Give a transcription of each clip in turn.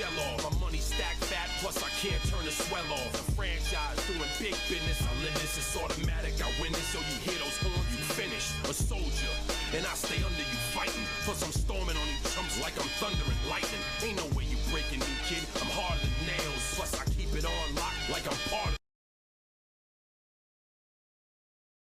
sell off. My money stacked fat, plus I can't turn the swell off. The franchise doing big business. I live this, it's automatic. I win this, so you hear those horns, you finish. A soldier, and I stay under you fighting. Plus I'm storming on you chumps like I'm thunder and lightning. Ain't no way you breaking me, kid. I'm harder than nails. Plus I keep it on lock like I'm part of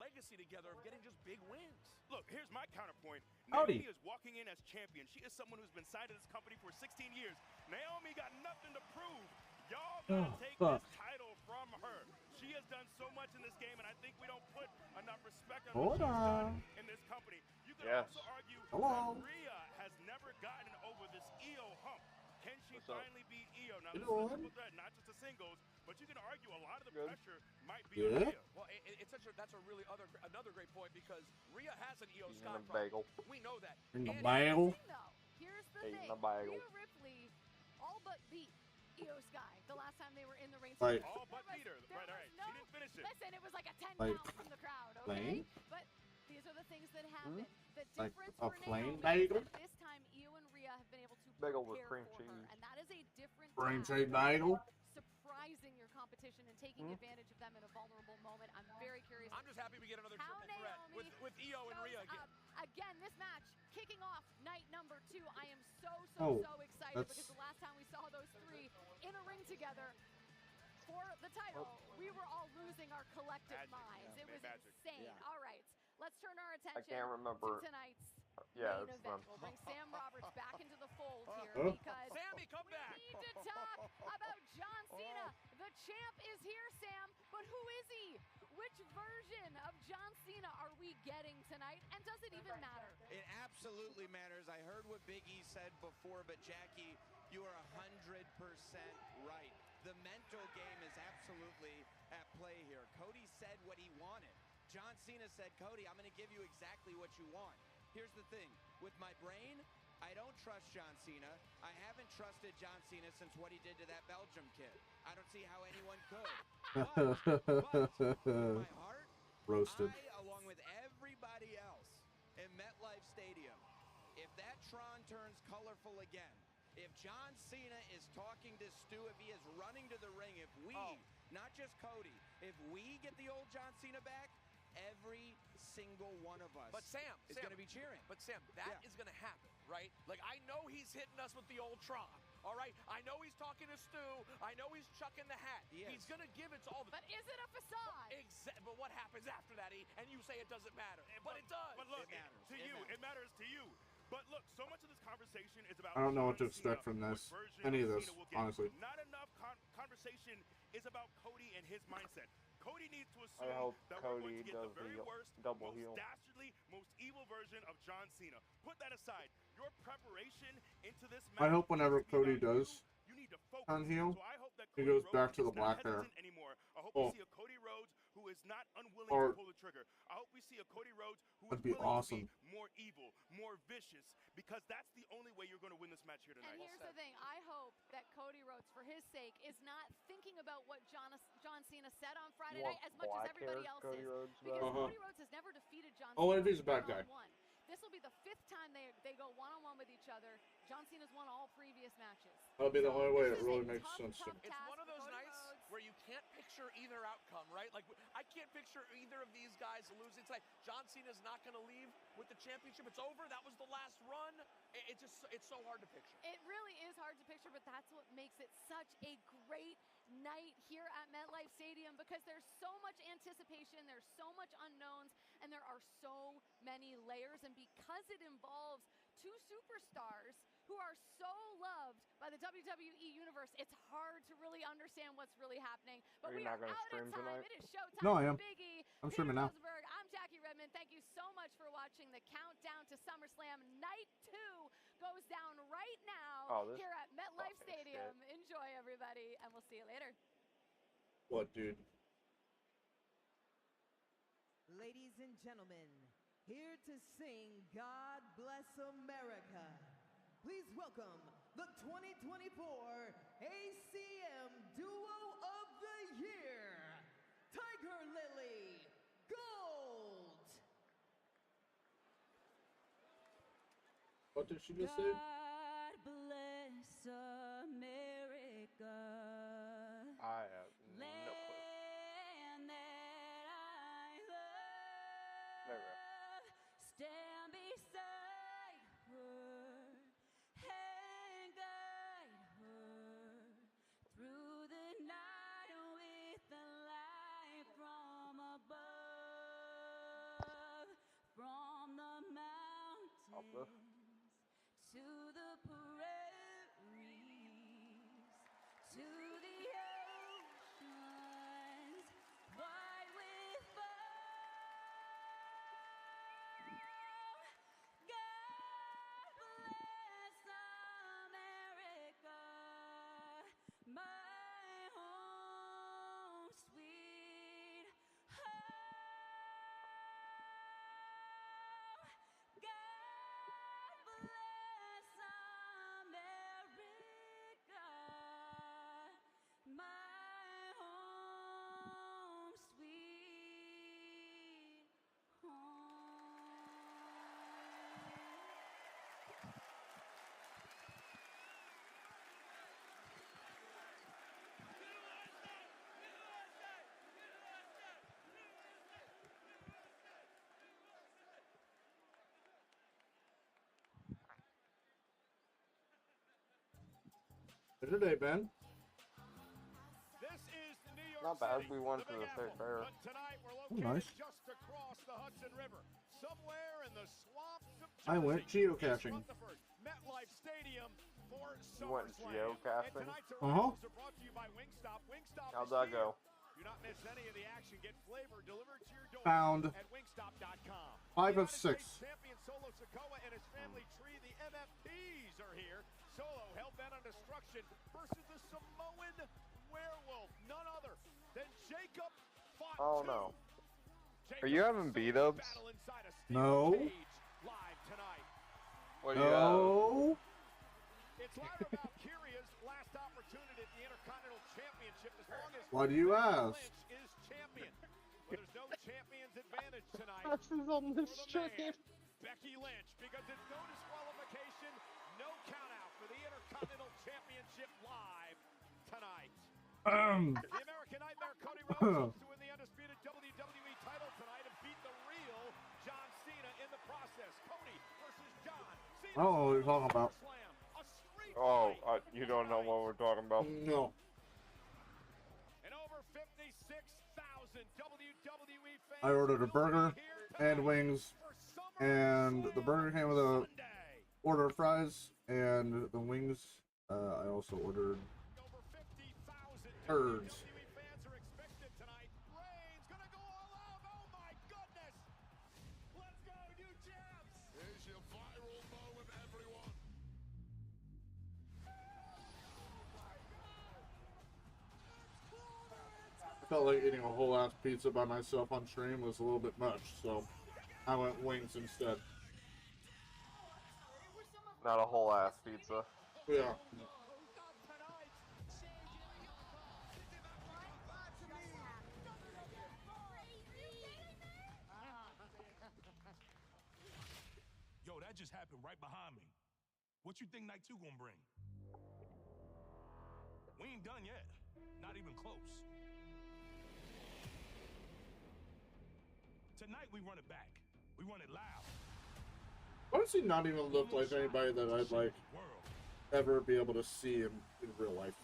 legacy together of getting just big wins. Look, here's my counterpoint. Howdy. Naomi is walking in as champion. She is someone who's been signed to this company for 16 years. Naomi got nothing to prove. Y'all gotta take this title from her. She has done so much in this game, and I think we don't put enough respect on what she's done in this company. You could also argue that Rhea has never gotten over this Io hump. Can she finally beat Io? Now, this is a triple threat, not just a singles, but you can argue a lot of the pressure might be on Rhea. Well, that's a really another great point, because Rhea has an Io Sky problem. We know that. In the bagel. Here's the thing. Rhea Ripley all but beat Io Sky the last time they were in the ring. Like, all but beat her. Right. She didn't finish it. Listen, it was like a 10 count from the crowd, okay? But these are the things that happen. The difference for Naomi is that this time Io and Rhea have been able to prepare for her, and that is a different cream cheese bagel. Surprising your competition and taking advantage of them in a vulnerable moment. I'm very curious. I'm just happy we get another triple threat with Io and Rhea again. Again, this match kicking off night number 2. I am so excited because the last time we saw those three in a ring together for the title, we were all losing our collective minds. It was insane. Yeah. All right, let's turn our attention to tonight's main event. We'll bring Sam Roberts back into the fold here because Sammy, come back. We need to talk about John Cena. The champ is here, Sam, but who is he? Which version of John Cena are we getting tonight, and does it even matter? It absolutely matters. I heard what Big E said before, but Jackie, you are 100% right. The mental game is absolutely at play here. Cody said what he wanted. John Cena said, Cody, I'm going to give you exactly what you want. Here's the thing. With my brain, I don't trust John Cena. I haven't trusted John Cena since what he did to that Belgium kid. I don't see how anyone could. But my heart, roasted. I, along with everybody else in MetLife Stadium, if that Tron turns colorful again, if John Cena is talking to Stu, if he is running to the ring, if we, not just Cody, if we get the old John Cena back, every single one of us is going to be cheering. But Sam, that is going to happen, right? Like, I know he's hitting us with the old Tron, all right? I know he's talking to Stu. I know he's chucking the hat. He's going to give it to all the... But is it a facade? But what happens after that, and you say it doesn't matter. But it does. But look, it matters to you. But look, so much of this conversation is about... I don't know what to expect from this. Any of this, honestly. Not enough conversation is about Cody and his mindset. Cody needs to assume that we're going to get the very worst, most dastardly, most evil version of John Cena. Put that aside. Your preparation into this match... I hope whenever Cody does you need to focus. on heel, so I hope that he Cody goes Rhodes back to the is not black hair. hesitant anymore. I hope we see a Cody Rhodes who is not unwilling to pull the trigger. I hope we see a Cody Rhodes who is willing to be more evil, more vicious, because that's the only way you're going to win this match here tonight. And here's the thing. I hope that Cody Rhodes, for his sake, is not thinking about what John Cena said on Friday night as much as everybody else is. Because Cody Rhodes has never defeated John Cena. Oh, and if he's a bad guy. This will be the 5th time they go one-on-one with each other. John Cena's won all previous matches. That'll be the only way it really makes sense to me. It's one of those nights where you can't picture either outcome, right? Like, I can't picture either of these guys losing tonight. John Cena's not going to leave with the championship. It's over. That was the last run. It's so hard to picture. It really is hard to picture, but that's what makes it such a great night here at MetLife Stadium, because there's so much anticipation, there's so much unknowns, and there are so many layers. And because it involves two superstars who are so loved by the WWE Universe, it's hard to really understand what's really happening. But we are out of time. It is showtime. No, I am. Big E, I'm streaming now. I'm Jackie Redmond. Thank you so much for watching the countdown to SummerSlam. Night 2 goes down right now here at MetLife Stadium. Enjoy, everybody, and we'll see you later. What, dude? Ladies and gentlemen, here to sing God Bless America, please welcome the 2024 ACM Duo of the Year, Tiger Lily Gold. What did she just say? God bless America. to the prairies, to the oceans, wide with foam. God bless America, my home, sweet home. God bless America, my home, sweet home. Good day, Ben. This is New York Not bad. City, We won the for Big the third Apple. fair. But tonight we're Oh, located nice. just across the Hudson River, somewhere in the swamps of Jersey. I went geocaching. East Rutherford, MetLife Stadium for You went SummerSlam. geocaching? And tonight's Uh-huh. arrivals are brought to you by Wingstop. Wingstop How'd is that here. go? Do not miss any of the action. Get flavor delivered to your door Found at wingstop.com. 5 of United 6. States champion Solo Sikoa and his family tree, the MFPs, are here. Solo hell-bent on destruction versus the Samoan werewolf, none other than Jacob Fought. Oh no. Jacob Are you having beat-ups? battle inside a steel No. cage live tonight. What do you have? No. It's live about Kyria's last opportunity at the Intercontinental Championship as long as Why do you Becky ask? Lynch is champion. But there's no champion's advantage tonight. This is on the for the stream. man, Becky Lynch, because it's no disqualification, no countout for the Intercontinental Championship live tonight. The American Nightmare Cody Rhodes hopes to win the undisputed WWE title tonight and beat the real John Cena in the process. Cody versus John Cena. I don't know what you're talking about. SummerSlam, a street Oh, fight you don't know what we're talking about. No. and over 56,000 WWE fans. I ordered a will be burger here and tonight wings, for and the burger came with a Sunday. order of fries, and the wings. I also ordered Over 50,000 Birds. WWE fans are expected tonight. Reigns gonna go all out. Oh my goodness! Let's go, new champs! Here's your viral moment, everyone. I felt like eating a whole ass pizza by myself on stream was a little bit much, so I went wings instead. Not a whole ass pizza. Yeah. Yo, that just happened right behind me. What you think night 2 gonna bring? We ain't done yet. Not even close. Tonight we run it back. We run it loud. Why does he not even look like anybody that I'd like World. ever be able to see him in real life?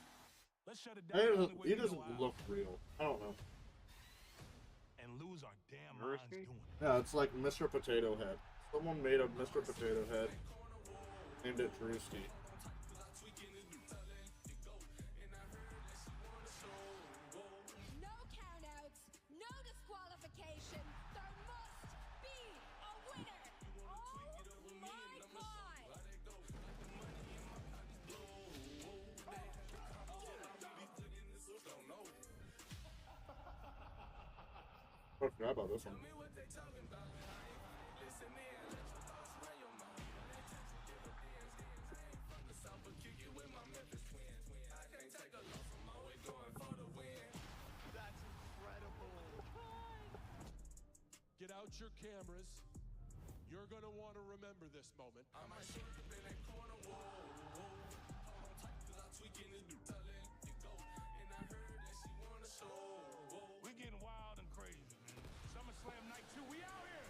Let's shut it down. the only way He we know doesn't how. look real. I don't know. And lose our damn minds Drewski? doing it. Yeah, it's like Mr. Potato Head. Someone made a Mr. Potato Head, named it Drewski. No countouts, no disqualification. There must be a winner. Oh my God! I forgot about this one. That's incredible. Get out your cameras. You're going to want to remember this moment. We getting wild and crazy, man. SummerSlam night 2, we out here.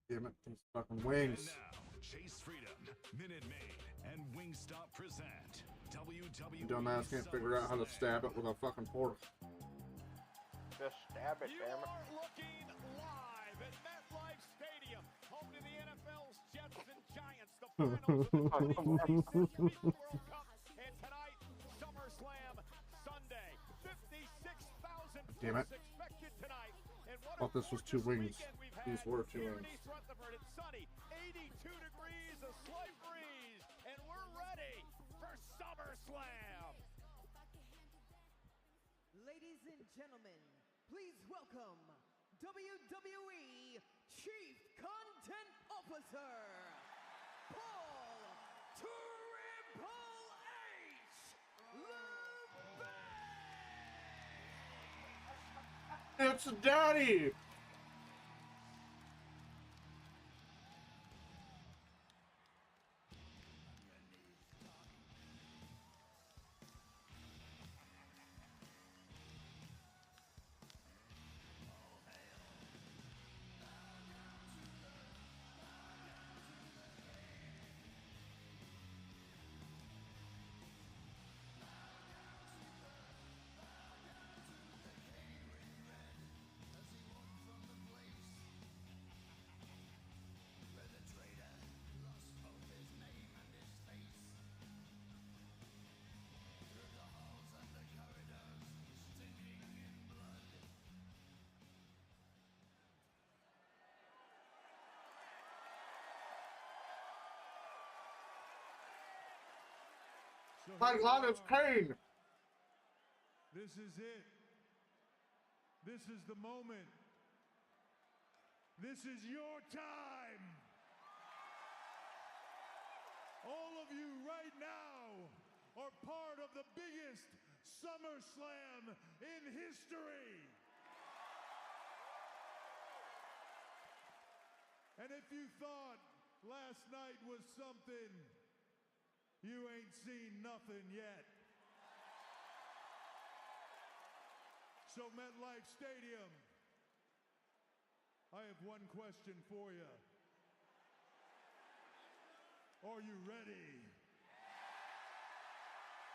Damn it, these fucking And wings. now, Chase Freedom, Minute Maid, and Wingstop present WWE Dumbass can't figure out how to stab it with a fucking fork. Just stab it, You damn it. are looking live at MetLife Stadium, home to the NFL's Jets and Giants, the finals of the 2024 World Cup, and tonight, SummerSlam Sunday. 56,000 Damn it. expected tonight. And what Thought this was 2 wings. These were 2 here in wings. East Rutherford. It's sunny, 82 degrees, a slight breeze, and we're ready for SummerSlam. Ladies and gentlemen, please welcome WWE Chief Content Officer, Paul Triple H LeBay! It's Daddy! My God, it's Kane! This is it. This is the moment. This is your time. All of you right now are part of the biggest SummerSlam in history. And if you thought last night was something, you ain't seen nothing yet. So MetLife Stadium, I have one question for you. Are you ready?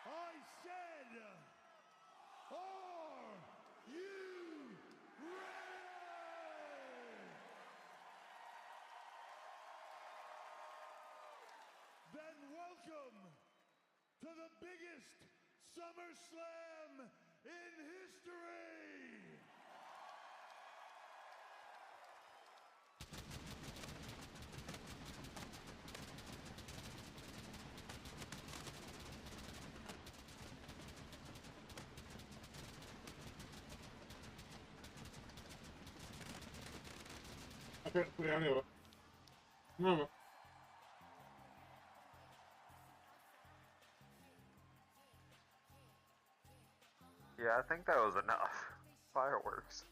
I said, are you ready? Then welcome to the biggest SummerSlam in history! I can't put any of it. No. Yeah, I think that was enough. Fireworks.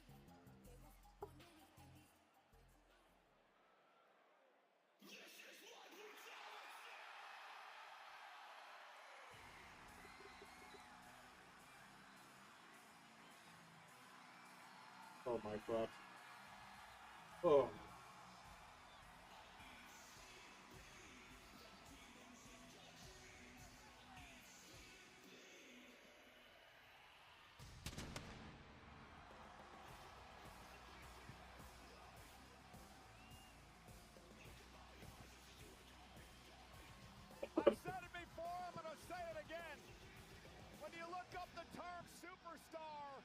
Oh my God. Oh. I've said it before, I'm going to say it again. When you look up the term superstar,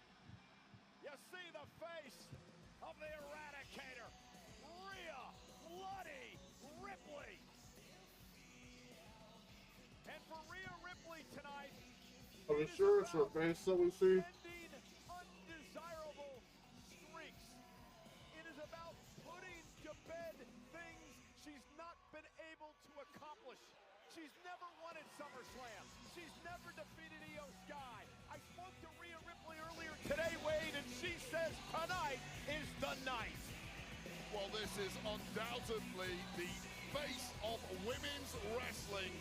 you see the face of the Eradicator, Rhea Bloody Ripley. And for Rhea Ripley tonight, Are we sure it's her face that we see? ending undesirable streaks. It is about putting to bed things she's not been able to accomplish. She's never won at SummerSlam. She's never defeated Io Sky. I spoke to Rhea Ripley earlier today, Wade, and she says tonight is the night. Well, this is undoubtedly the face of women's wrestling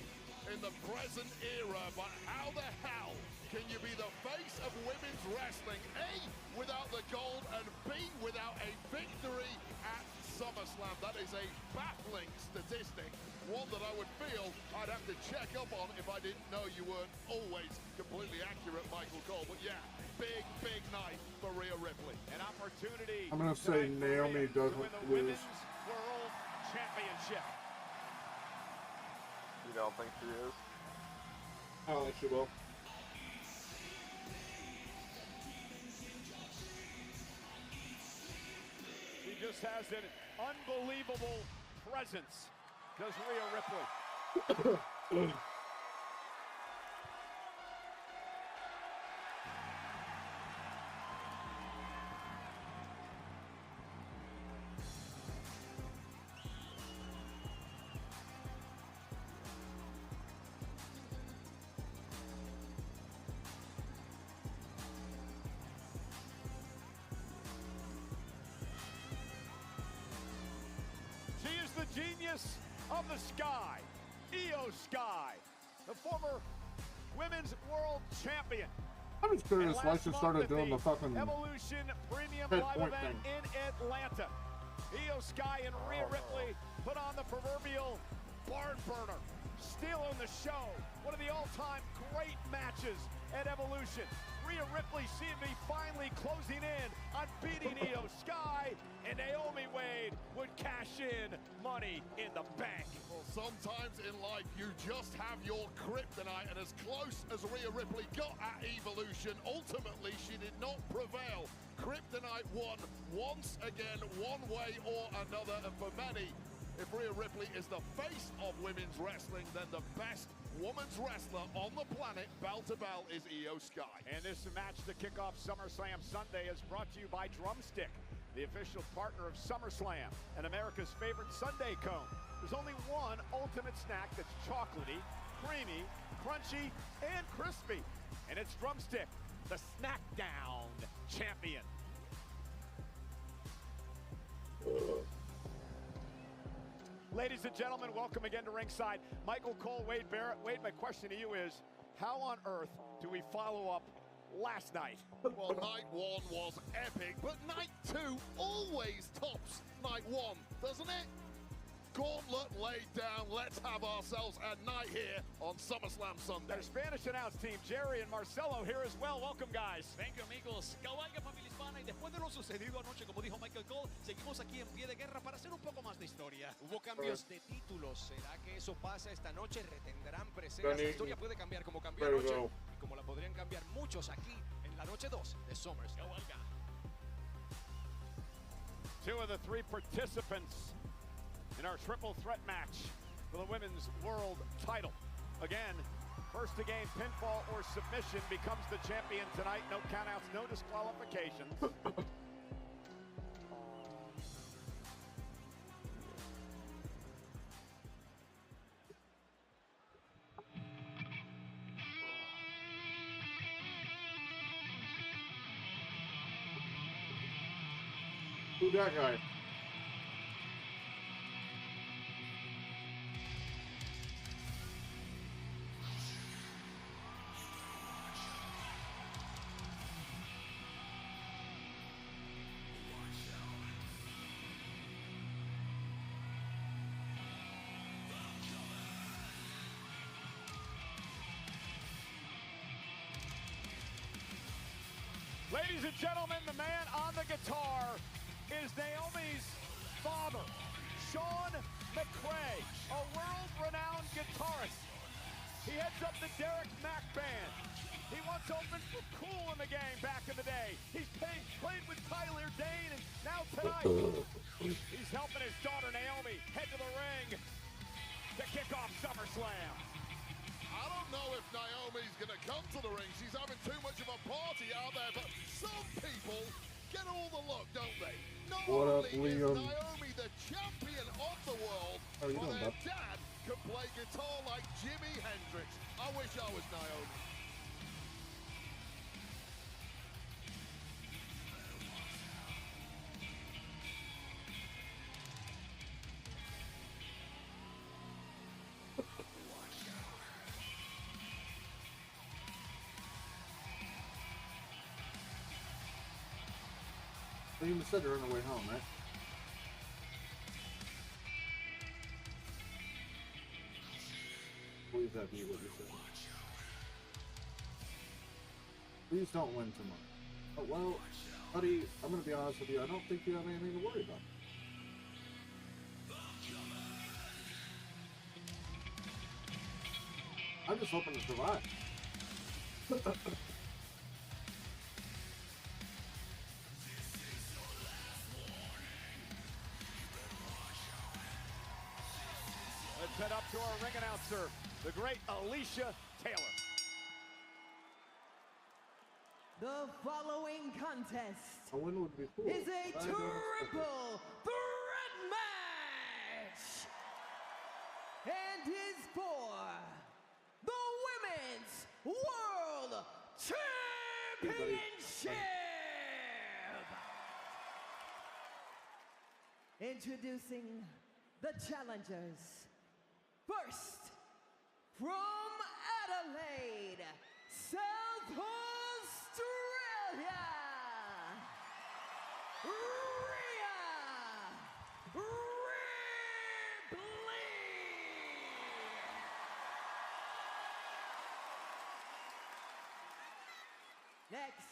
in the present era, but how the hell can you be the face of women's wrestling, A, without the gold, and B, without a victory at SummerSlam? That is a baffling statistic. one that I would feel I'd have to check up on if I didn't know you weren't always completely accurate, Michael Cole. But yeah, big, big night for Rhea Ripley. An opportunity. I'm gonna say Naomi doesn't win the lose. Women's World Championship. You don't think she is? I don't think she will. She just has an unbelievable presence, does Rhea Ripley. She is the genius of the Sky, Io Sky, the former Women's World Champion. I'm just curious why she Last started month at doing the fucking Evolution Premium head Live point event thing. in Atlanta. Io Sky and Rhea Ripley put on the proverbial barn burner, stealing the show. One of the all-time great matches at Evolution. Rhea Ripley seemed to be finally closing in on beating Io Sky, and Naomi Wade would cash in money in the bank. Well, sometimes in life you just have your kryptonite, and as close as Rhea Ripley got at Evolution, ultimately she did not prevail. Kryptonite won once again, one way or another, and for many, if Rhea Ripley is the face of women's wrestling, then the best women's wrestler on the planet, bell to bell, is Io Sky. And this match to kick off SummerSlam Sunday is brought to you by Drumstick, the official partner of SummerSlam and America's favorite Sunday cone. There's only one ultimate snack that's chocolatey, creamy, crunchy, and crispy. And it's Drumstick, the Snackdown champion. Ladies and gentlemen, welcome again to ringside. Michael Cole, Wade Barrett. Wade, my question to you is, how on earth do we follow up last night? Well, night one was epic, but night two always tops night one, doesn't it? Gauntlet laid down. Let's have ourselves a night here on SummerSlam Sunday. Their Spanish announce team, Jerry and Marcelo, here as well. Welcome, guys. Thank you, amigos. Cabalga, familia hispana, y después de lo sucedido anoche, como dijo Michael Cole, seguimos aquí en pie de guerra para hacer un poco más de historia. Hubo cambios de títulos. ¿Será que eso pasa esta noche? ¿Retendrán presencia? La historia puede cambiar como cambió anoche y como la podrían cambiar muchos aquí en la noche 2 de SummerSlam. Cabalga. Two of the three participants in our triple threat match for the Women's World title. Again, first to gain pinfall or submission becomes the champion tonight. No countouts, no disqualifications. Who that guy? Ladies and gentlemen, the man on the guitar is Naomi's father, Sean McRae, a world-renowned guitarist. He heads up the Derek Mack Band. He once opened for Cool in the game back in the day. He's played with Tyler Dane, and now tonight, he's helping his daughter Naomi head to the ring to kick off SummerSlam. I don't know if Naomi's going to come to the ring. She's having too much of a party out there, but some people get all the look, don't they? Not What up, only is Liam? Naomi the champion of the world, How you but doing, her bud? dad could play guitar like Jimi Hendrix. I wish I was Naomi. They even said they're on their way home, right? that be what you said? Please don't win tomorrow. Oh, well, buddy, I'm gonna be honest with you. I don't think you have anything to worry about. I'm just hoping to survive. Let's head up to our ring announcer, the great Alicia Taylor. The following contest A win would be cool. is a triple threat match and is for the Women's World Championship. Introducing the challengers. First, from Adelaide, South Australia, Rhea Ripley. Next,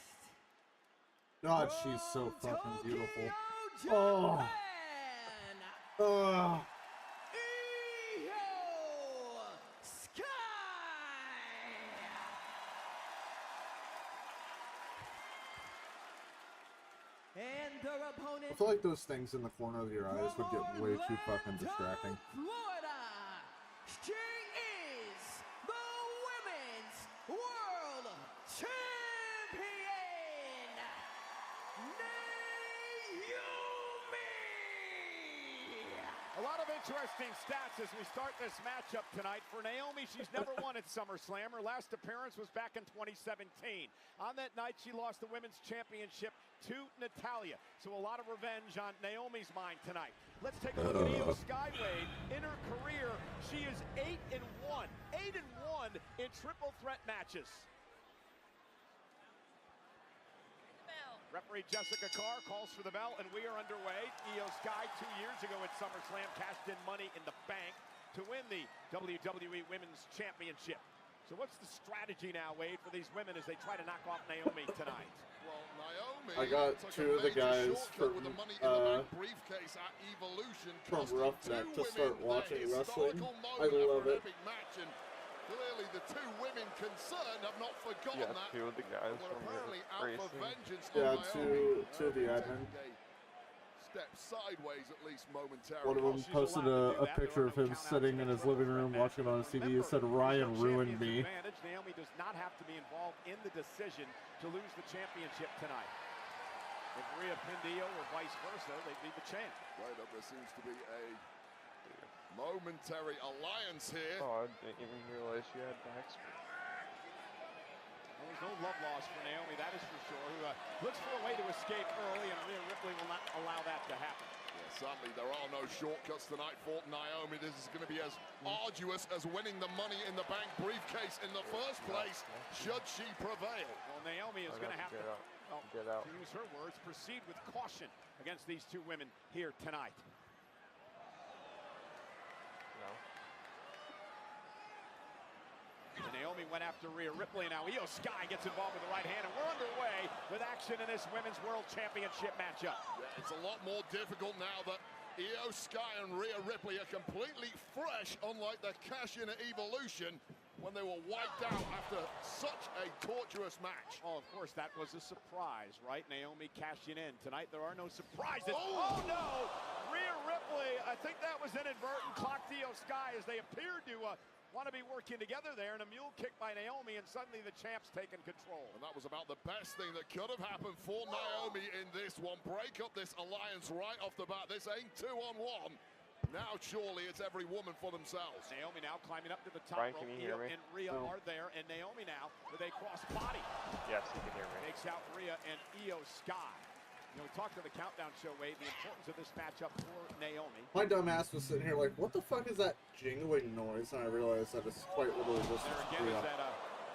God, she's so fucking beautiful. Tokyo, Oh. Japan, Oh. and their opponent, I feel like those things in the corner of your eyes would get way too fucking distracting. Florida, she is the Women's World Champion, Naomi. A lot of interesting stats as we start this matchup tonight. For Naomi, she's never won at SummerSlam. Her last appearance was back in 2017. On that night, she lost the Women's Championship to Natalya. So a lot of revenge on Naomi's mind tonight. Let's take a look at Io Skyway. In her career, she is 8-1. 8-1 in triple threat matches. Referee Jessica Carr calls for the bell, and we are underway. Io Sky 2 years ago at SummerSlam cashed in Money in the Bank to win the WWE Women's Championship. So what's the strategy now, Wade, for these women as they try to knock off Naomi tonight? Well, Naomi I got two of the guys from briefcase at Evolution, from Roughneck to start watching wrestling. I love it. Match, and clearly the two women concerned have not forgotten that. Two of the guys We're from apparently out for vengeance on Yeah, Naomi. two of the admin. Step sideways at least momentarily. One of them posted a picture of him sitting in his living room watching it on his TV. It said, "Ryan ruined me." Naomi does not have to be involved in the decision to lose the championship tonight. If Rhea pinned Io or vice versa, they'd be the champ. Right up, there seems to be a momentary alliance here. Oh, I didn't even realize she had backspin. Well, there's no love lost for Naomi, that is for sure. Who looks for a way to escape early, and Rhea Ripley will not allow that to happen. Yeah, sadly, there are no shortcuts tonight for Naomi. This is going to be as arduous as winning the Money in the Bank briefcase in the first place, should she prevail. Well, Naomi is going to have to, to use her words, proceed with caution against these two women here tonight. And Naomi went after Rhea Ripley. Now Io Sky gets involved with the right hand, and we're underway with action in this Women's World Championship matchup. Yeah, it's a lot more difficult now that Io Sky and Rhea Ripley are completely fresh, unlike the cash-in at Evolution when they were wiped out after such a torturous match. Oh, of course, that was a surprise, right? Naomi cashing in. Tonight, there are no surprises. Oh no! Rhea Ripley, I think that was inadvertent, clocked Io Sky as they appeared to want to be working together there, and a mule kick by Naomi, and suddenly the champ's taken control. And that was about the best thing that could have happened for Naomi in this one. Break up this alliance right off the bat. This ain't 2-on-1. Now surely it's every woman for themselves. Naomi now climbing up to the top rope. Io and Rhea are there, and Naomi now with a cross body. Yes, you can hear me. Takes out Rhea and Io Sky. You know, we talked to the Countdown Show, Wade, the importance of this matchup for Naomi. My dumb ass was sitting here like, what the fuck is that jingling noise? And I realized that it's quite literally just there again is that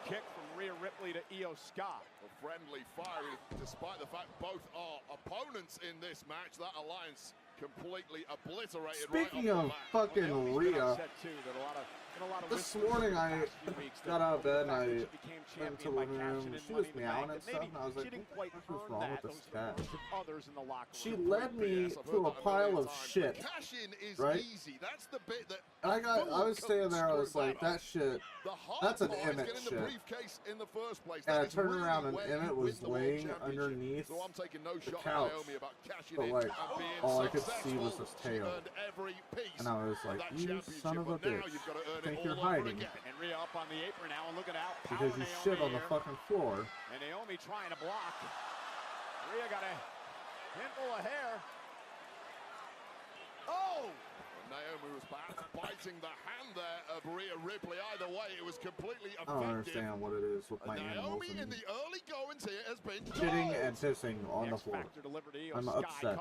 kick from Rhea Ripley to Io Sky. A friendly fire, despite the fact both are opponents in this match. That alliance completely obliterated. Speaking right of fucking Rhea, Said too that a lot of This morning I got out of bed and I went into the living room and she was meowing and stuff, and I was like, what the fuck is wrong with this cat? She led me to a pile of shit, right? And I was standing there, I was like, that shit, that's an Emmett shit. And I turned around and Emmett was laying underneath the couch, but like, all I could see was his tail. And I was like, you son of a bitch, think you're hiding. And Rhea up on the apron now and looking out. Because you shit on the fucking floor. And Naomi trying to block. Rhea got a handful of hair. Oh! Naomi was biting the hand there of Rhea Ripley. Either way, it was completely effective. I don't understand what it is with my animals Naomi in the early goings here has been shitting and pissing on the floor. I'm upset.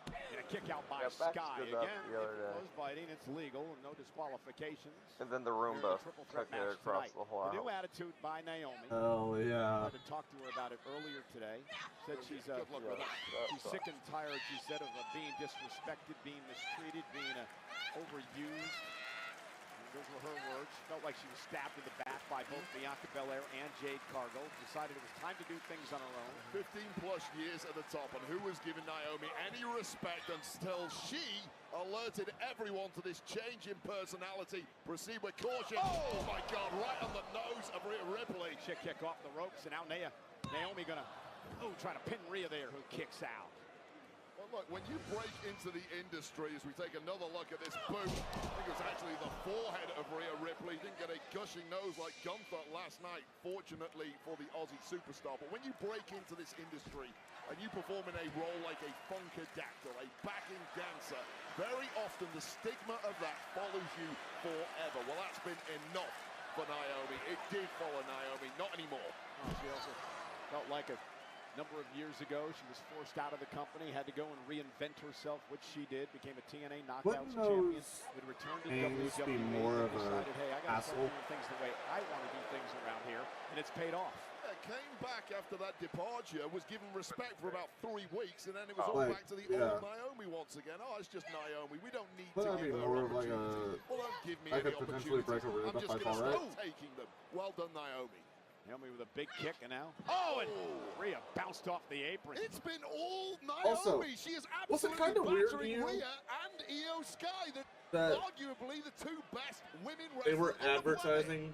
And a kick out by Sky again. Close biting, it's legal, no disqualifications. And then the Roomba took it across the whole house. New attitude by Naomi. Oh yeah. I had to talk to her about it earlier today. Said she's sick and tired. She said of being disrespected, being mistreated, being overused. Those were her words. Felt like she was stabbed in the back by both Bianca Belair and Jade Cargill. Decided it was time to do things on her own. 15 plus years at the top, and who was giving Naomi any respect until she alerted everyone to this change in personality. Proceed with caution. Oh my God, right on the nose of Rhea Ripley. She kick off the ropes, and now Naomi gonna try to pin Rhea there, who kicks out. Well, look, when you break into the industry, as we take another look at this boot, I think it was actually the forehead of Rhea Ripley. Didn't get a gushing nose like Gunther last night, fortunately for the Aussie superstar. But when you break into this industry and you perform in a role like a funkadactyl, a backing dancer, very often the stigma of that follows you forever. Well, that's been enough for Naomi. It did follow Naomi, not anymore. Oh, she also felt like a number of years ago, she was forced out of the company, had to go and reinvent herself, which she did, became a TNA Knockouts champion, would return to WWE, be more of decided, hey, I gotta start asshole. doing things the way I want to do things around here, and it's paid off. Came back after that departure, was given respect for about 3 weeks, and then it was all back to the old Naomi once again. Oh, it's just Naomi. We don't need to give her more of like well, don't give me I any could potentially break a rib I'm if just I going to fall start taking them. Well done, Naomi. Naomi with a big kick, and now and Rhea bounced off the apron. It's been all Naomi. Also, she is was it absolutely kind of weird to battering you Rhea and Io Sky, that arguably the two best women wrestlers. they were advertising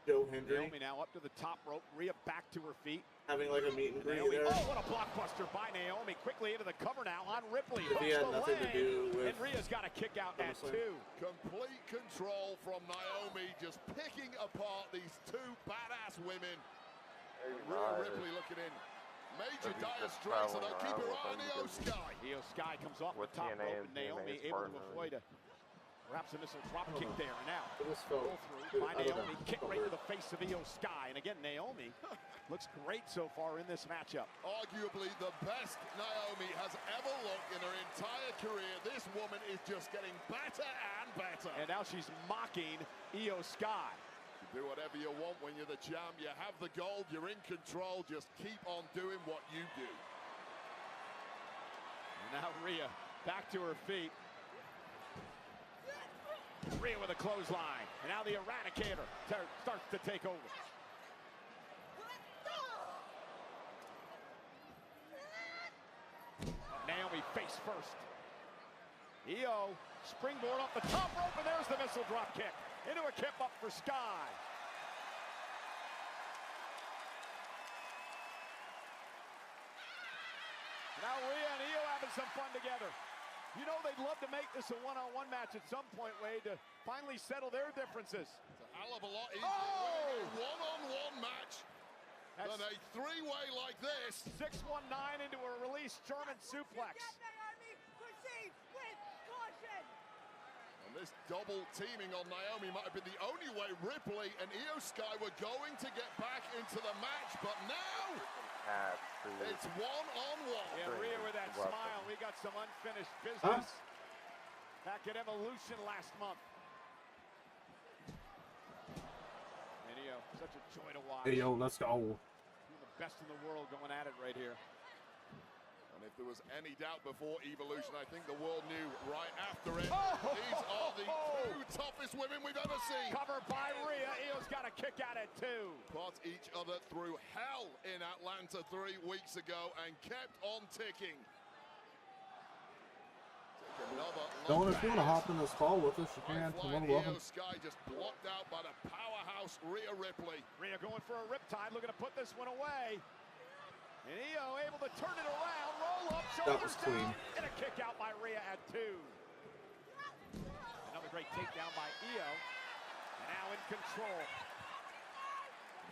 Joe Hendry Naomi now up to the top rope. Rhea back to her feet. having like a meet and greet Naomi, there. oh, what a blockbuster by Naomi. Quickly into the cover now on Ripley. If he had nothing to do with and Rhea's got a kick out at 2. Complete control from Naomi, just picking apart these two badass women. Rhea Ripley looking in. Major dire straits, so they'll keep her eye on Io Sky. Io Sky comes off the top rope, and Naomi able to avoid perhaps a missile drop kick there. And now roll through by Naomi, kick right to the face of Io Sky. And again, Naomi looks great so far in this matchup. Arguably the best Naomi has ever looked in her entire career. This woman is just getting better and better. And now she's mocking Io Sky. Do whatever you want when you're the champ. You have the gold, you're in control. Just keep on doing what you do. And now Rhea back to her feet. Rhea with a clothesline. And now the Eradicator starts to take over. Naomi face first. Io springboard off the top rope, and there's the missile drop kick. Into a kip up for Sky. Now Rhea and Io having some fun together. You know they'd love to make this a one-on-one match at some point, Wade, to finally settle their differences. It's a hell of a lot easier winning a one-on-one match than a three-way like this. 619 into a release German suplex. Proceed with caution. And this double teaming on Naomi might have been the only way Ripley and Io Sky were going to get back into the match, but now it's one-on-one. Yeah, Rhea with that smile. We got some unfinished business back at Evolution last month. And Io, such a joy to watch. Hey, yo, let's go. The best in the world going at it right here. And if there was any doubt before Evolution, I think the world knew right after it. These are the two toughest women we've ever seen. Covered by Rhea. Io's got a kick out at 2. Put each other through hell in Atlanta 3 weeks ago and kept on ticking. Don't, if you want to hop in this call with us, you can. Come on, welcome. Sky just blocked out by the powerhouse Rhea Ripley. Rhea going for a riptide, looking to put this one away. And Io able to turn it around, roll up, shoulders down, and a kick out by Rhea at 2. Another great takedown by Io. And now in control.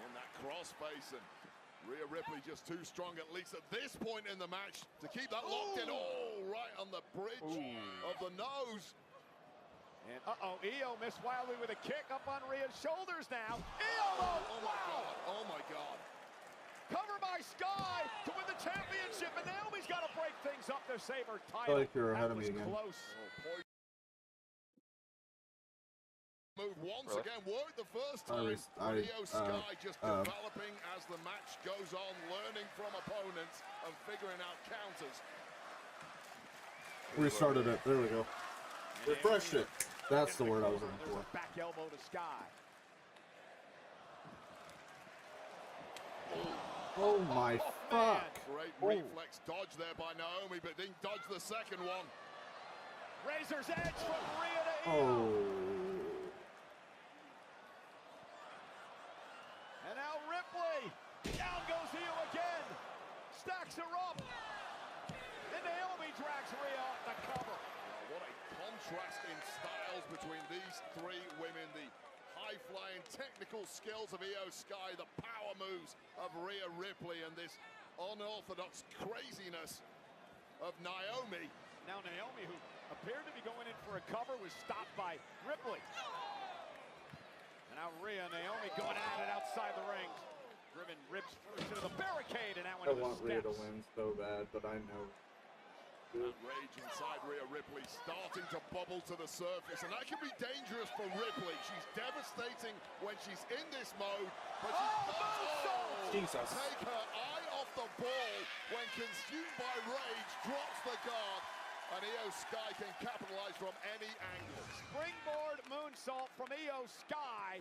In that crossface, and Rhea Ripley just too strong, at least at this point in the match, to keep that locked in. Oh, right on the bridge of the nose. And Io missed wildly with a kick up on Rhea's shoulders now. Io, oh my God, oh my God. Cover by Sky to win the championship, and Naomi's got to break things up to save her I title. feel like you're ahead of me again. Close. Move once again, worked the first time. Io Sky just developing as the match goes on, learning from opponents and figuring out counters. Restarted it. There we go. Refreshed it. That's the word I was looking for. Back elbow to Sky. Oh my fuck. Great reflex dodge there by Naomi, but didn't dodge the second one. Razor's edge from Rhea to Io. Oh. And now Ripley. Down goes Io again. Stacks her up. And Naomi drags Rhea off the cover. What a contrast in styles between these 3 women. The high-flying technical skills of Io Sky, the power moves of Rhea Ripley, and this unorthodox craziness of Naomi. Now Naomi, who appeared to be going in for a cover, was stopped by Ripley. And now Rhea and Naomi going at it outside the ring. Driven ribs first into the barricade, and now into the steps. I want Rhea to win so bad, but I know. Rage inside Rhea Ripley starting to bubble to the surface, and that can be dangerous for Ripley. She's devastating when she's in this mode, but she Jesus. Take her eye off the ball when consumed by rage, drops the guard, and Io Sky can capitalize from any angle. Springboard moonsault from Io Sky.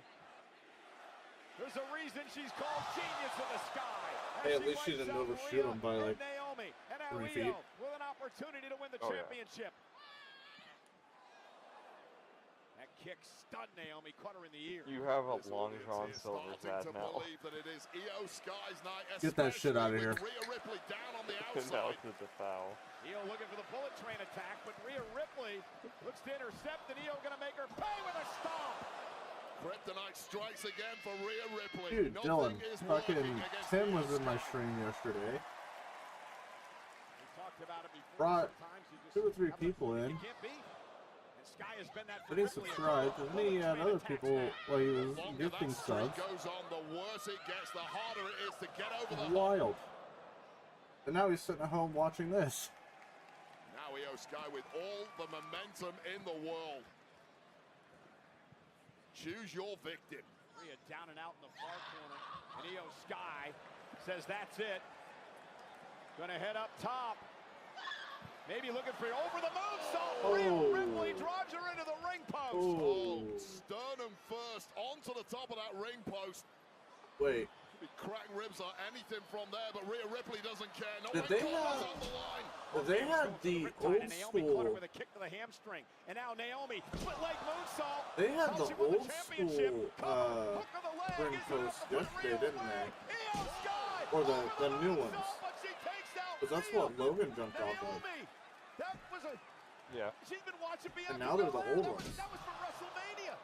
There's a reason she's called Genius of the Sky. Hey, at least she didn't overshoot him by like Naomi, and now 3 Io feet. with an opportunity to win the championship. That kick stunned Naomi, caught her in the ear. You have a long John Silver's ad now. That it is Io Sky's night. Get that shit out of here. Rhea Ripley down on the Now outside. it's the foul. Io looking for the bullet train attack, but Rhea Ripley looks to intercept, and Io gonna make her pay with a stomp. Kryptonite strikes again for Rhea Ripley. Dude, Dylan, fucking Tim was in my stream yesterday. We talked about it before. Brought Sometimes you just 2 or 3 have people in. you can't beat. And Sky has been that for Then he Ripley. subscribed, and then he had other people while he was The longer gifting that streak subs. goes on, the worse it gets, the harder it is to get over the hump. Wild. And now he's sitting at home watching this. Now Io Sky with all the momentum in the world. Choose your victim. Rhea down and out in the far corner. And Io Sky says that's it. Gonna head up top. Maybe looking for over the moonsault. Rhea Ripley drives her into the ring post. Oh, sternum first onto the top of that ring post. Wait. Crack ribs or anything from there, but Rhea Ripley doesn't care. No, Did they have? They had the old school. With a kick to the hamstring, and now Naomi split leg moonsault. They had the old school ring post yesterday, didn't they? Or the new ones. Because that's what Logan jumped off of. That was a. Yeah. She's been watching Bianca. And now they're the old ones. That was from WrestleMania.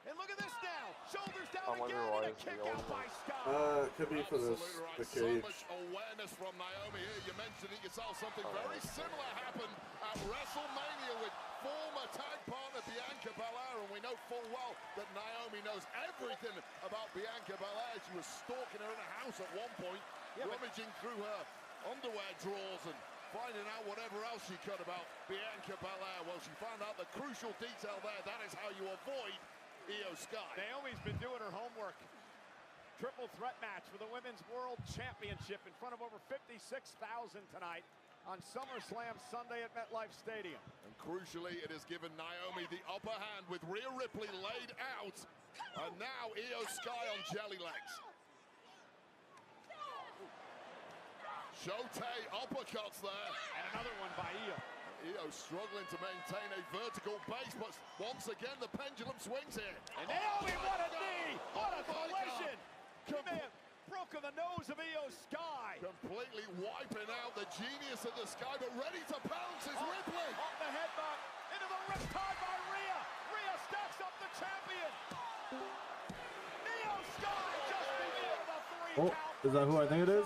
And look at this now. Shoulders down I wonder again, why and a it's kick the out old by one. Sky. Could be for this, the So cage. much awareness from Naomi here. You mentioned it yourself. Something very similar happened at WrestleMania with former tag partner Bianca Belair, and we know full well that Naomi knows everything about Bianca Belair. She was stalking her in a house at one point, rummaging through her underwear drawers and finding out whatever else she could about Bianca Belair. Well, she found out the crucial detail there. That is how you avoid Io Sky. Naomi's been doing her homework. Triple threat match for the Women's World Championship in front of over 56,000 tonight on SummerSlam Sunday at MetLife Stadium. And crucially, it has given Naomi the upper hand with Rhea Ripley laid out. And now Io Sky on jelly legs. Shotei uppercuts there. And another one by Io. Io struggling to maintain a vertical base, but once again the pendulum swings here. And Naomi, what a knee! What a collision! He may have broken the nose of Io Sky. Completely wiping out the genius of the Sky, but ready to pounce is Ripley. Off the headbutt, into the riptide by Rhea. Rhea stacks up the champion. Io Sky just before the 3 count. Is that who I think it is?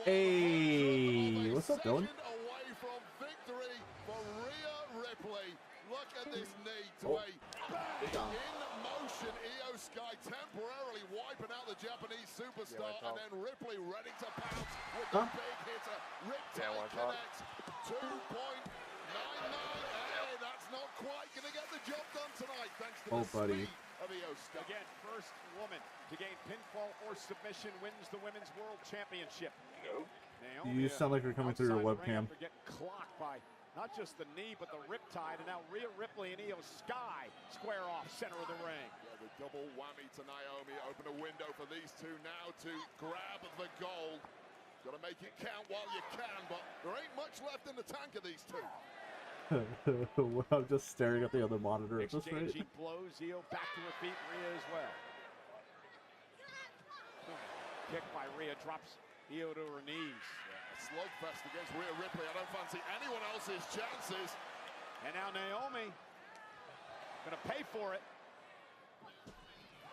Hey, what's up, Dylan? Away from victory for Rhea Ripley. Look at this knee to a in motion Io Sky temporarily wiping out the Japanese superstar, and then Ripley ready to pounce with the big hitter. Riptide connects 2.99. Hey, that's not quite going to get the job done tonight thanks to the speed of Io Sky. Again, first woman to gain pinfall or submission wins the Women's World Championship. You sound like you're coming through your webcam. Getting clocked by not just the knee, but the riptide, and now Rhea Ripley and Io Sky square off center of the ring. Yeah, the double whammy to Naomi. Open a window for these two now to grab the gold. Got to make it count while you can, but there ain't much left in the tank of these two. I'm just staring at the other monitor at this rate. Exchanging blows, Io back to her feet, Rhea as well. Kick by Rhea drops Io to her knees. Slugfest against Rhea Ripley. I don't fancy anyone else's chances. And now Naomi gonna pay for it.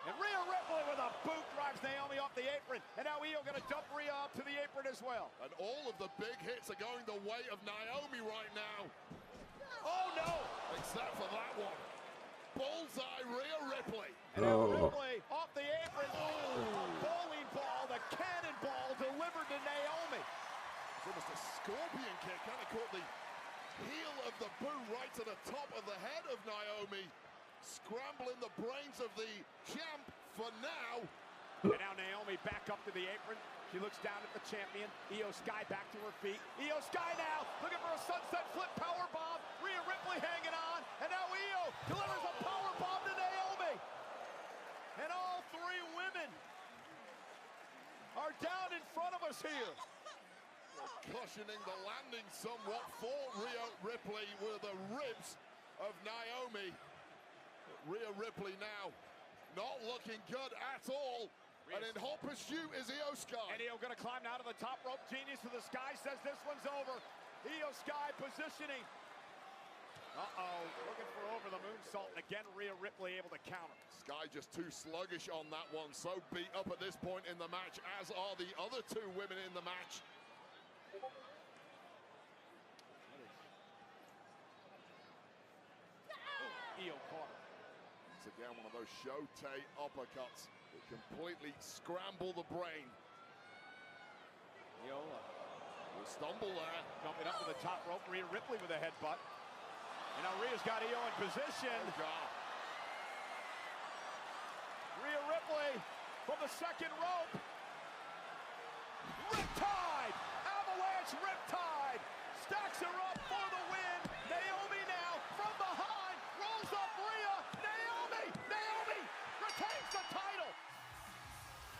And Rhea Ripley with a boot drives Naomi off the apron. And now Io gonna dump Rhea up to the apron as well. And all of the big hits are going the way of Naomi right now. Oh no! Except for that one. Bullseye Rhea Ripley. And now Ripley off the apron. A bowling ball, the cannonball delivered to Naomi. It's almost a scorpion kick. Kind of caught the heel of the boot right to the top of the head of Naomi. Scrambling the brains of the champ for now. And now Naomi back up to the apron. She looks down at the champion. Io Sky back to her feet. Io Sky now looking for a sunset flip power bomb. Rhea Ripley hanging on. And now Io delivers a power bomb to Naomi. And all 3 women are down in front of us here. Cushioning the landing somewhat for Rhea Ripley with the ribs of Naomi. Rhea Ripley now not looking good at all. And in hot pursuit is Io Sky. And Io gonna climb out of the top rope. Genius to the Sky says this one's over. Io Sky positioning. Looking for over the moonsault. And again, Rhea Ripley able to counter. Sky just too sluggish on that one. So beat up at this point in the match, as are the other 2 women in the match. Io caught her. Once again, one of those Shotei uppercuts that completely scramble the brain. Io will stumble there. Jumping up to the top rope. Rhea Ripley with a headbutt. And now Rhea's got Io in position. Oh, God. Rhea Ripley from the second rope. Riptide! Avalanche Riptide! Stacks her up for the win. Naomi now from behind. Rolls up Rhea. Naomi! Naomi retains the title.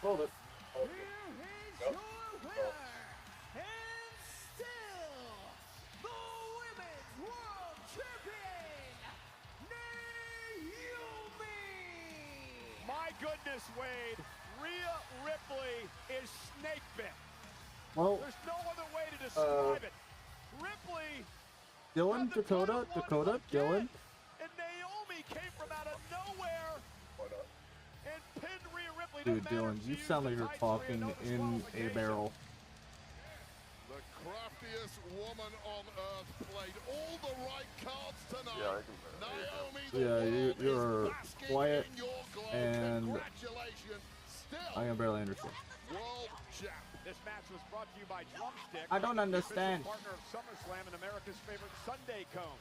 Hold it. Here is your winner. And still the Women's World Champion, Naomi! My goodness, Wade. Rhea Ripley is snake bit. Well, there's no other way to describe it. Ripley. Dylan, Dakota, Dylan. And Naomi came from out of nowhere and pinned Rhea Ripley. Dude, Dylan, you sound like you're talking in a barrel. The craftiest woman on earth played all the right cards tonight. Naomi, Yeah, you're quiet and still I can barely understand. world champ. This match was brought to you by Drumstick. I don't understand. Partner of SummerSlam and America's favorite Sunday cone.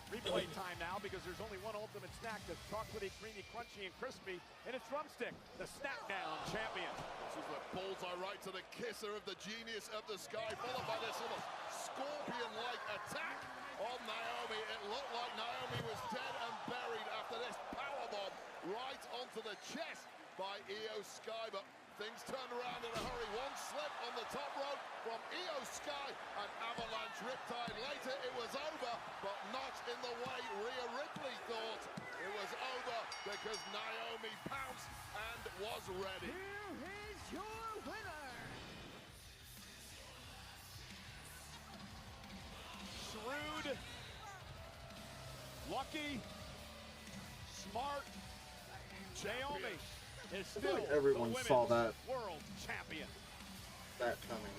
Replay time now because there's only one ultimate snack that's chocolatey, creamy, crunchy, and crispy, and it's Drumstick, the Snackdown champion. This is a bullseye right to the kisser of the genius of the sky, followed by this little scorpion-like attack on Naomi. It looked like Naomi was dead and buried after this powerbomb right onto the chest by Io Sky, but things turned around in a hurry. One slip on the top rope from Io Sky, an avalanche riptide. Later it was over, but not in the way Rhea Ripley thought. It was over because Naomi pounced and was ready. Here is your winner. Shrewd, lucky, smart, Naomi is I feel still like everyone the saw that. world champion. That coming.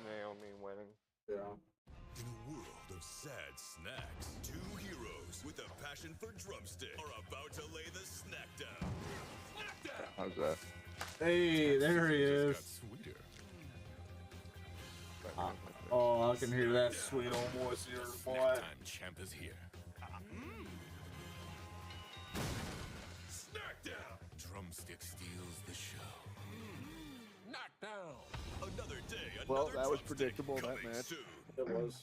Naomi winning. Yeah. In a world of sad snacks, two heroes with a passion for drumstick are about to lay the snack down. Snack down! How's that? Hey, there he is. Sweeter. Oh, I can hear that sweet old voice here, boy. Snack time champ is here. Snack down! Drumstick steals the show. Knock down! Another day, another Well, that was drumstick predictable, that coming match. soon. It was.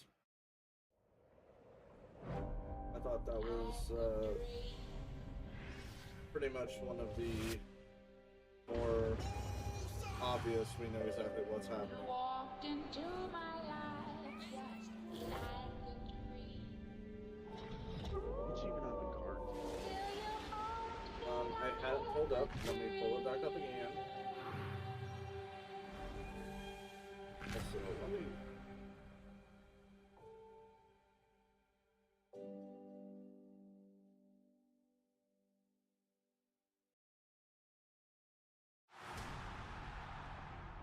I thought that was pretty much one of the more obvious. We know exactly what's happening. Walked into my life just like a dream. It's even on the card. I had it pulled up. Let me pull it back up again. So let me.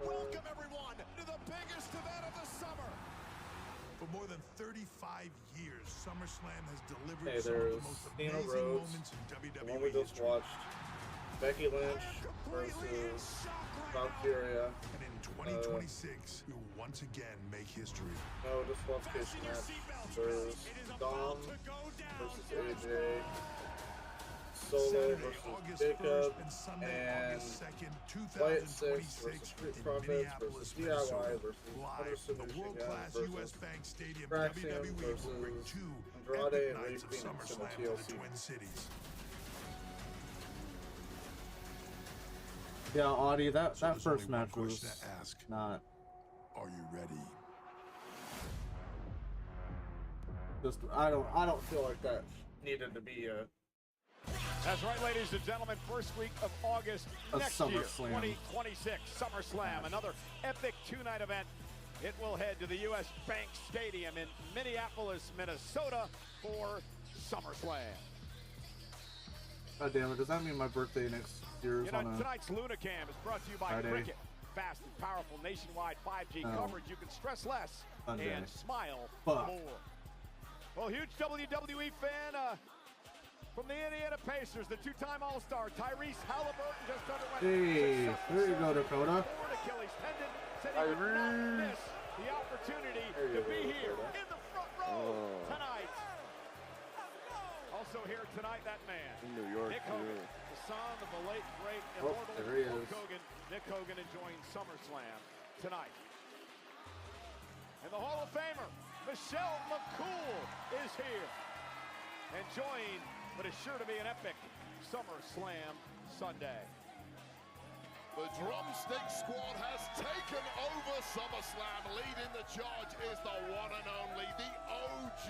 Welcome everyone to the biggest event of the summer. For more than 35 years, SummerSlam has delivered Hey, some of there's the most Dana amazing Rhodes, moments in the WWE one we just history. watched. Becky Lynch versus Valkyria. And in 2026, we will once again make history. No, disqualification match. There's Dom versus AJ. Solo Saturday, versus August Jacob. 1st and Sunday, And August 2nd, Wyatt Six 2026 versus Street in Profits Minneapolis, versus Minnesota. DIY versus Live Anderson from the Michigan world-class versus US Bank Stadium, Braxium WWE will bring versus two Andrade epic and Ray nights of Phoenix in the SummerSlam to the TLC. Twin Cities. Yeah, Audie, that there's first only one match was question to ask. not Are you ready? just. I don't feel like that needed to be a. That's right, ladies and gentlemen. First week of August A next year, SummerSlam. 2026, SummerSlam, another epic two-night event. It will head to the US Bank Stadium in Minneapolis, Minnesota for SummerSlam. God damn it! Does that mean my birthday next year is You know, on a tonight's Lunacam is brought to you by Friday? Cricket. Fast and powerful nationwide 5G Oh. coverage. You can stress less Sunday. and smile Fuck. more. Well, huge WWE fan from the Indiana Pacers, the two-time All-Star Tyrese Halliburton just underwent Hey, successful there you go, surgery Dakota. for an Achilles tendon. Said he would not miss the opportunity There you to be go, here Dakota. in the front row tonight. Also here tonight, that man, In New York, Nick Hogan, too. the son of the late, great, Oh, immortal there he Hulk is. Hogan. Nick Hogan enjoying SummerSlam tonight. And the Hall of Famer, Michelle McCool, is here. Enjoying what is sure to be an epic SummerSlam Sunday. The Drumstick Squad has taken over SummerSlam. Leading the charge is the one and only, the OG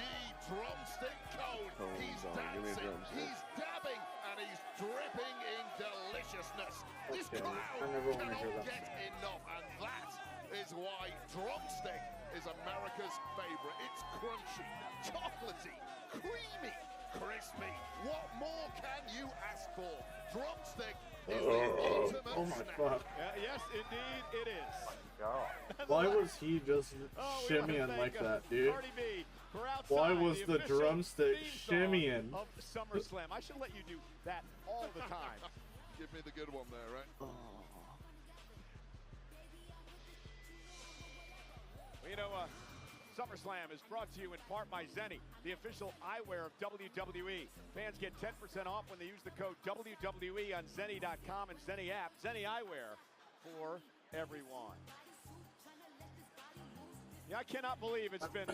Drumstick Cone. Oh, He's God, give me a dancing, drumstick. he's dabbing, and he's dripping in deliciousness. This Okay, crowd I never wanna hear cannot that. get enough, and that is why Drumstick is America's favorite. It's crunchy, chocolatey, creamy, crispy. What more can you ask for? Drumstick is the ultimate Oh my snack. fuck! Yes, indeed, it is. God. Why was he just Oh, we wanna shimmying thank, like that, dude? Cardi B for Why outside was the official drumstick theme song shimmying? of SummerSlam? I should let you do that all the time. Give me the good one there, right? Oh. Well, you know, SummerSlam is brought to you in part by Zenni, the official eyewear of WWE. Fans get 10% off when they use the code WWE on Zenni.com and Zenni app. Zenni eyewear for everyone. Yeah, I cannot believe it's been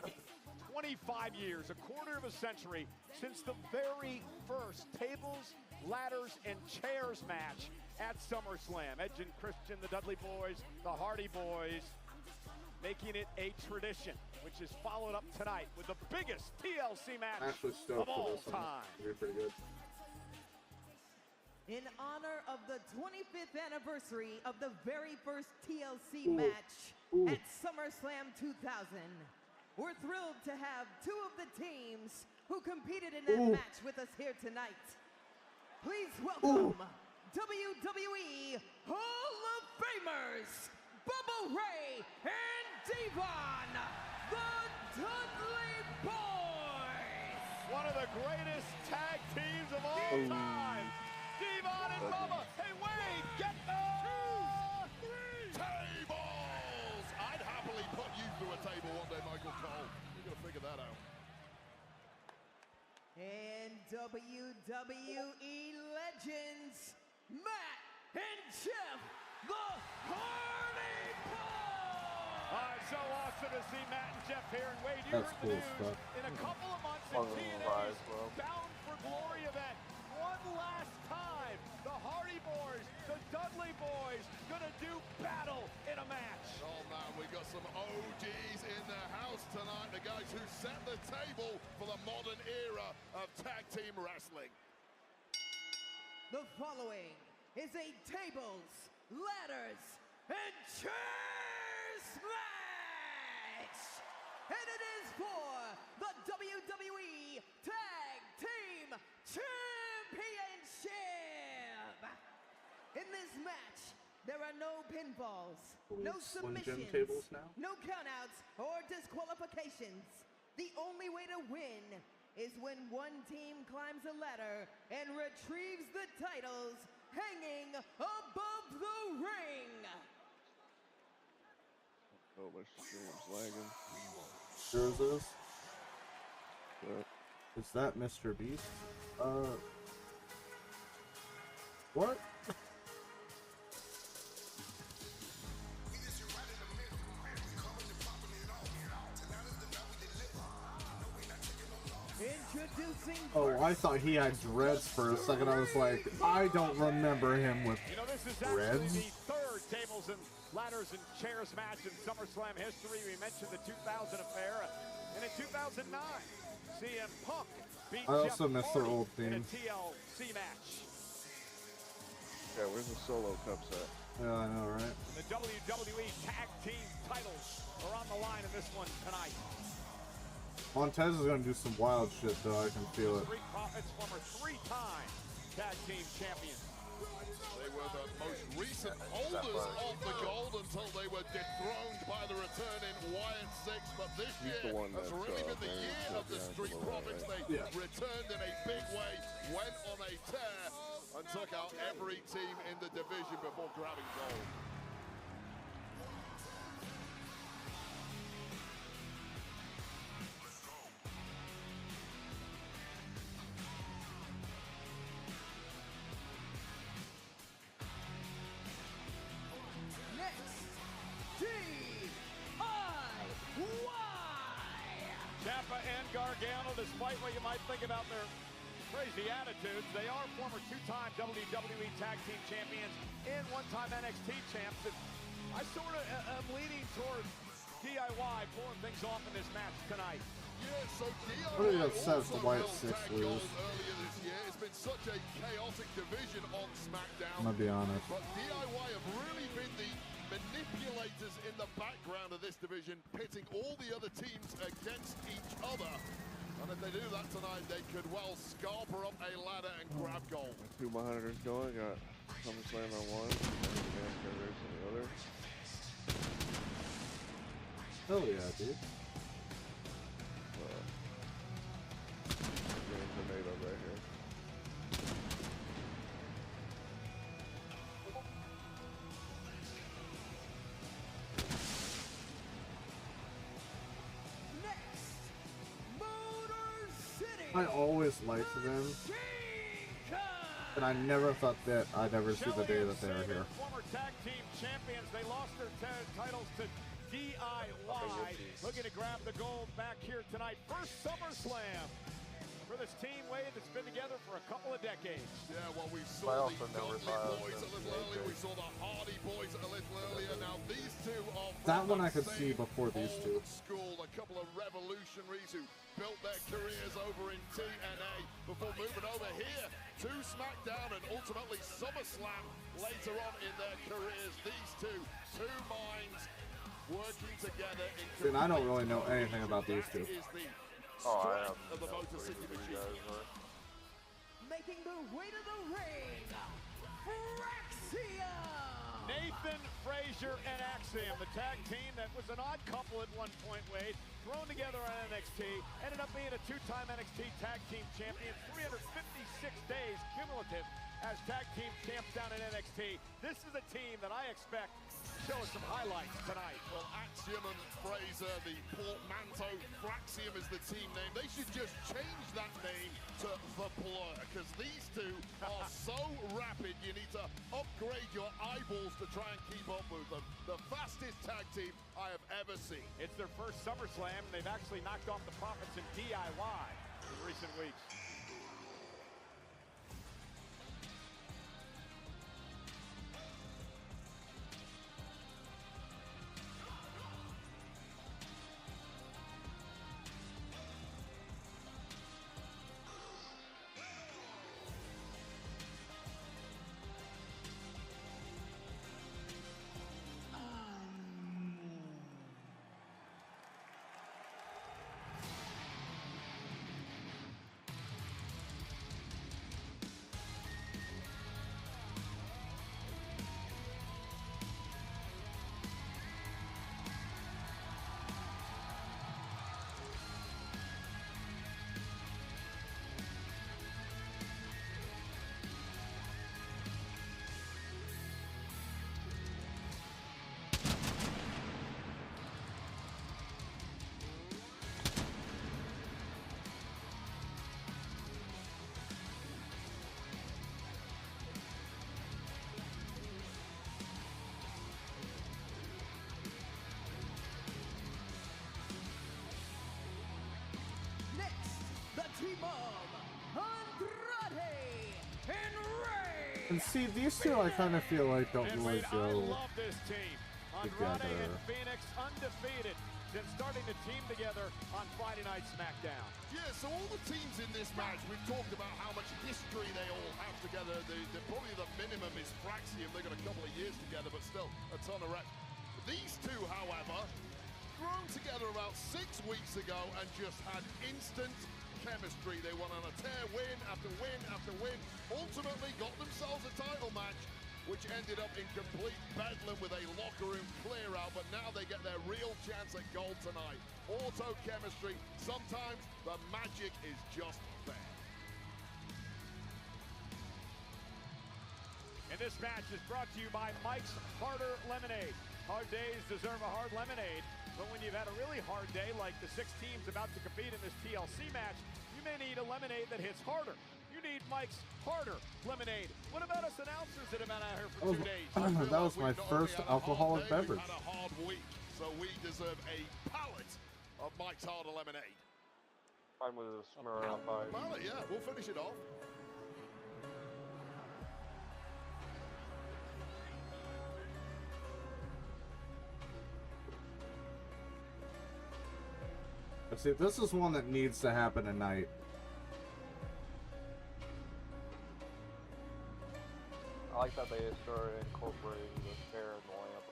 25 years, a quarter of a century, since the very first tables, ladders, and chairs match at SummerSlam. Edge and Christian, the Dudley Boys, the Hardy Boys, making it a tradition, which is followed up tonight with the biggest TLC match of all time. Pretty good. In honor of the 25th anniversary of the very first TLC match at SummerSlam 2000, we're thrilled to have two of the teams who competed in that match with us here tonight. Please welcome WWE Hall of Famers, Bubba Ray and Devon, the Dudley Boys. One of the greatest tag teams of all time. Devon and Bubba. Hey, Wade, get the tables! I'd happily put you through a table one day, Michael Cole. You're going to figure that out. And WWE legends, Matt and Jeff, the Hardy Boys! So awesome to see Matt and Jeff here. And Wade, you heard the news. In a couple of months in TNA's Bound for Glory event. One last time, the Hardy Boys, the Dudley Boys, gonna do battle in a match. Oh man, we got some OGs in the house tonight. The guys who set the table for the modern era of tag team wrestling. The following is a tables, ladders, and chairs match! And it is for the WWE Tag Team Championship! In this match, there are no pinfalls, no submissions, no countouts, or disqualifications. The only way to win is when one team climbs a ladder and retrieves the titles hanging above the ring. Oh, my stream's lagging. Sure is this? Is that Mr. Beast? What? Introducing Oh, I thought he had dreads for a second. I was like, I don't remember him with This is dreads. actually the third tables and ladders and chairs match in SummerSlam history. We mentioned the 2000 affair, and in 2009, CM Punk beat I also Jeff miss their Hardy old in a themes. TLC match. Yeah, where's the solo cups at? Yeah, I know, right? The WWE Tag Team titles are on the line in this one tonight. Montez is gonna do some wild shit, though. I can feel it. Street Profits, former three-time Tag Team champions. They were the most recent holders of the gold until they were dethroned by the return in Wyatt 6. But this year has really been the year of the Street Profits. They returned in a big way, went on a tear, and took out every team in the division before grabbing gold. Ciampa and Gargano, despite what you might think about their crazy attitudes, they are former two-time WWE Tag Team champions and one-time NXT champs. And I sort of am leaning towards DIY pulling things off in this match tonight. Yeah, so DIY Really upset if the Wyatt 6 lose. earlier this year. It's been such a chaotic division on SmackDown. I'm gonna be honest. But DIY have really been the manipulators in the background of this division, pitting all the other teams against each other. And if they do that tonight, they could well scalper up a ladder and grab gold. Two monitors going. Got SummerSlam on one, and there's on the other. Hell yeah, dude. Getting tornado right here. I always liked them, and I never thought that I'd ever see the day that they were here. Former tag team champions, they lost their titles to DIY. Looking to grab the gold back here tonight. First SummerSlam for this team, Wade, that's been together for a couple of decades. Yeah, well, we saw the Dudley boys a little earlier. We saw the Hardy boys a little earlier. Now these two are That one I could see before these two. School, a couple of revolutionaries who built their careers over in TNA before moving over here to SmackDown and ultimately SummerSlam later on in their careers. These two minds working together. See, and I don't really know anything about these two. Oh, I have of the Motor City Machine. Making the way to the ring, Axiom! Nathan Frazier and Axiom, the tag team that was an odd couple at one point, Wade, thrown together on NXT, ended up being a two-time NXT tag team champion, 356 days cumulative as tag team champs down in NXT. This is a team that I expect to show us some highlights tonight. Well, Axiom and Fraser, the portmanteau, Fraxium is the team name. They should just change that name to The Blur, because these two are so rapid, you need to upgrade your eyeballs to try and keep up with them. The fastest tag team I have ever seen. It's their first SummerSlam, and they've actually knocked off the Profits in DIY in recent weeks. Team of Andrade and Ray. And see, these two I kind of feel like don't really go I love this team. Andrade and Phoenix undefeated since starting to team together on Friday Night SmackDown. Yeah, so all the teams in this match, we've talked about how much history they all have together. Probably the minimum is Fraxium. They've got a couple of years together, but still a ton of reps. These two, however, thrown together about 6 weeks ago and just had instant chemistry. They went on a tear, win after win after win, ultimately got themselves a title match, which ended up in complete bedlam with a locker room clear out, but now they get their real chance at gold tonight. Auto chemistry, sometimes the magic is just there. And this match is brought to you by Mike's Harder Lemonade. Hard days deserve a hard lemonade, but when you've had a really hard day, like the 6 teams about to compete in this TLC match, you may need a lemonade that hits harder. You need Mike's Harder Lemonade. What about us announcers that have been out here for 2 days? That was my first alcoholic beverage. We've had a hard week, so we deserve a pallet of Mike's Harder Lemonade. I'm with a Smirnoff Ice. Pallet, yeah, we'll finish it off. See, this is one that needs to happen tonight. I like that they started incorporating the chair and the lamp.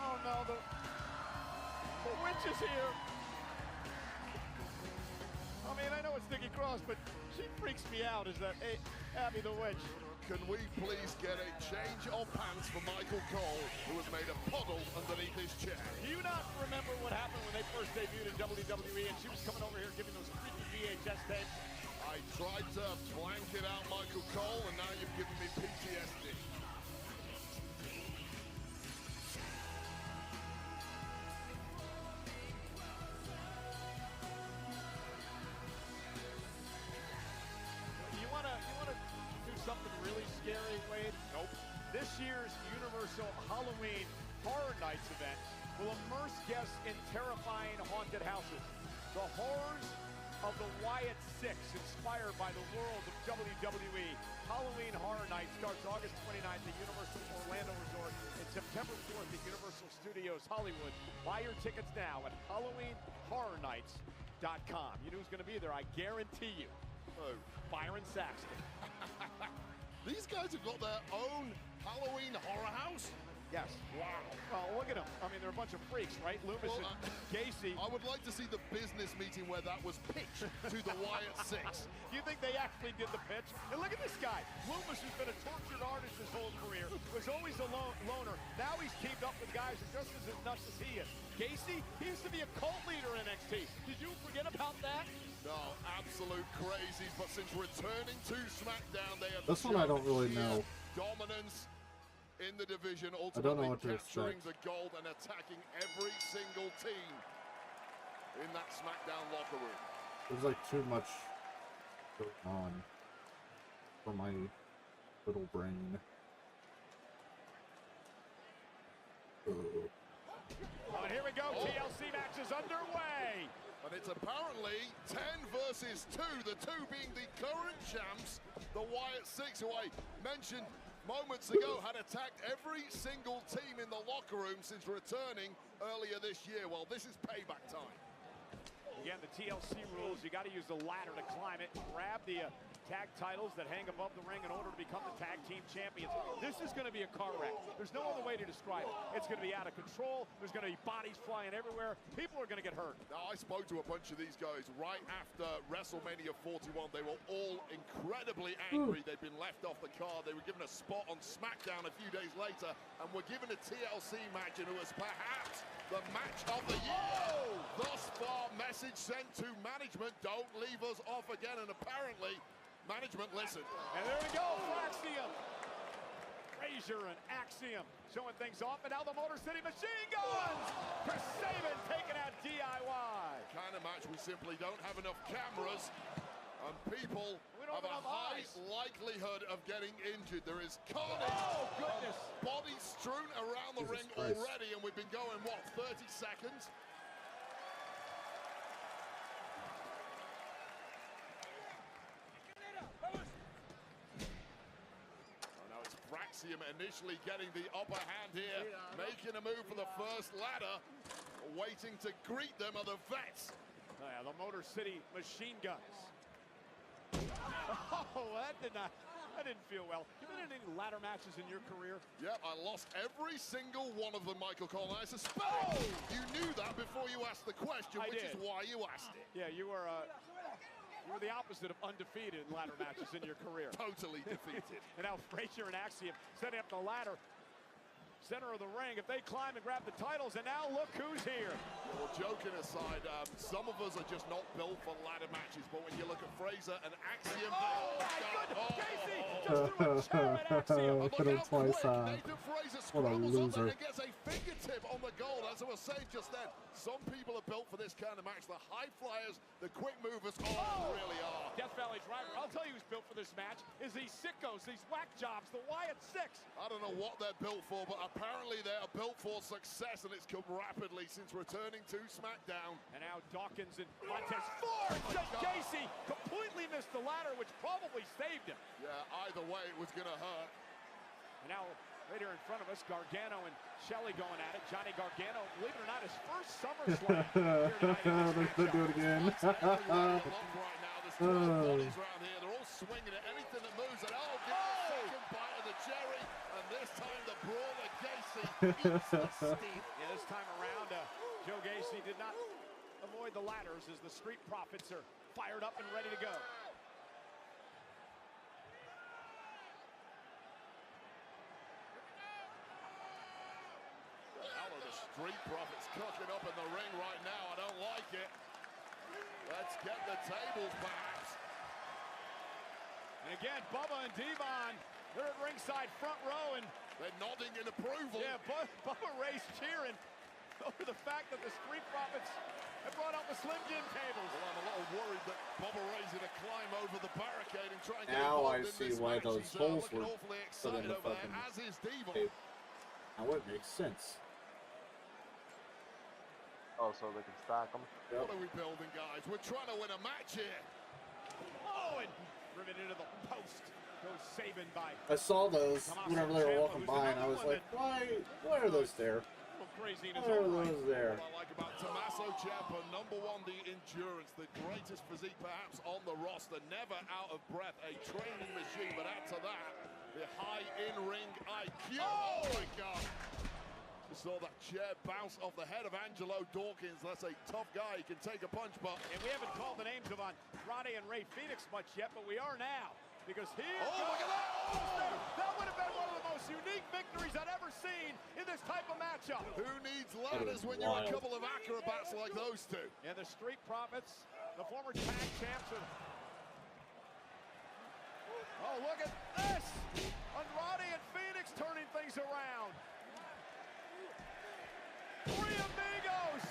Oh no, the witch is here. I mean, I know it's Nikki Cross, but she freaks me out, is that Abby the Witch. Can we please get a change of pants for Michael Cole, who has made a puddle underneath his chair? Do you not remember what happened when they first debuted in WWE and she was coming over here giving those creepy VHS tapes? I tried to blank it out, Michael Cole, and now you've given me PTSD. You wanna do something really scary, Wade? Nope. This year's Universal Halloween Horror Nights event will immerse guests in terrifying haunted houses. The horrors of the Wyatt Six, inspired by the world of WWE. Halloween Horror Night starts August 29th at Universal Orlando Resort and September 4th at Universal Studios Hollywood. Buy your tickets now at HalloweenHorrorNights.com. You know who's going to be there, I guarantee you. Oh. Byron Saxton. These guys have got their own Halloween horror house? Yes. Wow. Well, look at them. I mean, they're a bunch of freaks, right? Loomis and Gacy. I would like to see the business meeting where that was pitched to the Wyatt Six. You think they actually did the pitch? And look at this guy. Loomis, who's been a tortured artist his whole career, was always a loner. Now he's teamed up with guys who are just as nuts as he is. Gacy, he used to be a cult leader in NXT. Did you forget about that? No, absolute crazies. But since returning to SmackDown, they have this one I don't really know. Dominance in the division, I don't know ultimately what to capturing expect. the gold and attacking every single team in that SmackDown locker room. There's like too much going on for my little brain. Oh, and here we go. TLC match is underway. And it's apparently 10 versus 2, the two being the current champs, the Wyatt Six, who I mentioned moments ago had attacked every single team in the locker room since returning earlier this year. Well, this is payback time. Again, the TLC rules, you got to use the ladder to climb it. Grab the tag titles that hang above the ring in order to become the tag team champions. This is going to be a car wreck. There's no other way to describe it. It's going to be out of control. There's going to be bodies flying everywhere. People are going to get hurt. Now, I spoke to a bunch of these guys right after WrestleMania 41. They were all incredibly angry. They'd been left off the card. They were given a spot on SmackDown a few days later and were given a TLC match, and it was perhaps the match of the year. Thus far, message sent to management, don't leave us off again, and apparently management listened. And there we go, Axiom. Frazier and Axiom showing things off, and now the Motor City Machine Guns. Chris Sabin taking out DIY. Kind of match we simply don't have enough cameras, and people have a high likelihood of getting injured. There is carnage. Oh, goodness. Bodies strewn around the ring already, and we've been going, what, 30 seconds? Axiom initially getting the upper hand here, making a move for the first ladder. Waiting to greet them are the vets. Yeah, the Motor City Machine Guns. Oh, that didn't feel well. You been in any ladder matches in your career? Yep, I lost every single one of them, Michael Cole. I suspect you knew that before you asked the question, which is why you asked it. Yeah, you were the opposite of undefeated in ladder matches in your career. Totally defeated. And now Frazier and Axiom setting up the ladder. Center of the ring, if they climb and grab the titles, and now look who's here. Well, joking aside, some of us are just not built for ladder matches, but when you look at Frazier and Axiom... Oh, my goodness, Casey just threw a chair at Axiom. Look how quick Nathan Frazier scrambles up there loser. and gets a fingertip on the goal. As I was saying just then, some people are built for this kind of match. The high flyers, the quick movers, really are. Death Valley Driver, I'll tell you who's built for this match, is these sickos, these whack jobs, the Wyatt Six. I don't know what they're built for, but apparently they are built for success, and it's come rapidly since returning to SmackDown. And now Dawkins and Montez Ford. Gacy completely missed the ladder, which probably saved him. Yeah, either way, it was going to hurt. And now, right here in front of us, Gargano and Shelley going at it. Johnny Gargano, believe it or not, his first SummerSlam. They're doing it again. Right now, there's 12 bodies around here. They're all swinging at anything that moves. And give it a second bite of the cherry. And this time, the brawler Gacy eats the steam. Yeah, this time around, Joe Gacy did not avoid the ladders as the Street Profits are fired up and ready to go. The Street Profits cooking up in the ring right now. I don't like it. Let's get the tables, perhaps. And again, Bubba and Devon, they're at ringside front row, and they're nodding in approval. Yeah, Bubba Ray's cheering over the fact that the Street Profits have brought out the Slim Jim tables. Well, I'm a little worried that Bubba Ray's going to climb over the barricade and try and get now involved I in see this why match. those He's, holes looking were awfully put in excited the over fucking there, as is Devon. tape. Now it makes sense. Oh, so they can stack them. Yep. What are we building, guys? We're trying to win a match here. Oh, and driven into the post. Goes Sabin by. I saw those whenever they were walking by, and I was like, why are those there? Why are those there? What I like about Tommaso Ciampa, number one, the endurance, the greatest physique perhaps on the roster, never out of breath, a training machine, but add to that, the high in-ring IQ. Oh my God. We saw that chair bounce off the head of Angelo Dawkins. That's a tough guy. He can take a punch, but... And we haven't called the names of Andrade and Ray Phoenix much yet, but we are now. Because here look at that! Oh! That would have been one of the most unique victories I've ever seen in this type of matchup. Who needs ladders when you're a couple of acrobats like those two? And the Street Profits, the former tag champs. Oh, look at this! Andrade and Phoenix turning things around. Three amigos!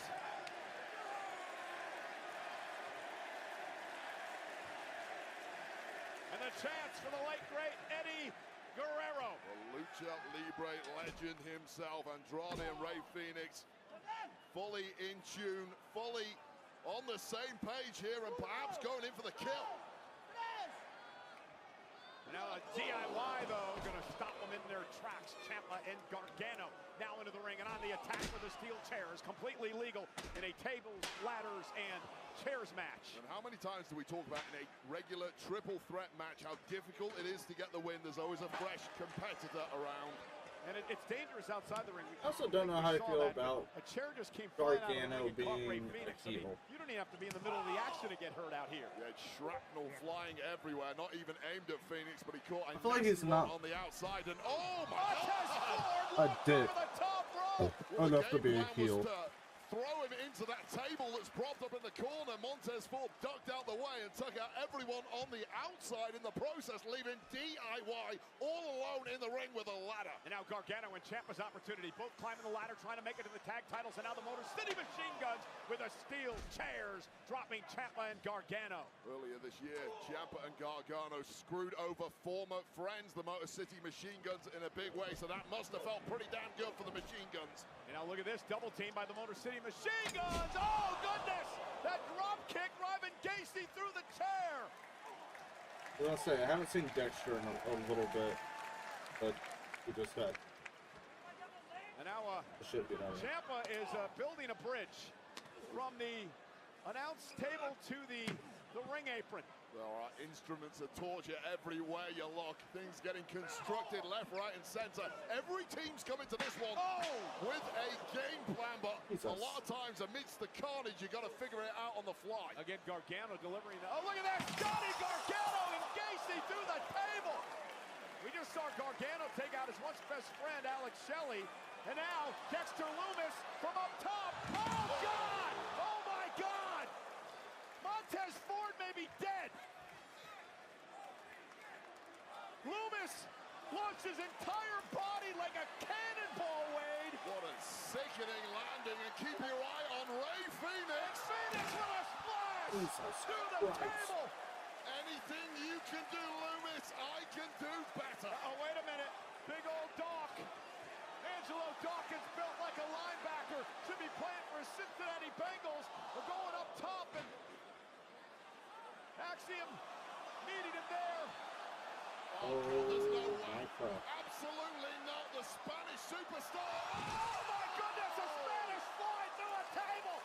And the chance for the late, great Eddie Guerrero. The Lucha Libre legend himself, Andrade and Ray Phoenix, fully in tune, fully on the same page here, and perhaps going in for the kill. Now a DIY, though, going to stop them in their tracks. Ciampa and Gargano now into the ring, and on the attack with the steel chairs, completely legal in a tables, ladders, and chairs match. And how many times do we talk about in a regular triple threat match how difficult it is to get the win? There's always a fresh competitor around. And it's dangerous outside the ring. I also don't know how I feel about a chair just came flying out of the Gargano ring and caught Ray being Phoenix. a heel. You don't even have to be in the middle of the action to get hurt out here. Yeah, shrapnel flying everywhere, not even aimed at Phoenix, but he caught I feel like he's not on the outside, and oh my a God! dick enough to be a heel. Throw him into that table that's propped up in the corner. Montez Ford ducked out the way and took out everyone on the outside in the process, leaving DIY all alone in the ring with a ladder. And now Gargano and Ciampa's opportunity, both climbing the ladder, trying to make it to the tag titles, and now the Motor City Machine Guns with the steel chairs, dropping Ciampa and Gargano. Earlier this year, Ciampa and Gargano screwed over former friends, the Motor City Machine Guns, in a big way, so that must have felt pretty damn good for the Machine Guns. And now look at this, double team by the Motor City Machine Guns. Oh, goodness! That drop kick driving Gacy through the chair. I was gonna say, I haven't seen Dexter in a little bit, but he just had. And now Ciampa is building a bridge from the announce table to the ring apron. There are instruments of torture everywhere you look. Things getting constructed left, right, and center. Every team's coming to this one with a game plan, but a lot of times amidst the carnage, you got to figure it out on the fly. Again, Gargano delivering. Oh, look at that! Johnny Gargano and Gacy through the table. We just saw Gargano take out his once best friend, Alex Shelley. And now, Dexter Lumis from up top. Oh, God! Oh, my God! Montez Ford may be dead. Lumis launched his entire body like a cannonball, Wade. What a sickening landing, and keep your eye on Ray Phoenix. Phoenix with a splash through the table. Anything you can do, Lumis, I can do better. Oh, wait a minute. Big old Doc. Angelo Dawkins built like a linebacker. Should be playing for his Cincinnati Bengals. We're going up top, and Axiom needed him there. Oh, there's no way. Absolutely not. The Spanish superstar. Oh, my goodness. A Spanish fly through a table.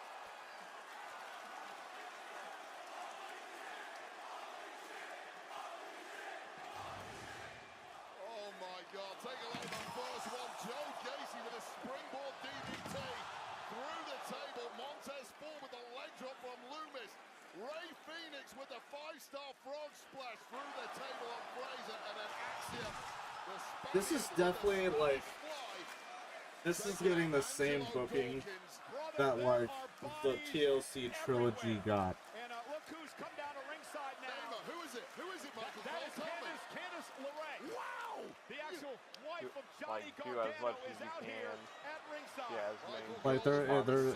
Oh, my God. Take a look at the first one. Joe Gacy with a springboard DDT through the table. Montez Ford with a leg drop from Lumis. Ray Phoenix with a 5-star frog splash through the table on Fraser, and then Axiom. This is definitely like, this is getting the same booking that like the TLC trilogy got. And look who's come down to ringside now. Who is it? Who is it, Michael? That is Tell me. do as much as you can. Yeah, as many. Like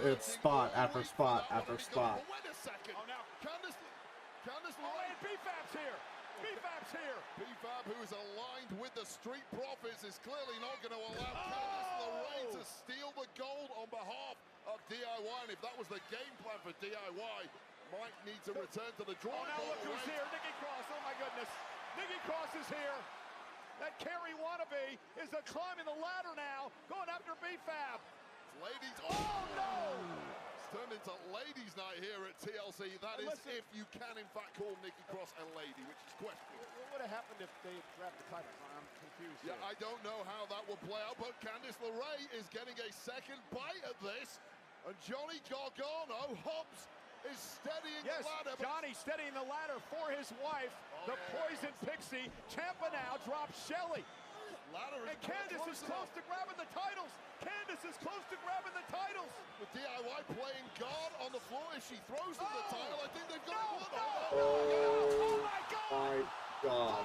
it's spot after spot after spot. Wait a second. Oh, now Candice LeRae. BFAB's here. BFAB's here. BFAB, who is aligned with the Street Profits, is clearly not going to allow Candice LeRae to steal the gold on behalf of DIY. And if that was the game plan for DIY, might need to return to the drawing board. Now look who's here. Nikki Cross. Oh my goodness. Nikki Cross is here. That Carrie wannabe is climbing the ladder now, going after BFAB. Ladies. Oh no! It's turned into ladies' night here at TLC. That is if you can in fact call Nikki Cross a lady, which is questionable. What would have happened if they grabbed the title? I'm confused. Yeah, I don't know how that will play out, but Candice LeRae is getting a second bite at this, and Johnny Gargano, Hobbs, is steadying the ladder. Johnny steadying the ladder for his wife, the Poison Pixie. Ciampa now drops Shelly. And Candice is close to grabbing the titles. Candice is close to grabbing the titles. With DIY playing guard on the floor, if she throws them the title, I think they've got it. Oh my God!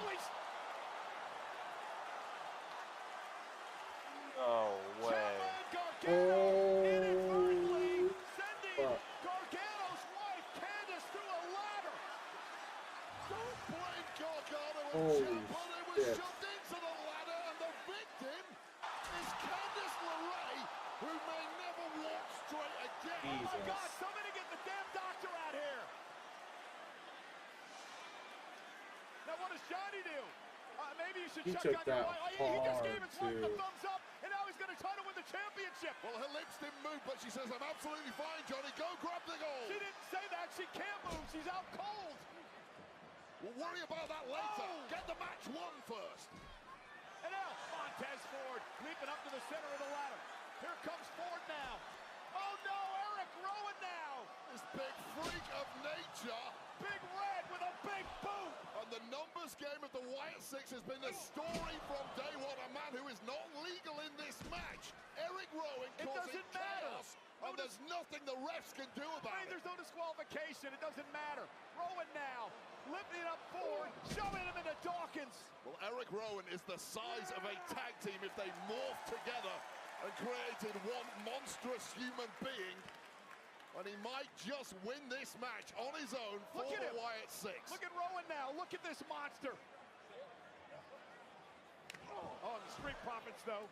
No way. Inadvertently sending Gargano's wife, Candice, through a ladder. Don't blame Gargano and Ciampa. They were shoved into the ladder, and the victim is Candice LeRae, who may never walk straight again. Oh my God, somebody get the damn doctor out here. Now what does Johnny do? Maybe you should check on your wife. He just gave his wife the thumbs up, and now he's going to try to win the championship. Well, her lips didn't move, but she says, I'm absolutely fine, Johnny. Go grab the gold. She didn't say that. She can't move. She's out cold. We'll worry about that later. Get the match won first. And now, Montez Ford leaping up to the center of the ladder. Here comes Ford now. Oh, no, Eric Rowan now. This big freak of nature. Big Red with a big boot. And the numbers game of the Wyatt Six has been the story from day one. A man who is not legal in this match. Eric Rowan causing chaos. And there's nothing the refs can do about it. There's no disqualification. It doesn't matter. Rowan now lifting up Ford, shoving him into Dawkins. Well, Eric Rowan is the size of a tag team if they morphed together and created one monstrous human being. And he might just win this match on his own for the Wyatt Six. Look at Rowan now. Look at this monster. Oh, and the Street Profits, though,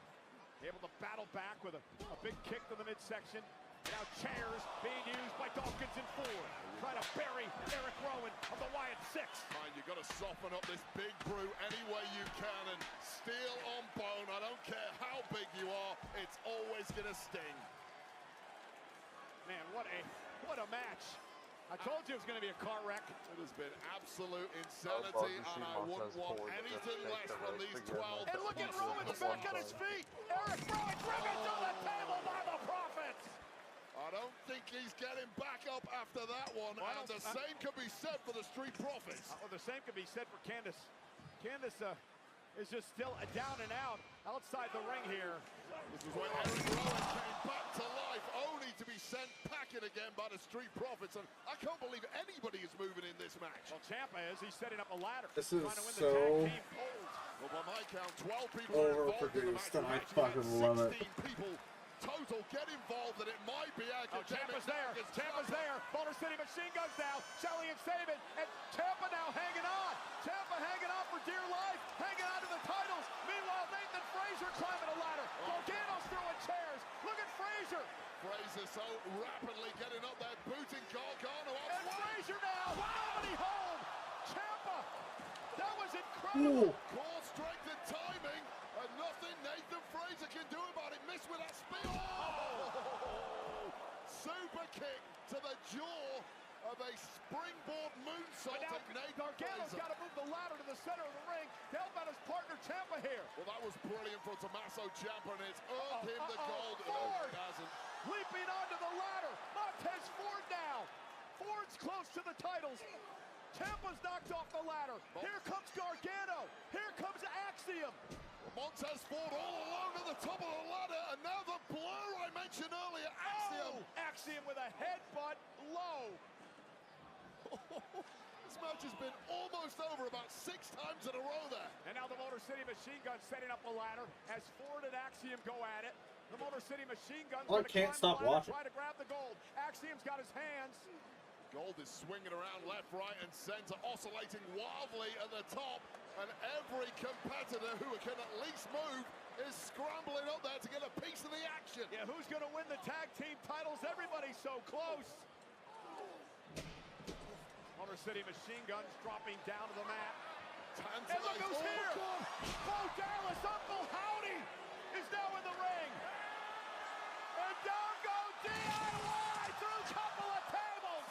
able to battle back with a big kick to the midsection. Now chairs being used by Dawkins and Ford. Trying to bury Eric Rowan of the Wyatt Six. Fine, you've got to soften up this big brute any way you can. And steel on bone, I don't care how big you are, it's always going to sting. Man, what a match. I told you it was going to be a car wreck. It has been absolute insanity, and I wouldn't want anything less from these 12. And look at Rowan's back on his feet. Eric Rowan driven to the table by the Profits. I don't think he's getting back up after that one, and the same can be said for the Street Profits. Well, the same can be said for Candice. Candice is just still down and out outside the ring here. This is when Eric Rowan came back to life, only to be sent packing again by the Street Profits, and I can't believe anybody is moving in this match. Well, Ciampa is. He's setting up a ladder. This is trying to win so the tag team polls. Well, by my count, 12 people are involved in the match. and I fucking love it. 16 people total get involved, and it might be academic. Ciampa's there. Ciampa's there. Boulder City Machine Guns now. Shelly and Sabin. And Ciampa now hanging on. Ciampa hanging on for dear life. Hanging on to the titles. Meanwhile, Nathan Frazier climbing a ladder. Gargano's throwing chairs. Look at Frazier. Frazier so rapidly getting up there, booting Gargano up. And Frazier now. Nobody home. Ciampa. That was incredible. Core strength and timing. And nothing Nathan Frazier can do about it. Missed with that spin. Oh! Super kick to the jaw of a springboard moonsault. Gargano's got to move the ladder to the center of the ring to help out his partner Ciampa here. Well, that was brilliant for Tommaso Ciampa, and it's earned him the gold. Ford hasn't. Leaping onto the ladder. Montez Ford now. Ford's close to the titles. Ciampa's knocked off the ladder. Here comes Gargano. Here comes Axiom. Montez Ford all alone at the top of the ladder, and now the blur I mentioned earlier, Axiom. Axiom with a headbutt low. This match has been almost over about 6 times in a row there. And now the Motor City Machine Guns setting up a ladder as Ford and Axiom go at it. The Motor City Machine Guns I can't stop watching. try to grab the gold. Axiom's got his hands. Gold is swinging around left, right, and center, oscillating wildly at the top. And every competitor who can at least move is scrambling up there to get a piece of the action. Yeah, who's going to win the tag team titles? Everybody's so close. Motor City Machine Guns dropping down to the mat. And look who's here! Bo Dallas, Uncle Howdy, is now in the ring. And down goes DIY through a couple of tables.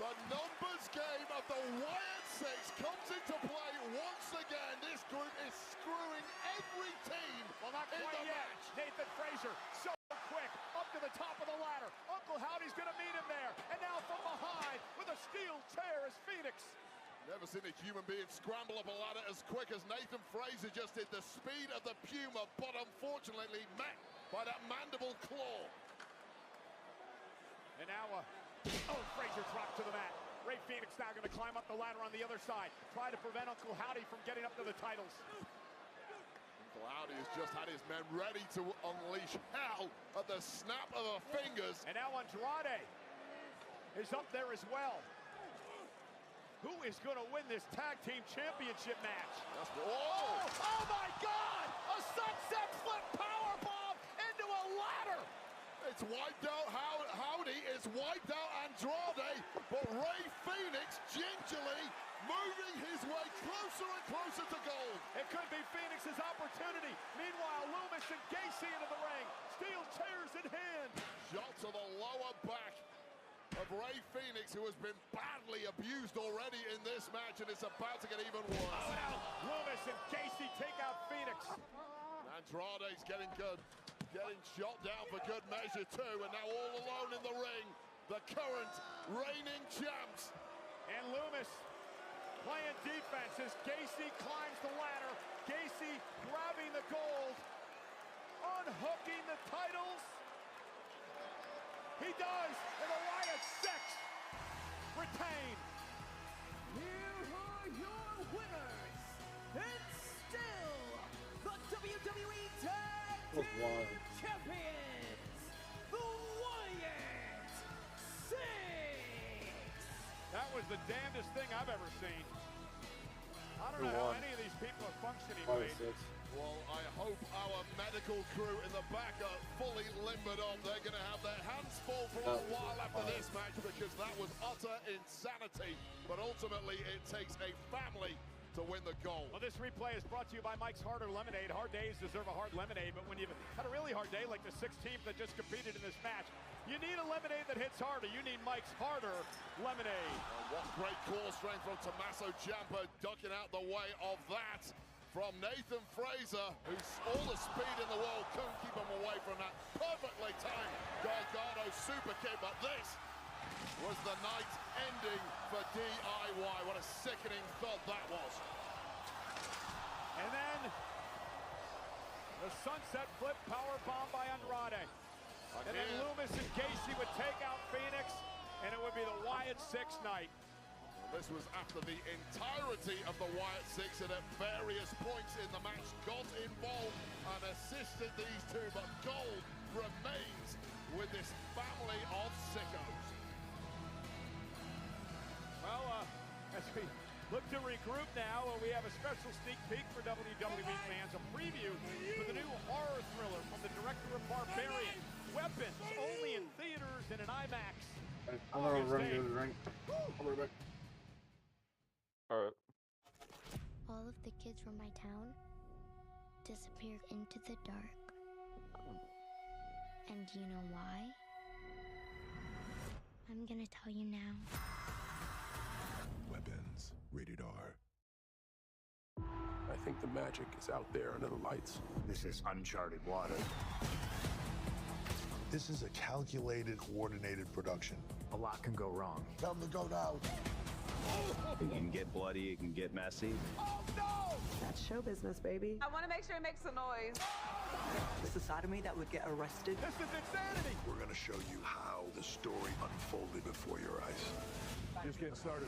The numbers game of the Wyatt Six comes into play once again. This group is screwing every team Well, not in quite the yet. match. Nathan Frazier, so quick, up to the top of the ladder. Uncle Howdy's going to meet him there. And now from behind with a steel chair is Phoenix. Never seen a human being scramble up a ladder as quick as Nathan Frazier just did. The speed of the Puma, but unfortunately met by that mandible claw. And now, Frazier dropped to the mat. Ray Phoenix now going to climb up the ladder on the other side. Try to prevent Uncle Howdy from getting up to the titles. Uncle Howdy has just had his men ready to unleash hell at the snap of the fingers. And now Andrade is up there as well. Who is going to win this tag team championship match? Oh my God! A sunset flip powerbomb into a ladder! It's wiped out Howdy, it's wiped out Andrade, but Ray Phoenix gingerly moving his way closer and closer to gold. It could be Phoenix's opportunity. Meanwhile, Loomis and Gacy into the ring. Steel chairs in hand. Shot to the lower back of Ray Phoenix, who has been badly abused already in this match, and it's about to get even worse. Oh, now Loomis and Gacy take out Phoenix. Andrade's getting good. Getting shot down for good measure too, and now all alone in the ring, the current reigning champs. And Loomis playing defense as Gacy climbs the ladder. Gacy grabbing the gold, unhooking the titles. He does, and the Wyatt Six retain. Here are your winners, and still the WWE Tag Team Champions, the Wyatt Six. That was the damnedest thing I've ever seen. I don't know how any of these people are functioning, Wade. Well, I hope our medical crew in the back are fully limbered up. They're going to have their hands full for a while after this match, because that was utter insanity. But ultimately, it takes a family to win the gold. Well, this replay is brought to you by Mike's Harder Lemonade. Hard days deserve a hard lemonade, but when you've had a really hard day like the 16th that just competed in this match, you need a lemonade that hits harder. You need Mike's Harder Lemonade. What great core strength from Tommaso Ciampa, ducking out the way of that from Nathan Frazier, who's all the speed in the world, couldn't keep him away from that perfectly timed Gargano super kick. But this was the night ending for DIY. What a sickening thud that was. And then the sunset flip powerbomb by Andrade. And then Loomis and Gacy would take out Phoenix, and it would be the Wyatt Six night. This was after the entirety of the Wyatt Six, and at various points in the match got involved and assisted these two, but gold remains with this family of sickos. Well, as we look to regroup now, we have a special sneak peek for WWE fans, a preview for the new horror thriller from the director of Barbarian. Weapons, only in theaters and in IMAX. I'm gonna run to the ring. I'll be right back. Alright. All of the kids from my town disappeared into the dark. And do you know why? I'm gonna tell you now. Weapons, rated R. I think the magic is out there under the lights. This is uncharted water. This is a calculated, coordinated production. A lot can go wrong. Tell them to go now. It can get bloody, it can get messy. Oh no! That's show business, baby. I want to make sure he makes some noise. It's a side of me that would get arrested. This is insanity! We're gonna show you how the story unfolded before your eyes. Just getting started.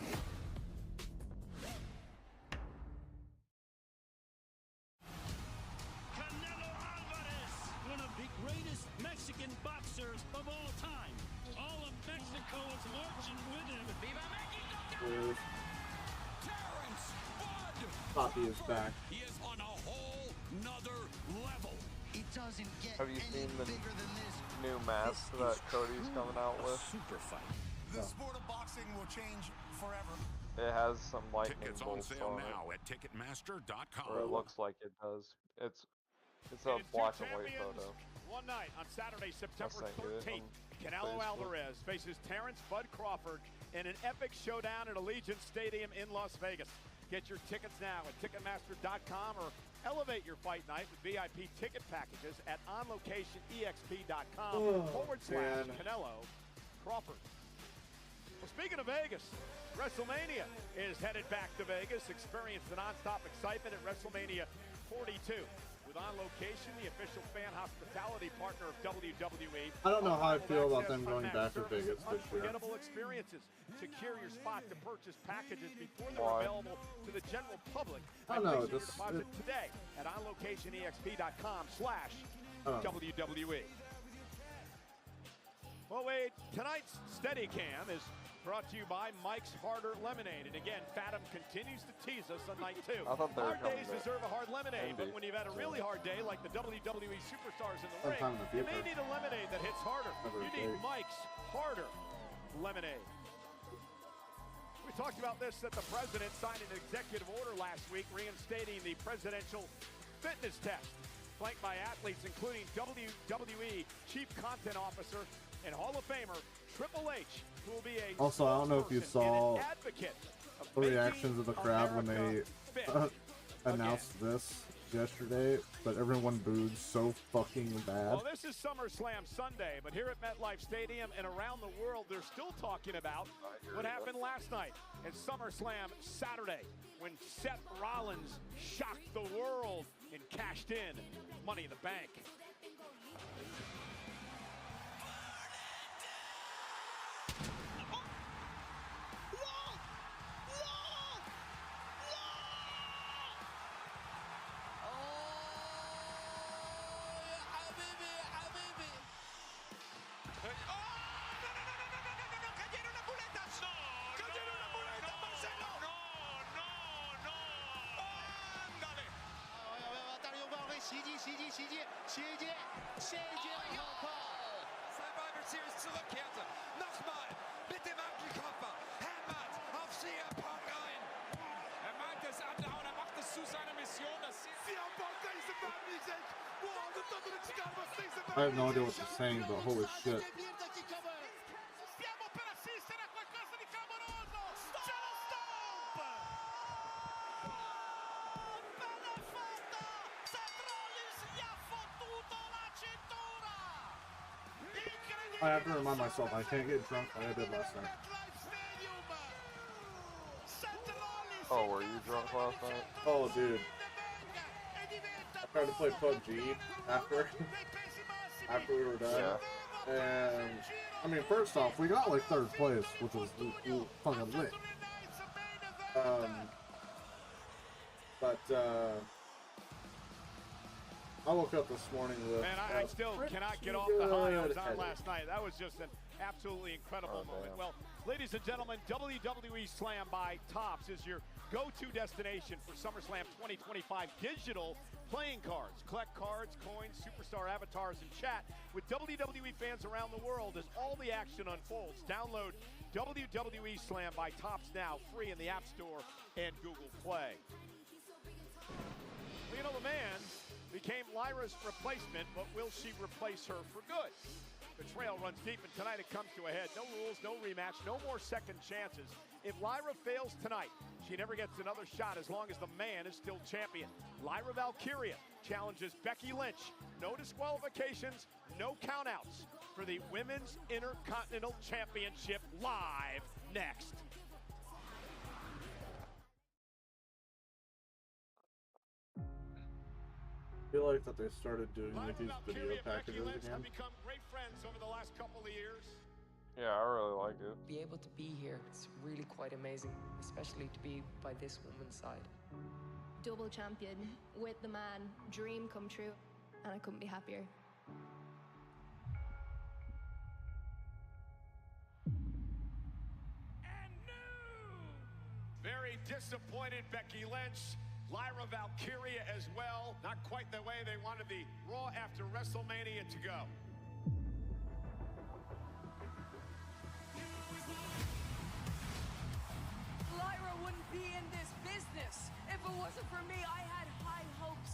Canelo Alvarez, one of the greatest Mexican boxers of all time. All of Mexico is marching with him. Viva Mexico! Terrence Poppy is back. He is on a whole nother level. It doesn't get Have you seen the new mask that Cody's coming out with? Super fight. The sport of boxing will change forever. It has some lightning Tickets on bolts sale on now it. at Ticketmaster.com. Or it looks like it does. It's a black and white photo. One night on Saturday, September I'll send you it 13th, Canelo Facebook. Alvarez faces Terrence Bud Crawford in an epic showdown at Allegiant Stadium in Las Vegas. Get your tickets now at Ticketmaster.com or elevate your fight night with VIP ticket packages at onlocationexp.com/Canelo Crawford. Well, speaking of Vegas, WrestleMania is headed back to Vegas. Experience the nonstop excitement at WrestleMania 42. With On Location, the official fan hospitality partner of WWE. I don't know how I feel about them going back to Vegas this year. Unforgettable experiences. Secure your spot to purchase packages before they're Why? available to the general public. I don't know, Place your this- deposit today at onlocationexp.com/WWE. Well, Wade, tonight's Steadicam is brought to you by Mike's Harder Lemonade. And again, Fathom continues to tease us on night 2. I thought they were Hard coming days to deserve a hard lemonade, but Indy. when you've had a really hard day like the WWE superstars in the Sometime ring, in the you may future. need a lemonade that hits harder. Never You need date. Mike's Harder Lemonade. We talked about this that the president signed an executive order last week reinstating the presidential fitness test, flanked by athletes including WWE Chief Content Officer and Hall of Famer Triple H, who will be a Also, I don't know if you spokesperson and saw an advocate of the reactions of the crowd when they America fit. announced this yesterday, but everyone booed so fucking bad. Well, this is SummerSlam Sunday, but here at MetLife Stadium and around the world, they're still talking about what happened last night at SummerSlam Saturday when Seth Rollins shocked the world and cashed in Money in the Bank. Survivor Series zurückkehrte. Nochmal mit dem Antikörper. Hämmert auf CM Punk ein. Er meint es anhauen, er macht es zu seiner Mission. CM Punk deze music. I have no idea what they're saying, but holy shit. I have to remind myself I can't get drunk like I did last night. Oh, were you drunk last night? Oh, dude. I tried to play PUBG after we were done. Yeah. And, I mean, first off, we got like 3rd place, which was fucking lit. I woke up this morning with... Man, I still cannot get off the high I was on last night. That was just an absolutely incredible moment. Well, ladies and gentlemen, WWE Slam by Topps is your go-to destination for SummerSlam 2025 digital playing cards. Collect cards, coins, superstar avatars, and chat with WWE fans around the world as all the action unfolds. Download WWE Slam by Topps now, free in the App Store and Google Play. Well, you know, the man became Lyra's replacement, but will she replace her for good? The trail runs deep, and tonight it comes to a head. No rules, no rematch, no more second chances. If Lyra fails tonight, she never gets another shot as long as the man is still champion. Lyra Valkyria challenges Becky Lynch. No disqualifications, no countouts for the Women's Intercontinental Championship live next. feel like that they started doing like these video packages again. Become great friends over the last couple of years. Yeah, I really like it. Be able to be here, it's really quite amazing, especially to be by this woman's side. Double champion with the man, dream come true, and I couldn't be happier. Very disappointed Becky Lynch. Lyra Valkyria as well. Not quite the way they wanted the Raw after WrestleMania to go. Lyra wouldn't be in this business if it wasn't for me. I had high hopes.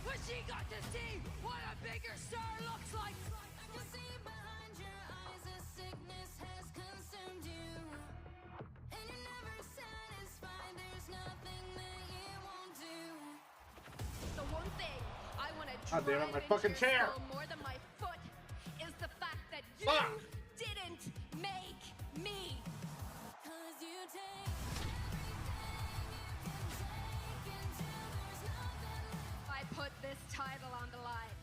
But she got to see what a bigger star looks like. I can see behind your eyes a sickness has consumed you. And you're never satisfied, there's nothing that you won't do. The one thing I want to God damn it, my fucking chair! more than my foot is the fact that you didn't make me. Cause you take everything you can take until there's nothing left. I put this title on the line.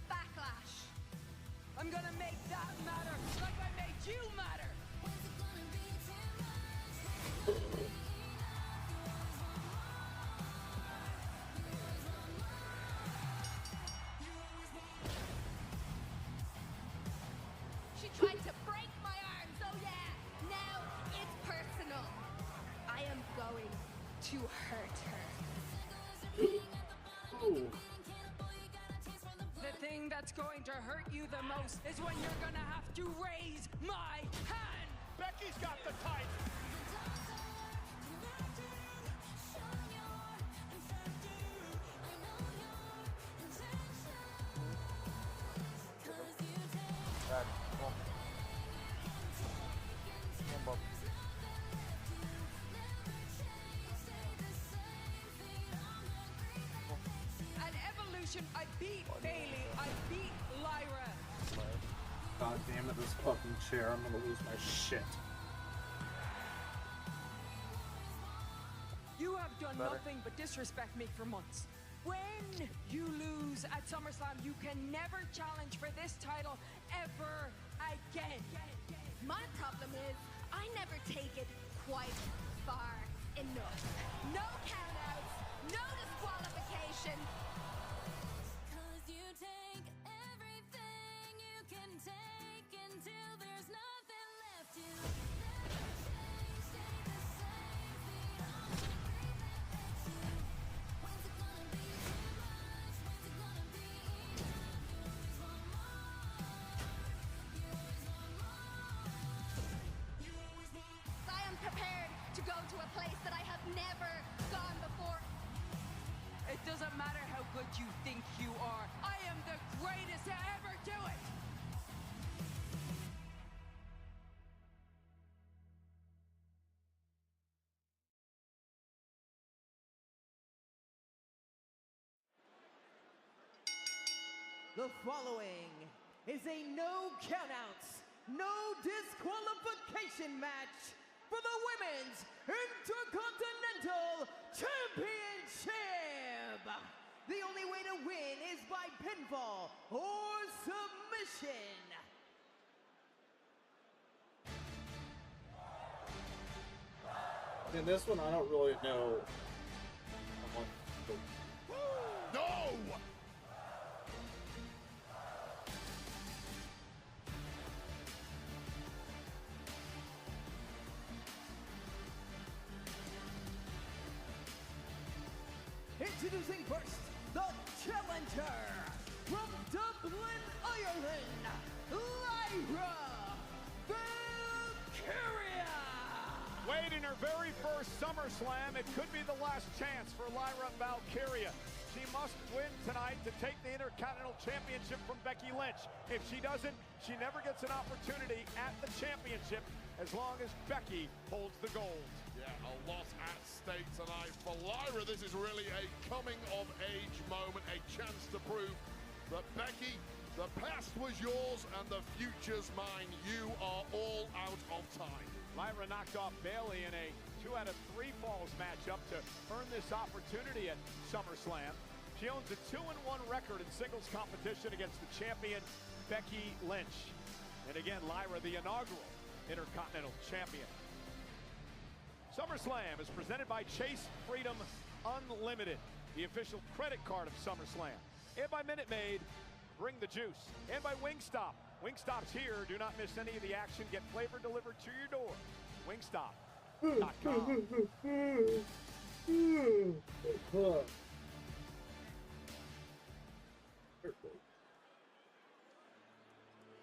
Backlash. I'm gonna make that matter like I made you matter. When's it gonna be too much? When's it gonna be She tried to break my arms, oh yeah. Now it's personal. I am going to hurt her. The thing that's going to hurt you the most is when you're gonna have to raise my hand. Becky's got the title. At Evolution, I beat Bailey, I beat Lyra. God damn it, this fucking chair. I'm gonna lose my shit. You have done nothing but disrespect me for months. When you lose at SummerSlam, you can never challenge for this title ever again. My problem is I never take it quite far enough. No countouts, no disqualification. Cause you take everything you can take until there's nothing left to never change, stay the same, feet on the breathing at you. When's it gonna be too much? When's it gonna be enough? You always want more. You always want more. I am prepared to go to a place that I have never gone before. It doesn't matter how good you think you are. I am the greatest to ever do it. The following is a no countouts, no disqualification match for the Women's Intercontinental Championship. The only way to win is by pinfall or submission. In this one, I don't really know. No! Introducing first, the challenger from Dublin, Ireland, Lyra Valkyria. Wade in her very first SummerSlam. It could be the last chance for Lyra Valkyria. She must win tonight to take the Intercontinental Championship from Becky Lynch. If she doesn't, she never gets an opportunity at the championship as long as Becky holds the gold. Yeah, a lot at stake tonight for Lyra. This is really a coming-of-age moment, a chance to prove that Becky, the past was yours and the future's mine. You are all out of time. Lyra knocked off Bailey in a 2 out of 3 falls matchup to earn this opportunity at SummerSlam. She owns a 2-1 record in singles competition against the champion, Becky Lynch. And again, Lyra, the inaugural Intercontinental Champion. SummerSlam is presented by Chase Freedom Unlimited, the official credit card of SummerSlam. And by Minute Maid, bring the juice. And by Wingstop. Wingstop's here. Do not miss any of the action. Get flavor delivered to your door. Wingstop.com.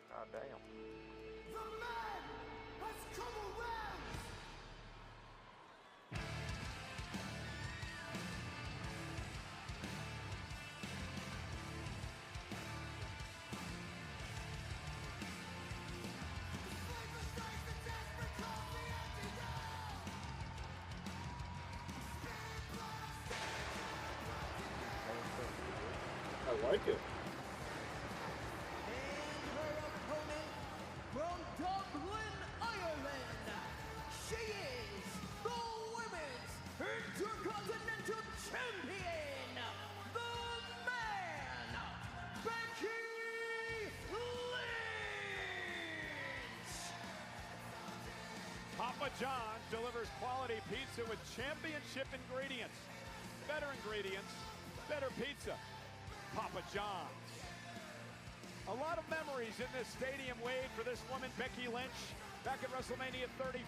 God damn. The man has come around! I like it. From Dublin, Ireland, she is the Women's Intercontinental Champion, the Man, Becky Lynch! Papa John's delivers quality pizza with championship ingredients. Better ingredients, better pizza. Papa John's. A lot of memories in this stadium, Wade, for this woman, Becky Lynch. Back at WrestleMania 35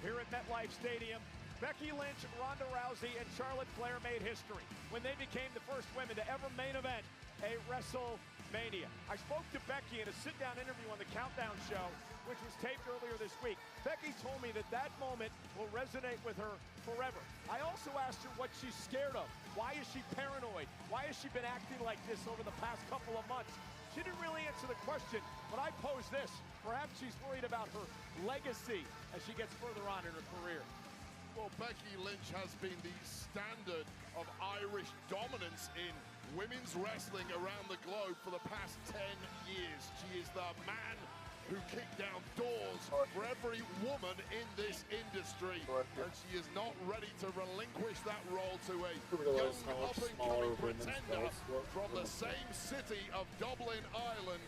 here at MetLife Stadium, Becky Lynch, Ronda Rousey, and Charlotte Flair made history when they became the first women to ever main event a WrestleMania. I spoke to Becky in a sit-down interview on the Countdown Show, which was taped earlier this week. Becky told me that that moment will resonate with her forever. I also asked her what she's scared of. Why is she paranoid? Why has she been acting like this over the past couple of months? She didn't really answer the question, but I pose this. Perhaps she's worried about her legacy as she gets further on in her career. Well, Becky Lynch has been the standard of Irish dominance in women's wrestling around the globe for the past 10 years. She is the man who kicked down doors for every woman in this industry, and she is not ready to relinquish that role to a young up-and-coming pretender from the same city of Dublin, Ireland,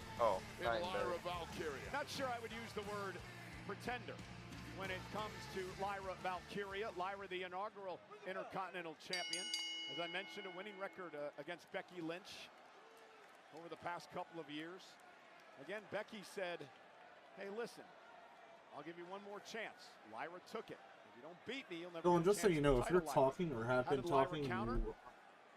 in Lyra Valkyria. Not sure I would use the word pretender when it comes to Lyra Valkyria. Lyra, the inaugural Intercontinental Champion. As I mentioned, a winning record against Becky Lynch over the past couple of years. Again, Becky said, hey, listen, I'll give you one more chance. Lyra took it. If you don't beat me, you'll never So, get a just so chance you to know, if you're title talking or Lyra. have been How did Lyra talking, counter?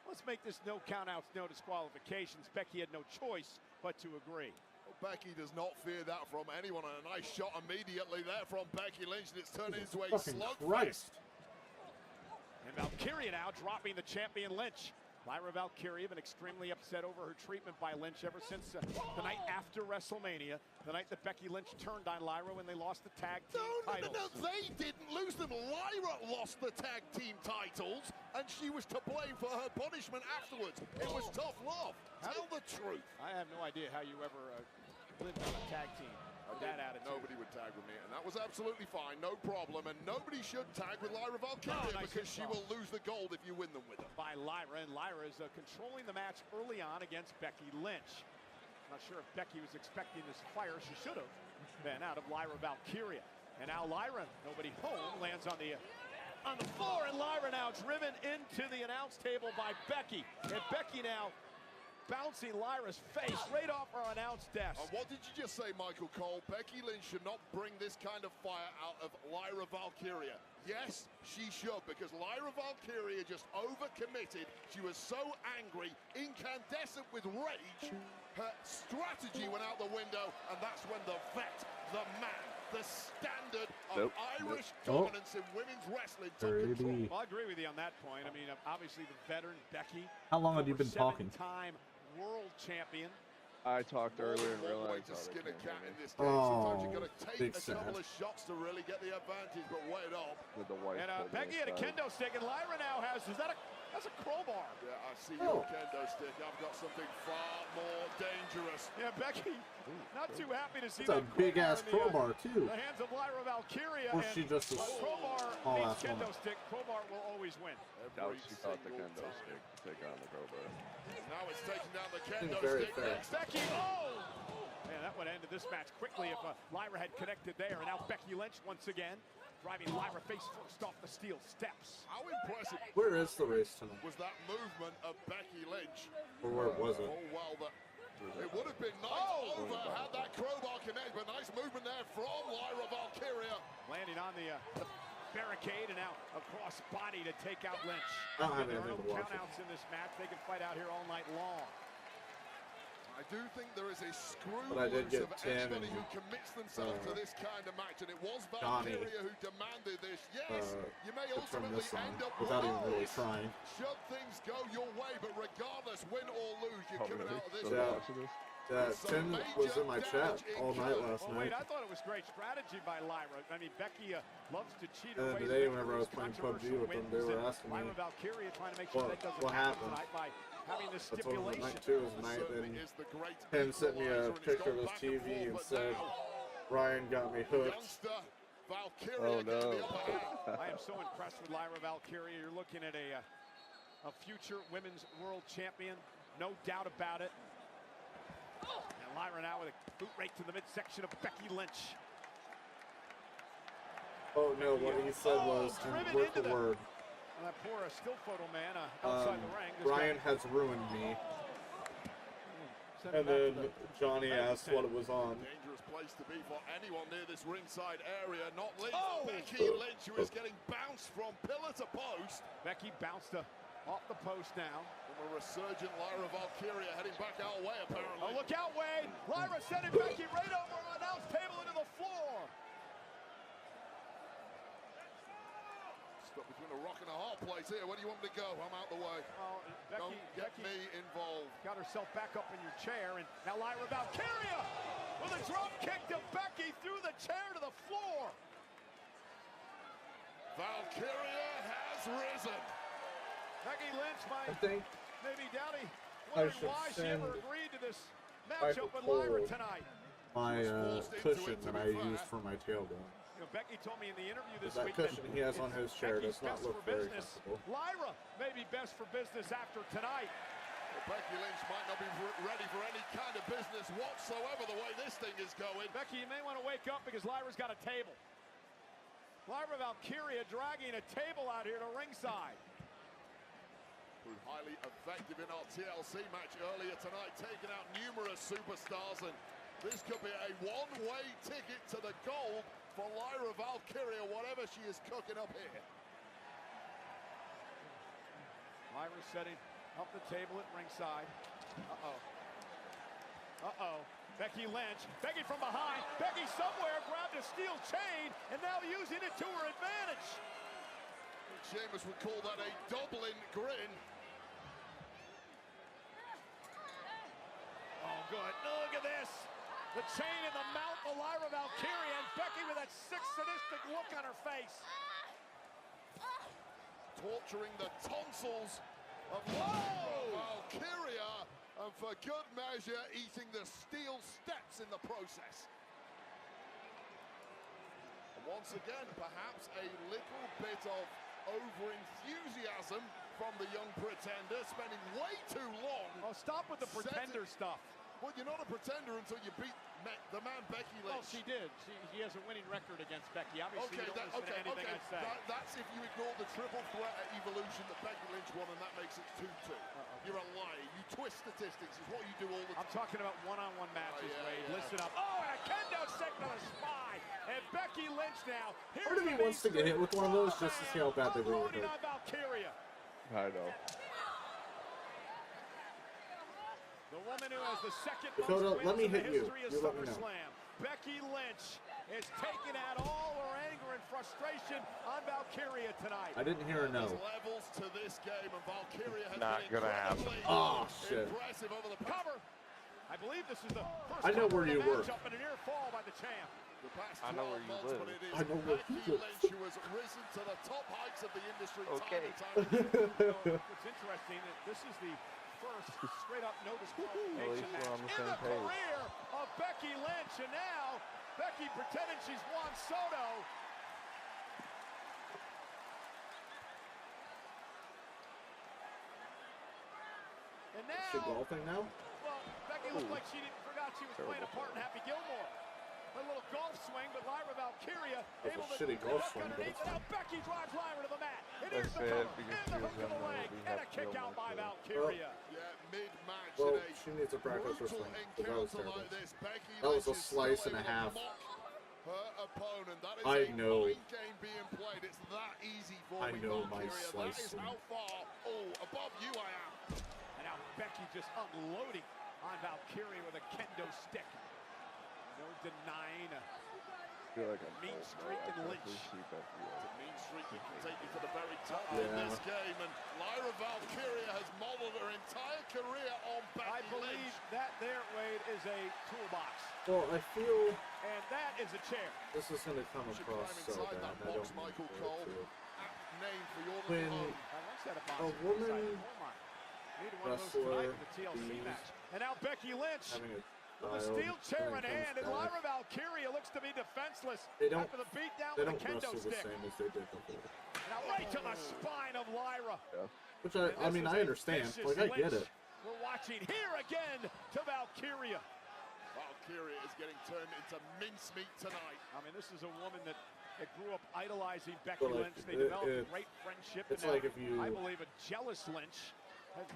Let's make this no countouts, no disqualifications. Becky had no choice but to agree. Well, Becky does not fear that from anyone, and a nice shot immediately there from Becky Lynch, and it's turned into a slugfest. And Valkyria now dropping the champion Lynch. Lyra Valkyria been extremely upset over her treatment by Lynch ever since the night after WrestleMania, the night that Becky Lynch turned on Lyra when they lost the tag team titles. No, they didn't lose them. Lyra lost the tag team titles, and she was to blame for her punishment afterwards. It was tough love. Tell the truth. I have no idea how you ever lived on a tag team. That attitude. Nobody would tag with me, and that was absolutely fine, no problem. And nobody should tag with Lyra Valkyria because she will lose the gold if you win them with her. By Lyra, and Lyra is controlling the match early on against Becky Lynch. Not sure if Becky was expecting this fire. She should have been out of Lyra Valkyria. And now Lyra, nobody home, lands on the floor, and Lyra now driven into the announce table by Becky. And Becky now bouncing Lyra's face right off her announce desk. And what did you just say, Michael Cole? Becky Lynch should not bring this kind of fire out of Lyra Valkyria. Yes, she should, because Lyra Valkyria just overcommitted. She was so angry, incandescent with rage. Her strategy went out the window, and that's when the vet, the man, the standard of Irish dominance in women's wrestling took control. Well, I agree with you on that point. I mean, obviously the veteran Becky. How long have you been talking? Seven-time world champion. I talked earlier and realized to skin a cat in this game. Sometimes you've got to take a couple of shots to really get the advantage, but wait up. With the white and Becky had a kendo stick, and Lyra now has, is that That's a crowbar. Yeah, I see your kendo stick. I've got something far more dangerous. Yeah, Becky, not too happy to see It's a big-ass crowbar, too. The hands of Lyra Valkyria. Or she just a crowbar small-ass kendo woman. stick. Crowbar will always win. Doubt she caught the kendo stick to take on the crowbar. Now it's taking down the kendo Very stick. fair. Becky, oh! Man, that would have ended this match quickly if Lyra had connected there. And now Becky Lynch once again. Driving Lyra face first off the steel steps. How impressive Where is the race tonight? was that movement of Becky Lynch? Or where was it? Oh, well, it would have been nice over had that crowbar connect, but nice movement there from Lyra Valkyria. Landing on the barricade and now across body to take out Lynch. I don't have There are no anything to watch. countouts in this match. They can fight out here all night long. I do think there is a screw But I did loose get of Tim anybody and, who commits themselves to this kind of match, and it was Johnny, Valkyria who demanded this. Yes, you may to turn ultimately this on end up without even really wise trying. should things go your way, but regardless, win or lose, you're coming out of this. Tim was in my chat all night last Oh, night. wait, I thought it was great strategy by Lyra. I mean, Becky loves to cheat her And way today, to whenever I was playing PUBG with them, they were asking me, Lyra Valkyria trying to make sure that doesn't what happen happened? tonight by having this I told him stipulation. night 2 was the night, then Tim sent me a picture of his TV and said, Ryan got me hooked. Oh no. I am so impressed with Lyra Valkyria. You're looking at a future women's world champion, no doubt about it. And Lyra now with a boot right to the midsection of Becky Lynch. Oh no, what he said was, and word for word, And that poor still photo man outside the ring. Brian has ruined me. And then Johnny asked what it was on. Dangerous place to be for anyone near this ringside area, not least Becky Lynch, who is getting bounced from pillar to post. Becky bounced off the post now. From a resurgent Lyra Valkyria heading back our way, apparently. Oh, look out, Wade! Lyra sending Becky right over an announce table into the floor. Stuck between a rock and a hard place here. Where do you want me to go? I'm out the way. Oh, Don't get me involved. Got herself back up in your chair, and now Lyra Valkyria with a drop kick to Becky through the chair to the floor. Valkyria has risen. Becky Lynch might maybe doubting wondering why she ever agreed to this matchup with Lyra tonight. My cushion that I used for my tailbone. You know, Becky told me in the interview this That week cushion he has on his chair does not look very business. comfortable. Lyra may be best for business after tonight. Well, Becky Lynch might not be ready for any kind of business whatsoever the way this thing is going. Becky, you may want to wake up because Lyra's got a table. Lyra Valkyria dragging a table out here to ringside. Proved highly effective in our TLC match earlier tonight, taking out numerous superstars, and this could be a one-way ticket to the gold for Lyra Valkyria, whatever she is cooking up here. Lyra setting up the table at ringside. Uh-oh. Uh-oh. Becky Lynch. Becky from behind. Becky somewhere grabbed a steel chain and now using it to her advantage. Sheamus would call that a Dublin grin. Oh, good. Look at this. The chain in the mouth of Lyra Valkyria, and Becky with that sick, sadistic look on her face. Torturing the tonsils of Valkyria, and for good measure, eating the steel steps in the process. And once again, perhaps a little bit of over-enthusiasm from the young pretender, spending way too long. Oh, stop with the pretender stuff. Well, you're not a pretender until you beat the man Becky Lynch. Well, she did. She has a winning record against Becky. Obviously, you don't listen to anything I say. That's if you ignore the triple threat at Evolution that Becky Lynch won, and that makes it 2-2. You're a liar. You twist statistics. Is what you do all the time. I'm talking about one-on-one matches, Wade. Yeah. Listen up. Oh, and a kendo stick to the spine. And Becky Lynch now. Part of me wants to get hit with one of those just to see how bad they really hurt. Valkyria. I know. The woman who has the second Dakota, most let me wins in hit the you. history of You let me know. SummerSlam. Becky Lynch is taking out all her anger and frustration on Valkyria tonight. I didn't hear her no. There's levels to this game, and Valkyria has Not been gonna happen. incredibly Oh, shit. impressive over the Cover. I believe this is the first I know where you were. Up in a near fall by the champ. The past I know where you live. but it is I know where Becky you live. Lynch who has risen to the top heights of the industry Okay. time and time again. What's interesting is this is the first straight up no At disqualification least we're on the match in same the page. career of Becky Lynch, and now Becky pretending she's Juan Soto. And now, She golfing now? well, Becky looked like she forgot she was playing a part in Happy Gilmore. A little golf swing, but Lyra Valkyria That's able a to shitty golf duck swing, but underneath. it's And now Becky drives Lyra to the mat. And I here's the said cover. because And the she was hook to the gonna leg. be And a Happy kick out by Gilmore, Valkyria. Yeah, mid-match Well, in a she needs to practice brutal wrestling, because that was encounter terrible. like this. Becky That was a Lynch is slice still and a able to half. mock her opponent. That is I a know. mind game being played. It's that easy for I me, know my Valkyria. That is slicing. how far, above you I am. And now Becky just unloading on Valkyria with a kendo stick. No denying a I feel like I'm mean both streak right and after Lynch. I see Becky. It's a mean streak that can take you to the very top Yeah. in this game. And Lyra Valkyria has modeled her entire career on Becky I believe Lynch. that there, Wade, is a toolbox. Well, I feel And that is a chair. this is going to come You should across climb so inside bad. that I box, don't Michael want Cole. to. Apt name for your When little home. I once had a box a woman needed one of those tonight in the TLC wrestler match. And now Becky Lynch having a with a child, steel chair in then it hand, comes and back. Lyra Valkyria looks to be defenseless They don't- after the beatdown They with a don't kendo wrestle the stick. same as they did before. Now right to the spine of Lyra. Which And I this mean, is I a understand. vicious Like, I get Lynch it. We're watching here again to Valkyria. Valkyria is getting turned into mincemeat tonight. I mean, this is a woman that grew up idolizing Becky But, like, Lynch. They developed a it- great friendship. it's and now, like if you I believe, a jealous Lynch has,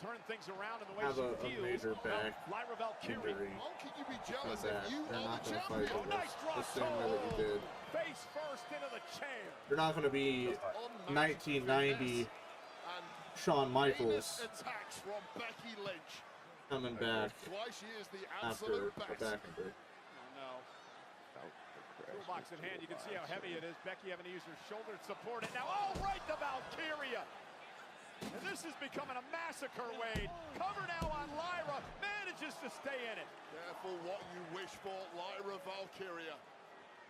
turned things around in the way have she a feels. major about back Lyra Valkyria. injury. How can you be Like jealous that. if you They're are not the going to fight champion? the same way that you did. Face first into the chair. You're not going to be 1990 And Shawn Michaels heinous attacks from Becky Lynch. coming back Why she is the after absolute a best. back injury. Oh, no. Toolbox in hand. You can see how heavy it is. Becky having to use her shoulder to support it. Now, oh, right to Valkyria. And this is becoming a massacre, Wade. Cover now on Lyra. Manages to stay in it. Careful what you wish for, Lyra Valkyria.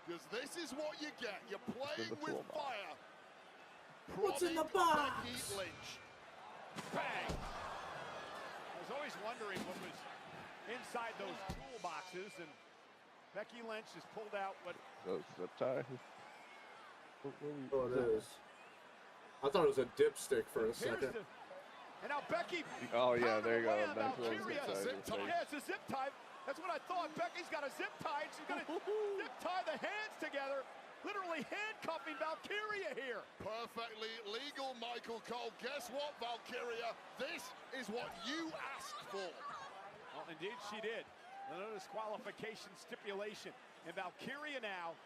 Because this is what you get. You're playing with fire. What's in the Prodding box? Becky Lynch. Bang. I was always wondering what was inside those toolboxes, and Becky Lynch has pulled out what... So zip tie. Oh, it is. I thought it was a dipstick for a second. And now Becky... Oh yeah, there you go. away on That's what I was Valkyria. gonna say. Yeah, it's a zip tie. That's what I thought. Becky's got a zip tie. She's going to zip tie the hands together, literally handcuffing Valkyria here. Perfectly legal, Michael Cole. Guess what, Valkyria? This is what you asked for. Well, indeed she did. No disqualification stipulation. And Valkyria now,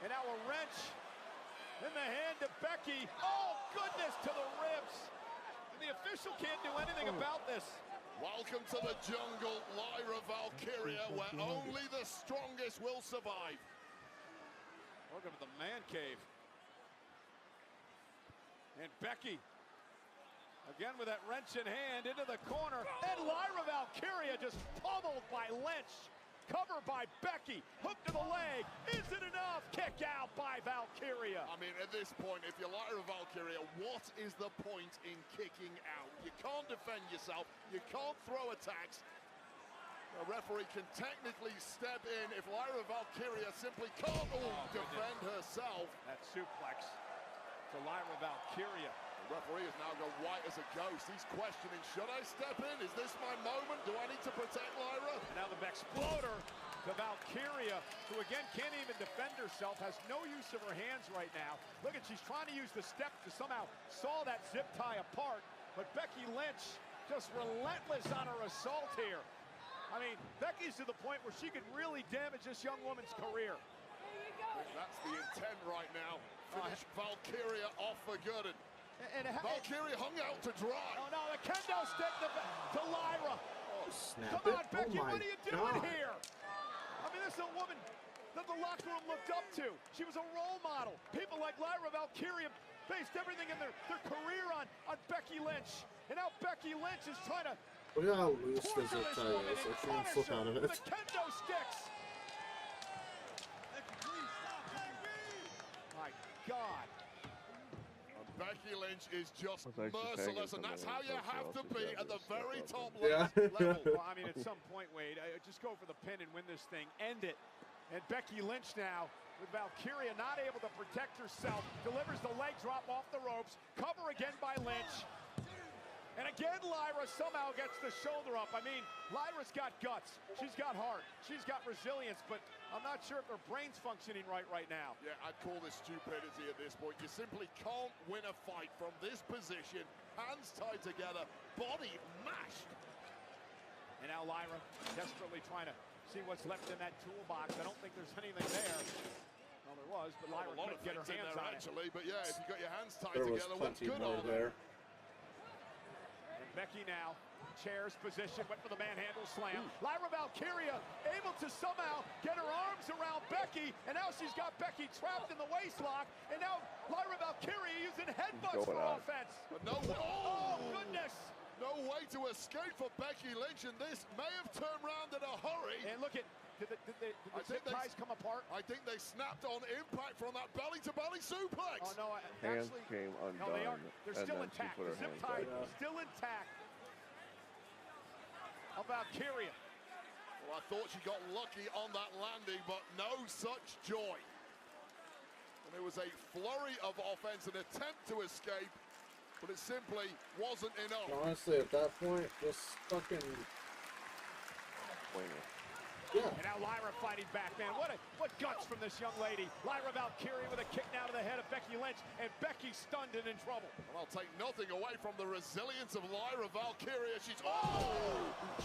and now a wrench in the hand of Becky. Oh, goodness, to the ribs. And the official can't do anything about this. Welcome to the jungle, Lyra Valkyria, where only the strongest will survive. Welcome to the man cave. And Becky, again with that wrench in hand, into the corner. And Lyra Valkyria just pummeled by Lynch. Cover by Becky. Hook to the leg. Is it enough? Kick out by Valkyria. I mean, at this point, if you're Lyra Valkyria, what is the point in kicking out? You can't defend yourself. You can't throw attacks. A referee can technically step in if Lyra Valkyria simply can't defend herself. That suplex to Lyra Valkyria. The referee has now gone white as a ghost. He's questioning, should I step in? Is this my moment? Do I need to protect Lyra? And now the exploder to Valkyria, who again can't even defend herself, has no use of her hands right now. Look at, she's trying to use the step to somehow saw that zip tie apart, but Becky Lynch just relentless on her assault here. I mean, Becky's to the point where she could really damage this young woman's career. That's the intent right now. Finish Valkyria off for good. And Valkyria hung out to dry. Oh no, the kendo stick to Lyra. Snap Come on, it. Becky, Oh my what are you doing God. here? I mean, this is a woman that the locker room looked up to. She was a role model. People like Lyra Valkyria based everything in their career on Becky Lynch. And now Becky Lynch is trying to Look at how loose the zip tie is. I can't slip out of it. The kendo sticks. My God. Becky Lynch is just merciless, and that's how you have to be at the very top level. Yeah. Well, I mean, at some point, Wade, just go for the pin and win this thing. End it. And Becky Lynch now, with Valkyria not able to protect herself, delivers the leg drop off the ropes. Cover again by Lynch. And again, Lyra somehow gets the shoulder up. I mean, Lyra's got guts. She's got heart. She's got resilience, but I'm not sure if her brain's functioning right now. Yeah, I'd call this stupidity at this point. You simply can't win a fight from this position. Hands tied together, body mashed. And now Lyra desperately trying to see what's left in that toolbox. I don't think there's anything there. Well, there was, but Lyra couldn't get her hands on actually, but yeah, if you got your hands tied there together, what's good more on there. Becky now, chairs position, went for the manhandle slam. Lyra Valkyria able to somehow get her arms around Becky, and now she's got Becky trapped in the waistlock, and now Lyra Valkyria using headbutts for offense. But no, oh, goodness. No way to escape for Becky Lynch, and this may have turned around in a hurry. And look at, did the zip ties come apart? I think they snapped on impact from that belly-to-belly suplex. Oh, no, hands actually, came undone. no, they're still intact. The zip tie still intact. Of Valkyria. Well, I thought she got lucky on that landing, but no such joy. And there was a flurry of offense, an attempt to escape, but it simply wasn't enough. Honestly, at that point, just fucking... Yeah. And now Lyra fighting back, man. What guts from this young lady. Lyra Valkyria with a kick now to the head of Becky Lynch, and Becky stunned and in trouble. Well, I'll take nothing away from the resilience of Lyra Valkyria. She's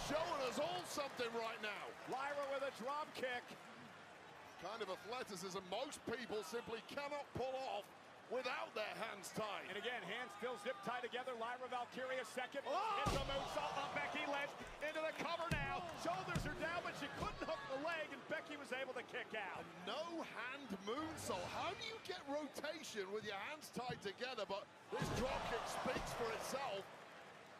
showing us all something right now. Lyra with a drop kick. Kind of athleticism most people simply cannot pull off without their hands tied. And again, hands still zip tied together. Lyra Valkyria second. It's a moonsault on Becky Lynch. Into the cover now. Shoulders are down, but she couldn't hook the leg, and Becky was able to kick out. A no-hand moonsault. How do you get rotation with your hands tied together? But this dropkick speaks for itself.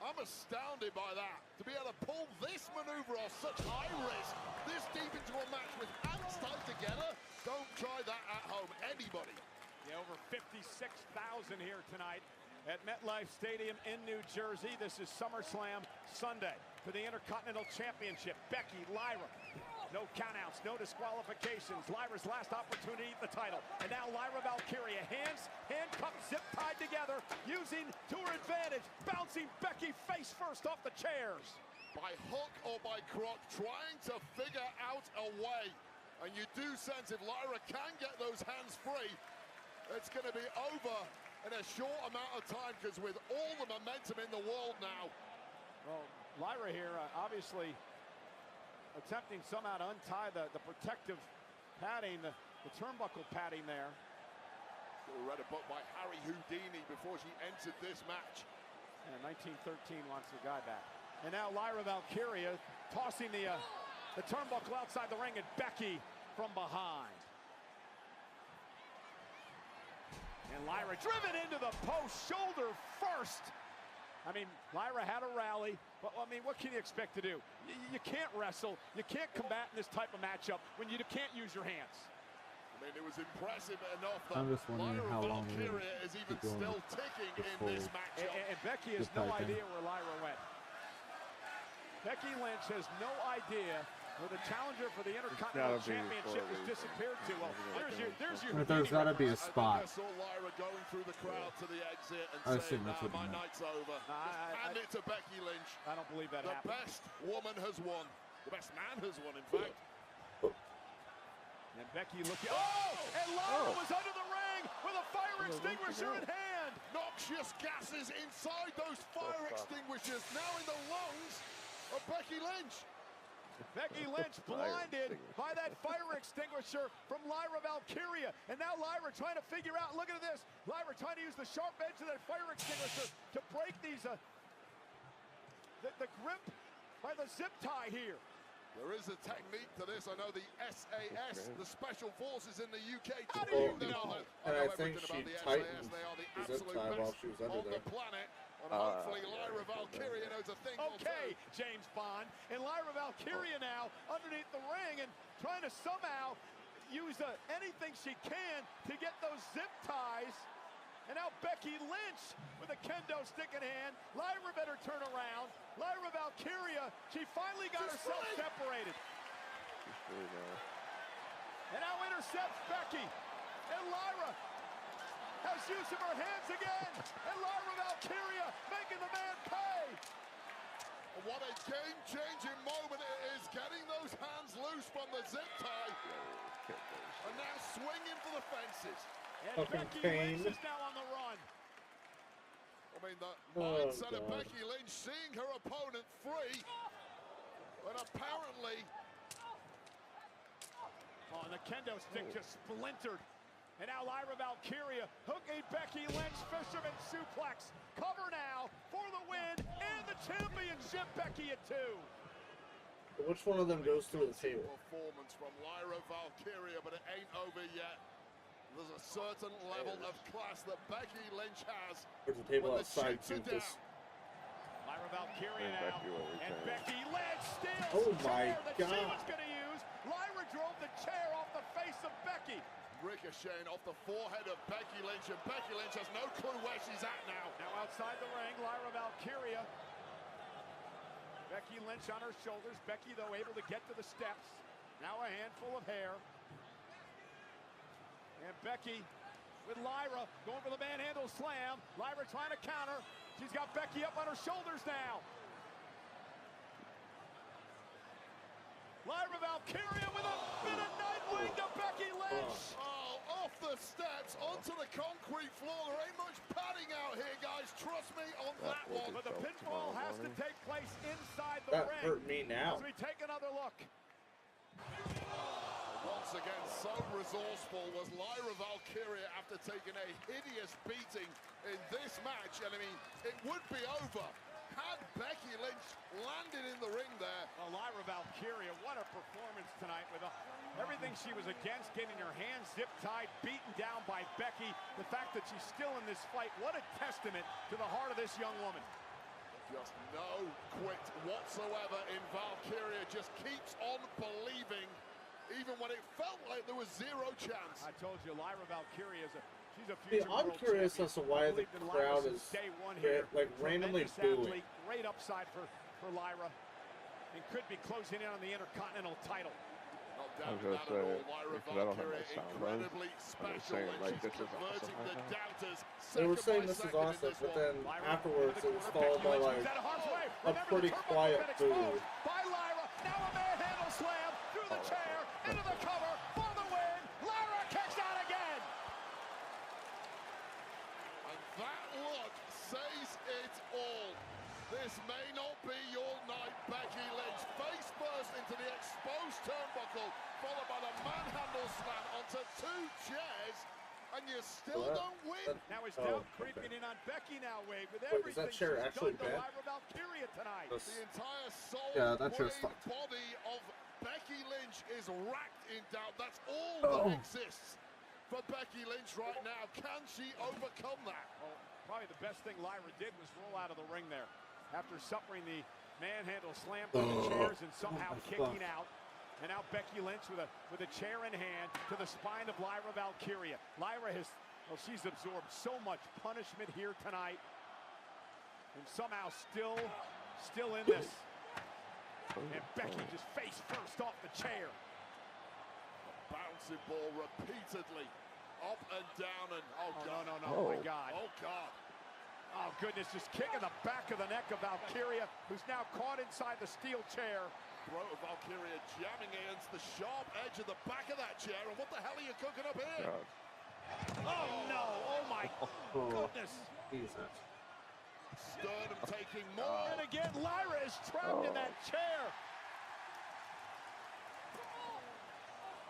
I'm astounded by that. To be able to pull this maneuver off such high risk, this deep into a match with hands tied together, don't try that at home, anybody. Yeah, over 56,000 here tonight at MetLife Stadium in New Jersey. This is SummerSlam Sunday for the Intercontinental Championship. Becky, Lyra, no countouts, no disqualifications. Lyra's last opportunity at the title. And now Lyra Valkyria, handcuffed, zip tied together, using to her advantage, bouncing Becky face first off the chairs. By hook or by crook, trying to figure out a way. And you do sense if Lyra can get those hands free, it's going to be over in a short amount of time, because with all the momentum in the world now. Well, Lyra here obviously attempting somehow to untie the protective padding, the turnbuckle padding there. We read a book by Harry Houdini before she entered this match. And 1913 wants the guy back. And now Lyra Valkyria tossing the turnbuckle outside the ring, and Becky from behind. And Lyra driven into the post, shoulder first. I mean, Lyra had a rally, but I mean, what can you expect to do? You can't wrestle, you can't combat in this type of matchup when you can't use your hands. I mean, it was impressive enough that I'm just wondering Lyra how long Valkyria is even still ticking in this matchup. And Becky has no idea where Lyra went. Becky Lynch has no idea where the challenger for the Intercontinental Championship has disappeared to. Well, there's your there's got to be a spot. I saw Lyra going through the crowd to the exit and saying, my night's over. Hand it to Becky Lynch. I don't believe that happened. The best woman has won. The best man has won, in fact. And Becky looking. Oh! And Lyra was under the ring with a fire extinguisher in hand. Noxious gases inside those fire extinguishers, now in the lungs of Becky Lynch. Becky Lynch blinded by that fire extinguisher from Lyra Valkyria. And now Lyra trying to figure out, look at this, Lyra trying to use the sharp edge of that fire extinguisher to break these, the grip by the zip tie here. There is a technique to this. I know the SAS, the Special Forces in the UK, and I think she tightened the zip tie while she was under there. On the planet, and And hopefully Lyra Valkyria knows a thing or two. James Bond. And Lyra Valkyria now underneath the ring and trying to somehow use anything she can to get those zip ties. And now Becky Lynch with a kendo stick in hand. Lyra better turn around. Lyra Valkyria, she finally got herself separated. And now intercepts Becky. And Lyra has use of her hands again. And Lyra Valkyria making the man pay. What a game-changing moment it is, getting those hands loose from the zip tie. And now swinging for the fences. And Becky Lynch is now on the run. I mean, the mindset of Becky Lynch seeing her opponent free. But apparently... Oh, and the kendo stick just splintered. And now Lyra Valkyria hooking Becky Lynch, fisherman suplex. Cover now for the win and the championship, Becky at 2. Which one of them goes through the table? Performance from Lyra Valkyria, but it ain't over yet. There's a certain level of class that Becky Lynch has. There's a table outside too. Lyra Valkyria now, and Becky Lynch steals oh my chair that God. she was going to use. Lyra drove the chair off the face of Becky. Ricocheting off the forehead of Becky Lynch, and Becky Lynch has no clue where she's at now. Now outside the ring, Lyra Valkyria. Becky Lynch on her shoulders. Becky, though, able to get to the steps. Now a handful of hair. And Becky with Lyra going for the manhandle slam. Lyra trying to counter. She's got Becky up on her shoulders now. Lyra Valkyria with a bit of Nightwing to Becky Lynch. Oh, off the steps, onto the concrete floor. There ain't much padding out here, guys. Trust me on that one. But the pinfall has to take place inside the ring. That hurt me now. As we take another look. Once again, so resourceful was Lyra Valkyria after taking a hideous beating in this match. And I mean, it would be over had Becky Lynch landed in the ring there. Oh, Lyra Valkyria, what a performance tonight with everything she was against, getting her hands zip-tied, beaten down by Becky. The fact that she's still in this fight, what a testament to the heart of this young woman. Just no quit whatsoever in Valkyria, just keeps on believing, even when it felt like there was zero chance. I told you, Lyra Valkyria is she's a Hey, future I'm curious as to why the crowd is like randomly booing. Great upside for Lyra, and could be closing in on the Intercontinental title. I was going to say, because I don't have my sound on, I was saying, like, this is awesome right now. They were saying this is awesome, but then afterwards it was followed by, like, a pretty quiet boo. By Lyra, now a manhandle slam through the chair, into the cover, for the win. Lyra kicks out again. And that look says it all. This may not be your night, Becky Lynch. Face first into the exposed turnbuckle, followed by the manhandle slam onto 2 chairs, and you still don't win. Now it's doubt creeping in on Becky now, Wade, with everything is that chair she's actually done to bad? Lyra Valkyria tonight. The entire soul body of Becky Lynch is racked in doubt. That's all that exists for Becky Lynch right now. Can she overcome that? Well, probably the best thing Lyra did was roll out of the ring there after suffering the manhandle slam through the chairs and somehow kicking out. And now Becky Lynch with a chair in hand to the spine of Lyra Valkyria. Lyra has, well, she's absorbed so much punishment here tonight, and somehow still in this. And Becky just face first off the chair. A bouncing ball repeatedly up and down, and oh God, oh my God. Oh God. Oh, goodness, just kicking the back of the neck of Valkyria, who's now caught inside the steel chair. Throat of Valkyria jamming against the sharp edge of the back of that chair, and what the hell are you cooking up here? Oh, no. Oh, my goodness. Jesus. Sternum taking more. And again, Lyra is trapped in that chair.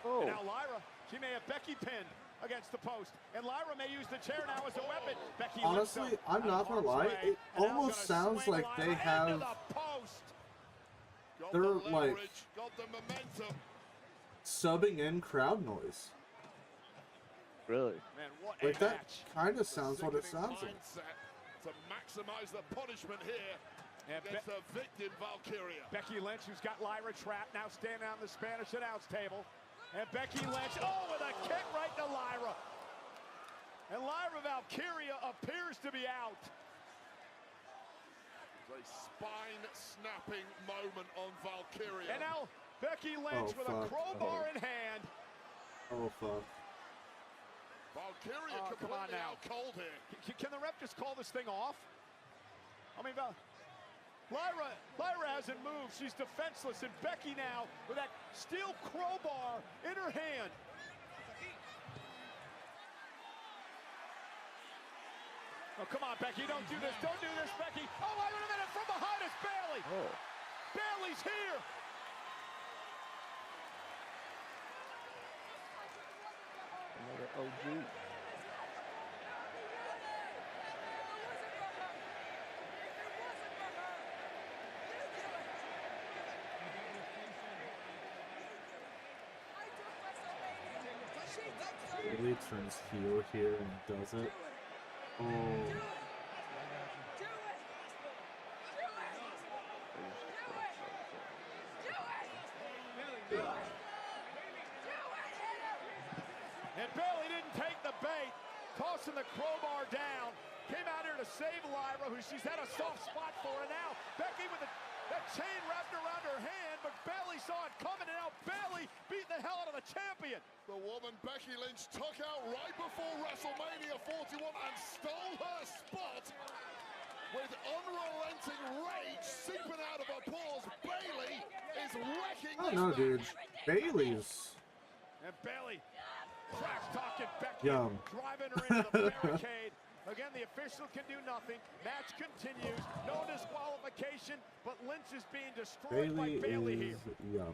And now Lyra, she may have Becky pinned against the post, and Lyra may use the chair now as a weapon. Becky honestly, I'm not gonna lie, it almost sounds like they have, they're like subbing in crowd noise. Really? Man, what like a that match. kind of sounds what it sounds like. to maximize the punishment here against the victim, Valkyria. Becky Lynch, who's got Lyra trapped, now standing on the Spanish announce table. And Becky Lynch, with a kick right to Lyra. And Lyra Valkyria appears to be out. A spine-snapping moment on Valkyria. And now Becky Lynch with a crowbar in hand. Oh, fuck. Valkyria completely out cold here. Can the ref just call this thing off? I mean, Lyra hasn't moved. She's defenseless. And Becky now with that steel crowbar in her hand. Oh, come on, Becky, don't do this. Don't do this, Becky. Oh, wait a minute. From behind us, Bayley. Oh. Bayley's here. Another OG. Bayley turns heel here and does it. Oh. And Bayley didn't take the bait, tossing the crowbar down. Came out here to save Lyra, who she's had a soft spot for. And now Becky with that chain wrapped around her hand, but Bayley saw it coming, and now Bayley beat the hell out of the champion. The woman Becky Lynch took out right before WrestleMania 41 and stole her spot. With unrelenting rage seeping out of her pores, Bayley is wrecking I don't know, dude. Bayley's. And Bayley trash talking Becky, Yum. driving her into the barricade. Again, the official can do nothing. Match continues. No disqualification, but Lynch is being destroyed by Bayley here. Yum.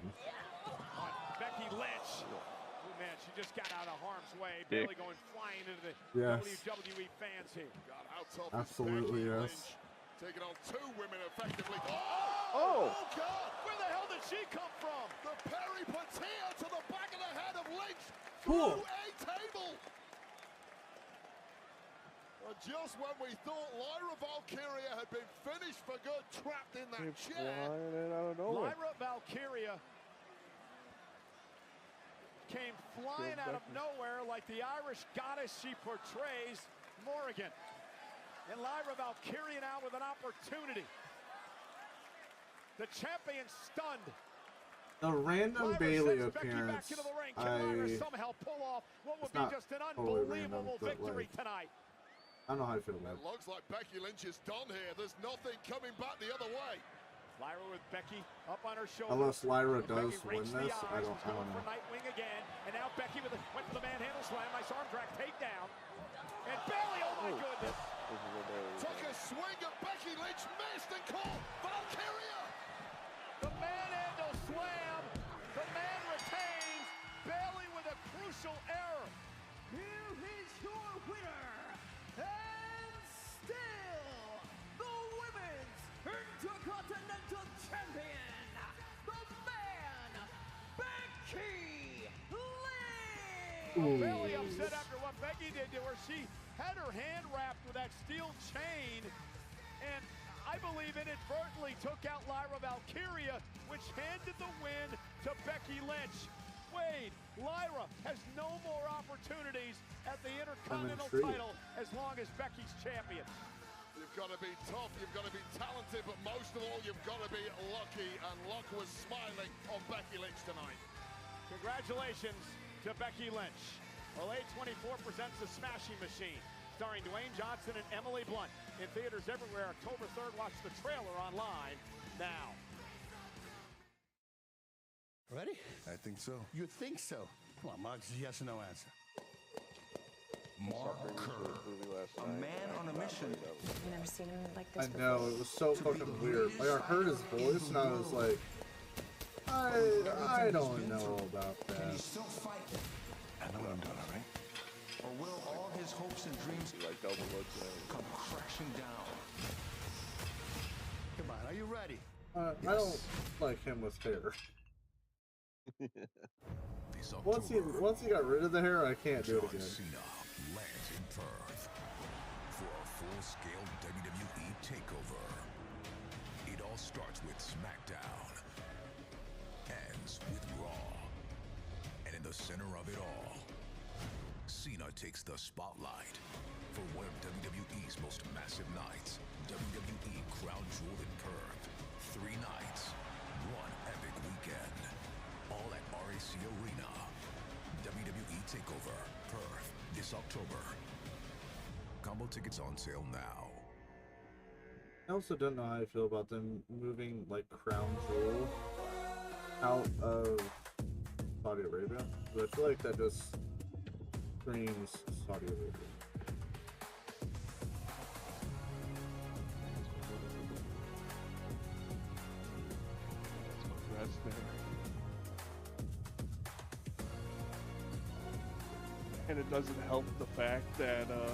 Becky Lynch. Oh, man, she just got out of harm's way. Dick. Bayley going flying into the Yes. WWE fans here. God, how tough Absolutely, is Becky yes. Lynch, taking on two women effectively. Oh, God! Where the hell did she come from? The peripateia to the back of the head of Lynch Cool. through a table. Just when we thought Lyra Valkyria had been finished for good, trapped in that chair. Flying out of nowhere. Lyra Valkyria came flying out of nowhere like the Irish goddess she portrays, Morrigan. And Lyra Valkyria now with an opportunity. The champion stunned. The random Lyra Bayley sends Becky appearance. back into the ring. Can Lyra somehow pull off what would be not just an totally unbelievable random, but, victory like, tonight? I don't know how I feel about It it. looks like Becky Lynch is done here. There's nothing coming back the other way. Lyra with Becky up on her shoulder. Unless Lyra does Becky win rakes this, the I eyes, don't going know. for Nightwing again, and now Becky went for the manhandle slam, nice arm drag takedown, and Bayley, oh my goodness! Took a swing at Becky Lynch, missed and caught Valkyria. The manhandle slam, the man retains. Bayley with a crucial error. Here is your winner, and still the Women's Intercontinental Champion, the man, Becky Lynch! Bayley upset after what Becky did to her. She had her hand wrapped with that steel chain, and I believe inadvertently took out Lyra Valkyria, which handed the win to Becky Lynch. Wade, Lyra has no more opportunities at the Intercontinental title as long as Becky's champion. You've got to be tough, you've got to be talented, but most of all, you've got to be lucky, and luck was smiling on Becky Lynch tonight. Congratulations to Becky Lynch. Well, A24 presents The Smashing Machine, starring Dwayne Johnson and Emily Blunt. In theaters everywhere, October 3rd. Watch the trailer online now. Ready? I think so. You think so? Come on, Mark, yes or no answer. Marker. A man on a mission. I've never seen him like I this before. know, it was so fucking weird. Like, I heard his voice and I was like, I don't know about Can he that. still fight? I know what I'm doing, all right? Or will all his hopes and dreams come crashing down? Come on, are you ready? I don't like him with hair. Once he got rid of the hair, I can't do it again. Cena lands in Perth for a full full-scale WWE takeover. It all starts with SmackDown, ends with Raw, and in the center of it all, Cena takes the spotlight for one of WWE's most massive nights. WWE Crown Jewel in Perth. 3 nights, 1 epic weekend. All at RAC Arena. WWE TakeOver Perth this October. Combo tickets on sale now. I also don't know how I feel about them moving like Crown Jewel out of Saudi Arabia. But I feel like that just screams Saudi Arabia. And it doesn't help the fact that a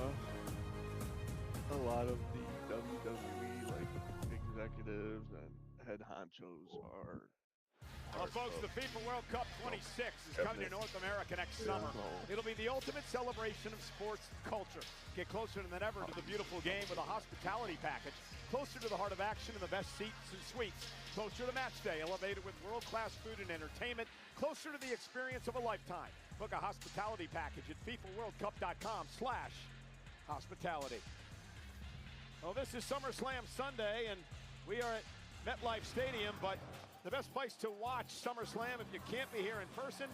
lot of the WWE like executives and head honchos are. Well, folks, the FIFA World Cup 26 is coming to North America next summer. It'll be the ultimate celebration of sports culture. Get closer than ever to the beautiful game with a hospitality package. Closer to the heart of action and the best seats and suites. Closer to match day, elevated with world-class food and entertainment. Closer to the experience of a lifetime. Book a hospitality package at FIFAWorldCup.com/hospitality. Well, this is SummerSlam Sunday, and we are at MetLife Stadium, but the best place to watch SummerSlam if you can't be here in person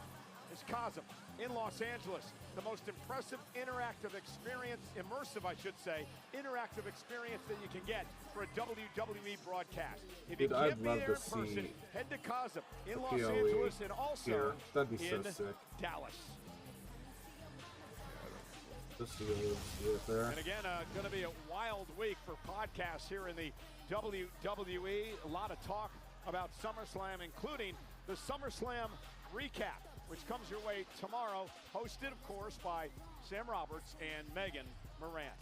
is Cosm in Los Angeles. The most impressive interactive experience, immersive I should say, interactive experience that you can get for a WWE broadcast. If you can't be there in person, head to Cosm in Los Angeles and also in Dallas. And again, going to be a wild week for podcasts here in the WWE. A lot of talk about SummerSlam, including the SummerSlam recap, which comes your way tomorrow, hosted, of course, by Sam Roberts and Megan Moran.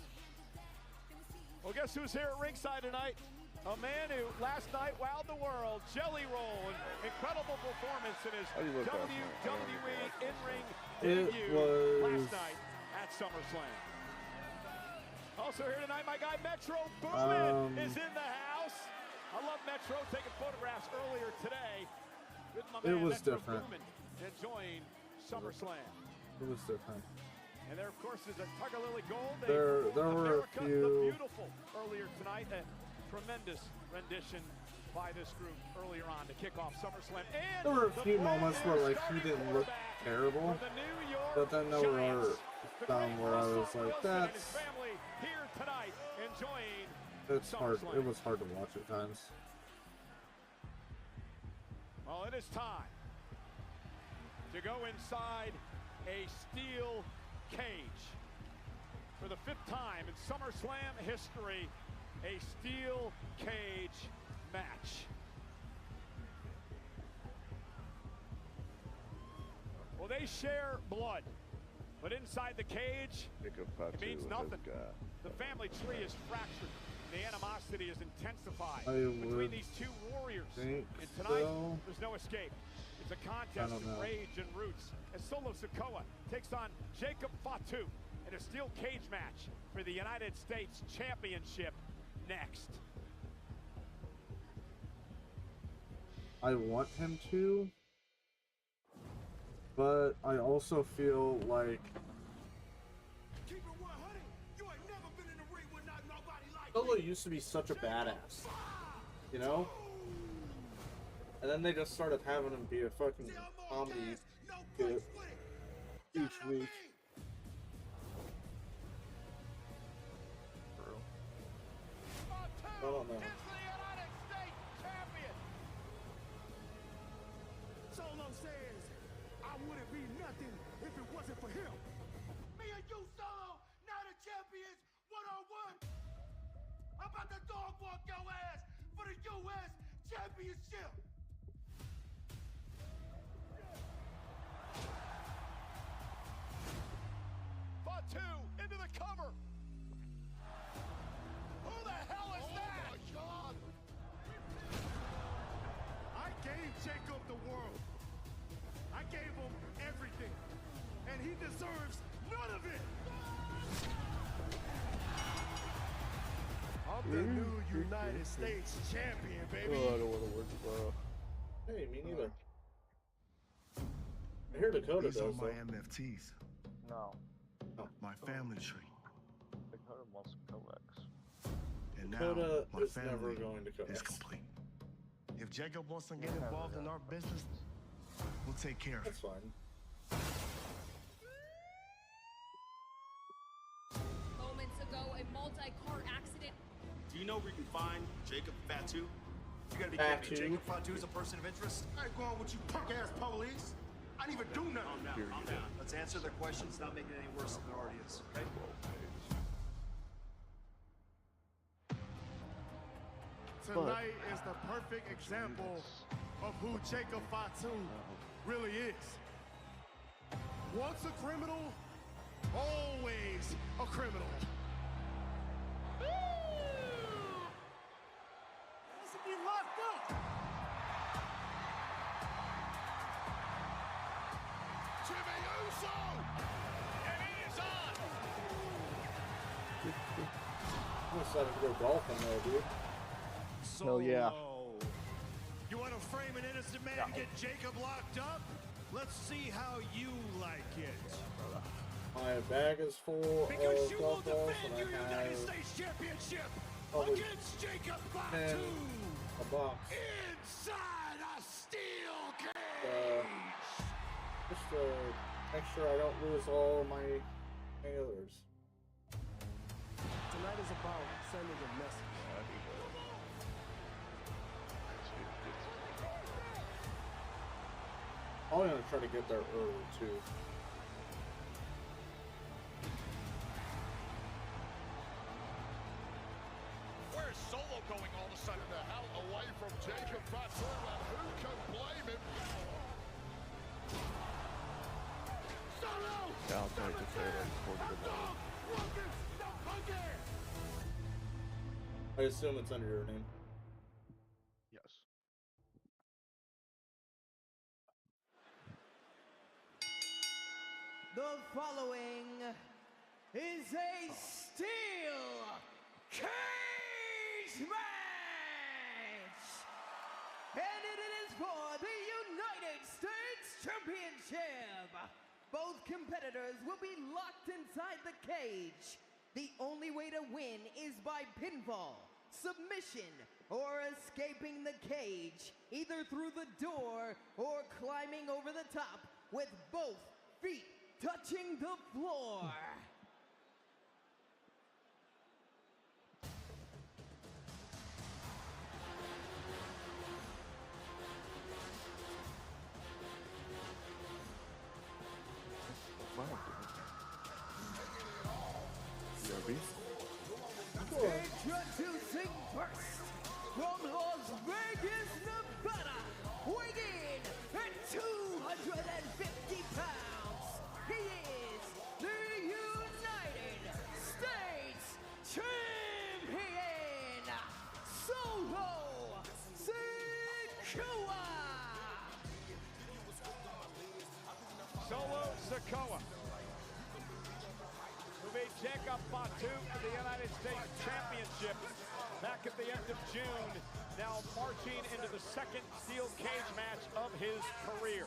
Well, guess who's here at ringside tonight? A man who last night wowed the world, Jelly Roll, an incredible performance in his WWE in-ring debut last night at SummerSlam. Also here tonight, my guy Metro Boomin is in the house. I love Metro taking photographs earlier today with my man Metro Boomin enjoying SummerSlam. It was different. And there, of course, is a Tugger Lily Gold. There were a few. The Beautiful earlier tonight. A tremendous rendition by this group earlier on to kick off SummerSlam. And there were a few moments where like he didn't look terrible, but then there were some where I was like, that's. Here tonight, enjoying it's hard. It was hard to watch at times. Well, it is time to go inside a steel cage. For the 5th time in SummerSlam history, a steel cage match. Well, they share blood, but inside the cage, it means nothing. The family tree is fractured. The animosity is intensified between these two warriors. And tonight, there's no escape. It's a contest of rage and roots as Solo Sikoa takes on Jacob Fatu in a steel cage match for the United States Championship next. I want him to, but I also feel like Solo used to be such a badass, you know? And then they just started having him be a fucking comedy bit each week. I don't know. Solo says, I wouldn't be nothing if it wasn't for him. Me and you, Solo, now the champions, one-on-one. I'm about to dog walk your ass for the U.S. Championship. Fatu into the cover. Who the hell is that? Oh my God! I gave Jacob the world. I gave him everything, and he deserves none of it. I'm the new United States champion, baby. Oh, I don't want to work tomorrow. Hey, me neither. I hear Dakota These are does, my though. MFTs. No. My family tree. Dakota wants to coax. And Dakota now my is never family going to is coax. complete. If Jacob wants to get involved in our business, we'll take care of it. That's fine. Moments ago, a multi-car accident. Do you know where you can find Jacob Fatu? You gotta be Fatu. kidding me. Jacob Fatu is a person of interest? I ain't going with you punk-ass police. I didn't even do nothing. Calm down. Let's answer their questions, not make it any worse than it already is, okay? Tonight is the perfect example of who Jacob Fatu really is. Once a criminal, always a criminal. This will be locked up. Jimmy Uso! And he is on. I'm excited to go golfing though, dude. Hell yeah. You want to frame an innocent man and get Jacob locked up? Let's see how you like it. My bag is full Because of you will golf balls, defend and your I United have States Championship probably against Jacob 10 Fatu a box. inside a steel cage. Just to make sure I don't lose all my others. Tonight is about sending a message. I'm gonna try to get there early too. Where's Solo going all of a sudden? The hell away from Jacob Fatu, and who can blame him? Solo! Yeah, I'll try to say that before the morning. I assume it's under your name. Yes. The following is a steel cage match! And it is for the United States Championship! Both competitors will be locked inside the cage. The only way to win is by pinfall, submission, or escaping the cage, either through the door or climbing over the top with both feet touching the floor. Introducing first, from Las Vegas, Nevada, weighing in at 250 pounds, he is the United States Champion, Solo Sikoa! Solo Sikoa, who beat Jacob Fatu for the United States Championship back at the end of June, now marching into the second steel cage match of his career.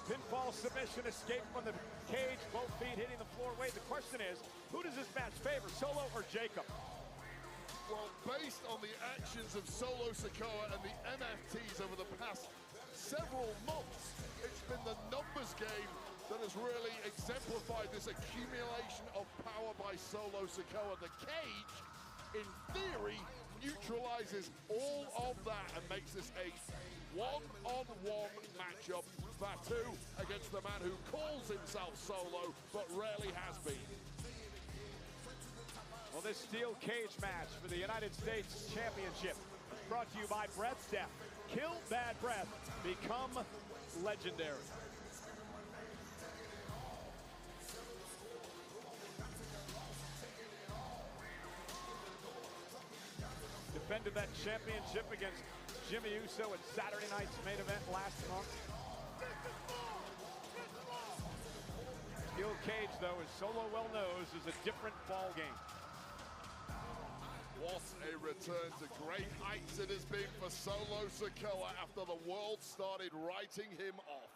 Pinfall submission, escape from the cage, both feet hitting the floor. Wade, the question is, who does this match favor, Solo or Jacob? Well, based on the actions of Solo Sikoa and the MFTs over the past several months, it's been the numbers game that has really exemplified this accumulation of power by Solo Sikoa. The cage, in theory, neutralizes all of that and makes this a one-on-one matchup. Fatu against the man who calls himself Solo, but rarely has been. Well, this steel cage match for the United States Championship is brought to you by Breath Step. Kill bad breath, become legendary. Defended that championship against Jimmy Uso at Saturday night's main event last month. Steel cage, though, as Solo well knows, is a different ball game. What a return to great heights it has been for Solo Sikoa after the world started writing him off.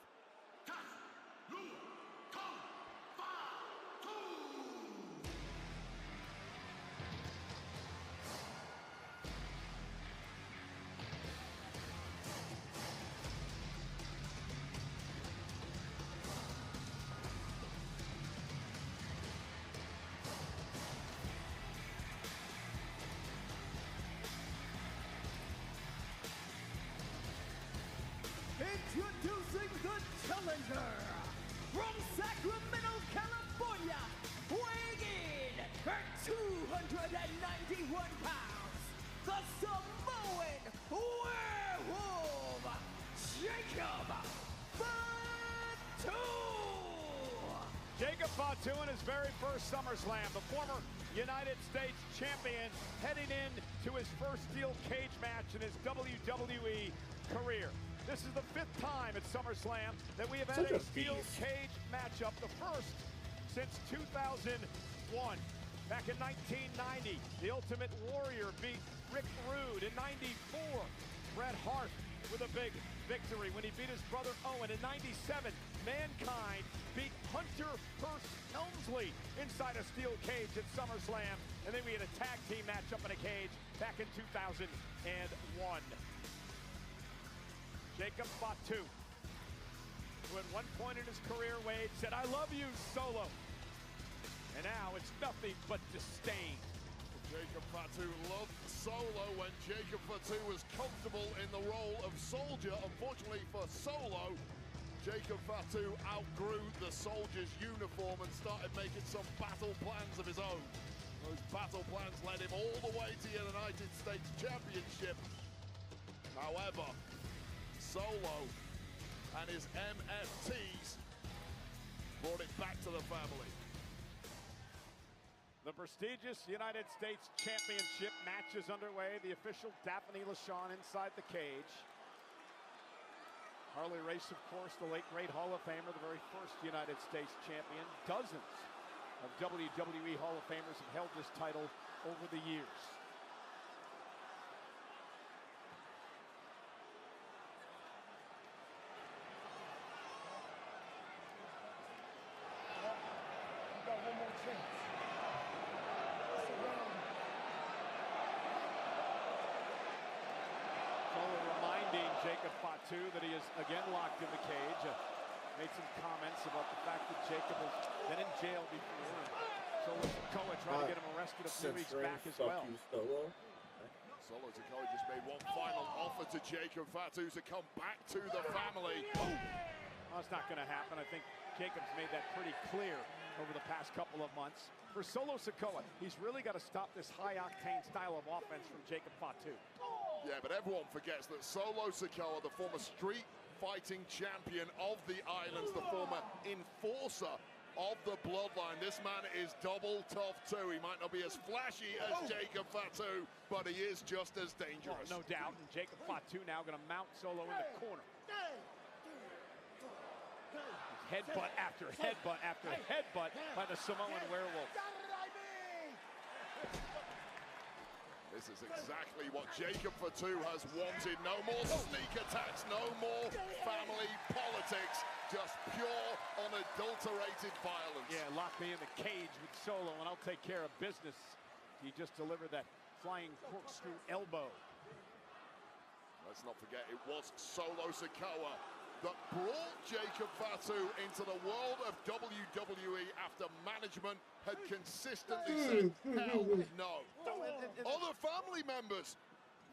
Introducing the challenger from Sacramento, California, weighing in at 291 pounds, the Samoan werewolf, Jacob Fatu! Jacob Fatu in his very first SummerSlam, the former United States champion, heading in to his first steel cage match in his WWE career. This is the 5th time at SummerSlam that we have had a steel cage matchup, the first since 2001. Back in 1990, the Ultimate Warrior beat Rick Rude. In 94, Bret Hart with a big victory when he beat his brother Owen. In 97, Mankind beat Hunter Hearst Helmsley inside a steel cage at SummerSlam. And then we had a tag team matchup in a cage back in 2001. Jacob Fatu, who at one point in his career, Wade, said, "I love you, Solo." And now it's nothing but disdain. Jacob Fatu loved Solo when Jacob Fatu was comfortable in the role of soldier. Unfortunately for Solo, Jacob Fatu outgrew the soldier's uniform and started making some battle plans of his own. Those battle plans led him all the way to the United States Championship. However, Solo and his MFTs brought it back to the family. The prestigious United States Championship match is underway. The official Daphne LaShawn inside the cage. Harley Race, of course, the late great Hall of Famer, the very first United States champion. Dozens of WWE Hall of Famers have held this title over the years. Jacob Fatu that he is again locked in the cage. Made some comments about the fact that Jacob has been in jail before. So Sikoa trying to get him arrested a few weeks back as well. Solo Sikoa just made one final offer to Jacob Fatu to come back to the family. Well, it's not going to happen. I think Jacob's made that pretty clear over the past couple of months. For Solo Sikoa, he's really got to stop this high-octane style of offense from Jacob Fatu. Yeah, but everyone forgets that Solo Sikoa, the former street fighting champion of the islands, the former enforcer of the bloodline. This man is double tough too. He might not be as flashy as Jacob Fatu, but he is just as dangerous. No doubt. And Jacob Fatu now going to mount Solo in the corner. Headbutt after headbutt after headbutt by the Samoan werewolf. This is exactly what Jacob Fatu has wanted. No more sneak attacks, no more family politics, just pure, unadulterated violence. Yeah, lock me in the cage with Solo and I'll take care of business. He just delivered that flying corkscrew elbow. Let's not forget, it was Solo Sikoa that brought Jacob Fatu into the world of WWE after management had consistently said, hell no. Other family members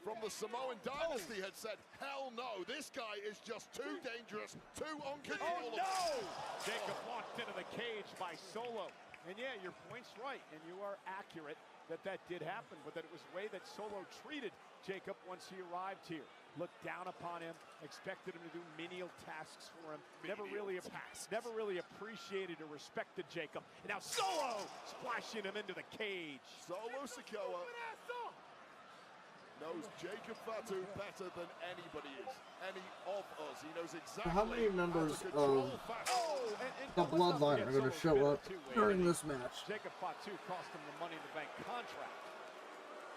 from the Samoan dynasty had said, hell no, this guy is just too dangerous, too uncontrollable. Oh no! Jacob walked into the cage by Solo. And yeah, your point's right, and you are accurate that did happen, but that it was the way that Solo treated Jacob once he arrived here. Looked down upon him, expected him to do menial tasks for him. Never really appreciated or respected Jacob. And now Solo splashing him into the cage. Solo Sikoa knows Jacob Fatu better than anybody is. Any of us. He knows exactly how many members of the bloodline are going to show up during this match? Jacob Fatu cost him the Money in the Bank contract.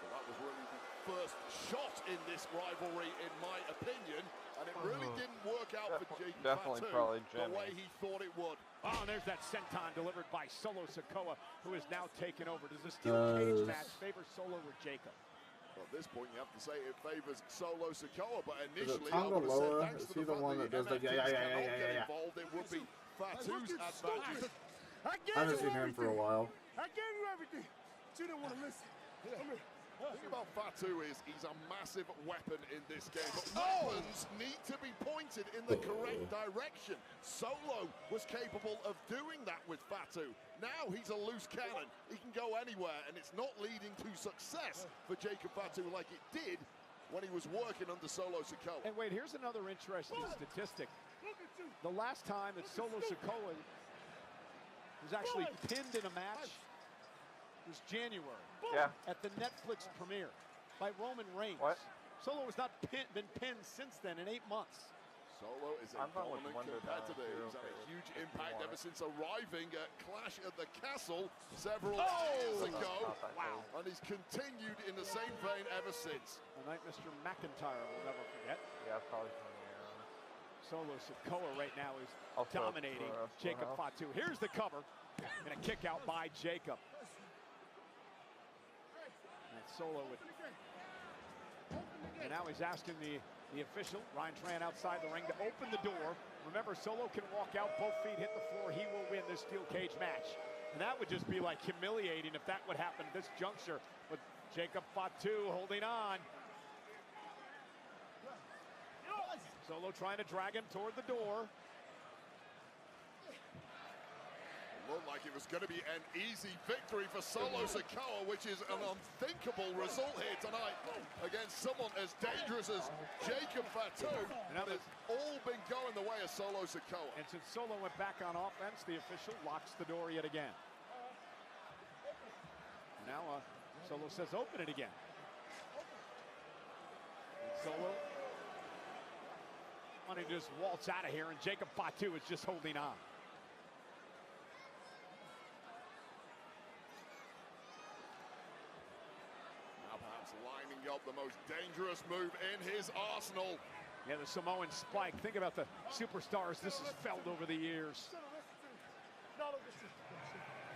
Well, that That was really the first shot in this rivalry, in my opinion, and it really didn't work out for Jacob Fatu the way he thought it would. Oh, and there's that senton delivered by Solo Sikoa, who is now taken over. Does the steel cage match favor Solo or Jacob? Well, at this point, you have to say it favors Solo Sikoa, but initially, I would have said, thanks is to he the one that does the involved, it would be Fatu's advantage. I haven't seen him for a while. I gave you everything. You didn't want to listen. Come here. The thing about Fatu is he's a massive weapon in this game, but weapons need to be pointed in the correct direction. Solo was capable of doing that with Fatu. Now he's a loose cannon. He can go anywhere, and it's not leading to success for Jacob Fatu like it did when he was working under Solo Sikoa. And wait, here's another interesting statistic. The last time that Solo Sikoa was actually pinned in a match was January. Yeah. At the Netflix premiere by Roman Reigns. What? Solo has not been pinned since then in 8 months. Solo is a dominant competitor. He's had a huge impact ever since arriving at Clash at the Castle several years ago. Wow. And he's continued in the same vein ever since. A night Mr. McIntyre will never forget. Yeah, probably from there. Solo Sikoa right now is dominating Jacob Fatu. Here's the cover and a kick out by Jacob. Solo with, and now he's asking the official, Ryan Tran, outside the ring to open the door. Remember, Solo can walk out, both feet hit the floor. He will win this steel cage match. And that would just be like humiliating if that would happen at this juncture with Jacob Fatu holding on. Solo trying to drag him toward the door. Looked like it was going to be an easy victory for Solo Sikoa, which is an unthinkable result here tonight against someone as dangerous as Jacob Fatu. And it's all been going the way of Solo Sikoa. And since Solo went back on offense, the official locks the door yet again. Now Solo says open it again. And Solo wanting to just waltz out of here, and Jacob Fatu is just holding on. Lining up the most dangerous move in his arsenal. Yeah, the Samoan spike. Think about the superstars this has felt over the years.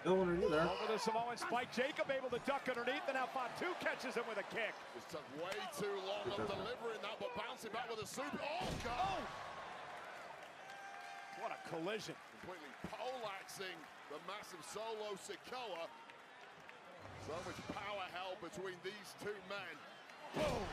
Don't want to do that. Over the Samoan spike, Jacob able to duck underneath, and now Fatu catches him with a kick. Just took way too long of delivering that, but bouncing back with a super. Oh, God! What a collision. Completely poleaxing the massive Solo Sikoa. So much power held between these two men. Boom!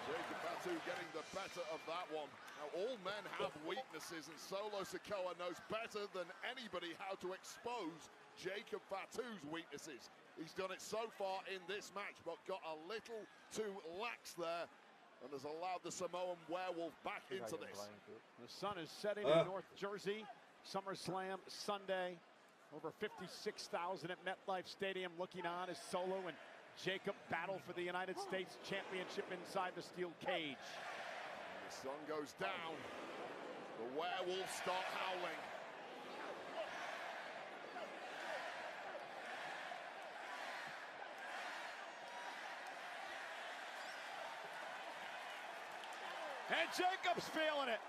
Jacob Fatu getting the better of that one. Now, all men have weaknesses, and Solo Sikoa knows better than anybody how to expose Jacob Fatu's weaknesses. He's done it so far in this match, but got a little too lax there, and has allowed the Samoan werewolf back into this. The sun is setting in North Jersey. SummerSlam Sunday. Over 56,000 at MetLife Stadium looking on as Solo and Jacob battle for the United States Championship inside the steel cage. And the sun goes down. The werewolves start howling. And Jacob's feeling it.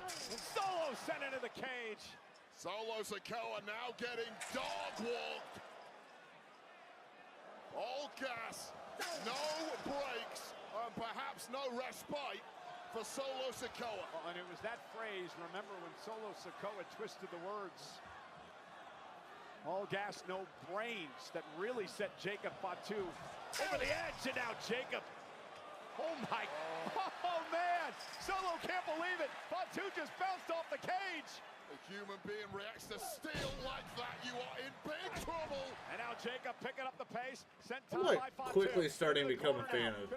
And Solo sent into the cage. Solo Sikoa now getting dog-walked. All gas, no brakes, and perhaps no respite for Solo Sikoa. Oh, and it was that phrase, remember, when Solo Sikoa twisted the words. All gas, no brains, that really set Jacob Fatu over the edge. And now Jacob. Oh my, oh man, Solo can't believe it. Fatu just bounced off the cage. A human being reacts to steel like that, you are in big trouble. And now Jacob picking up the pace. I'm like quickly starting to become a fan of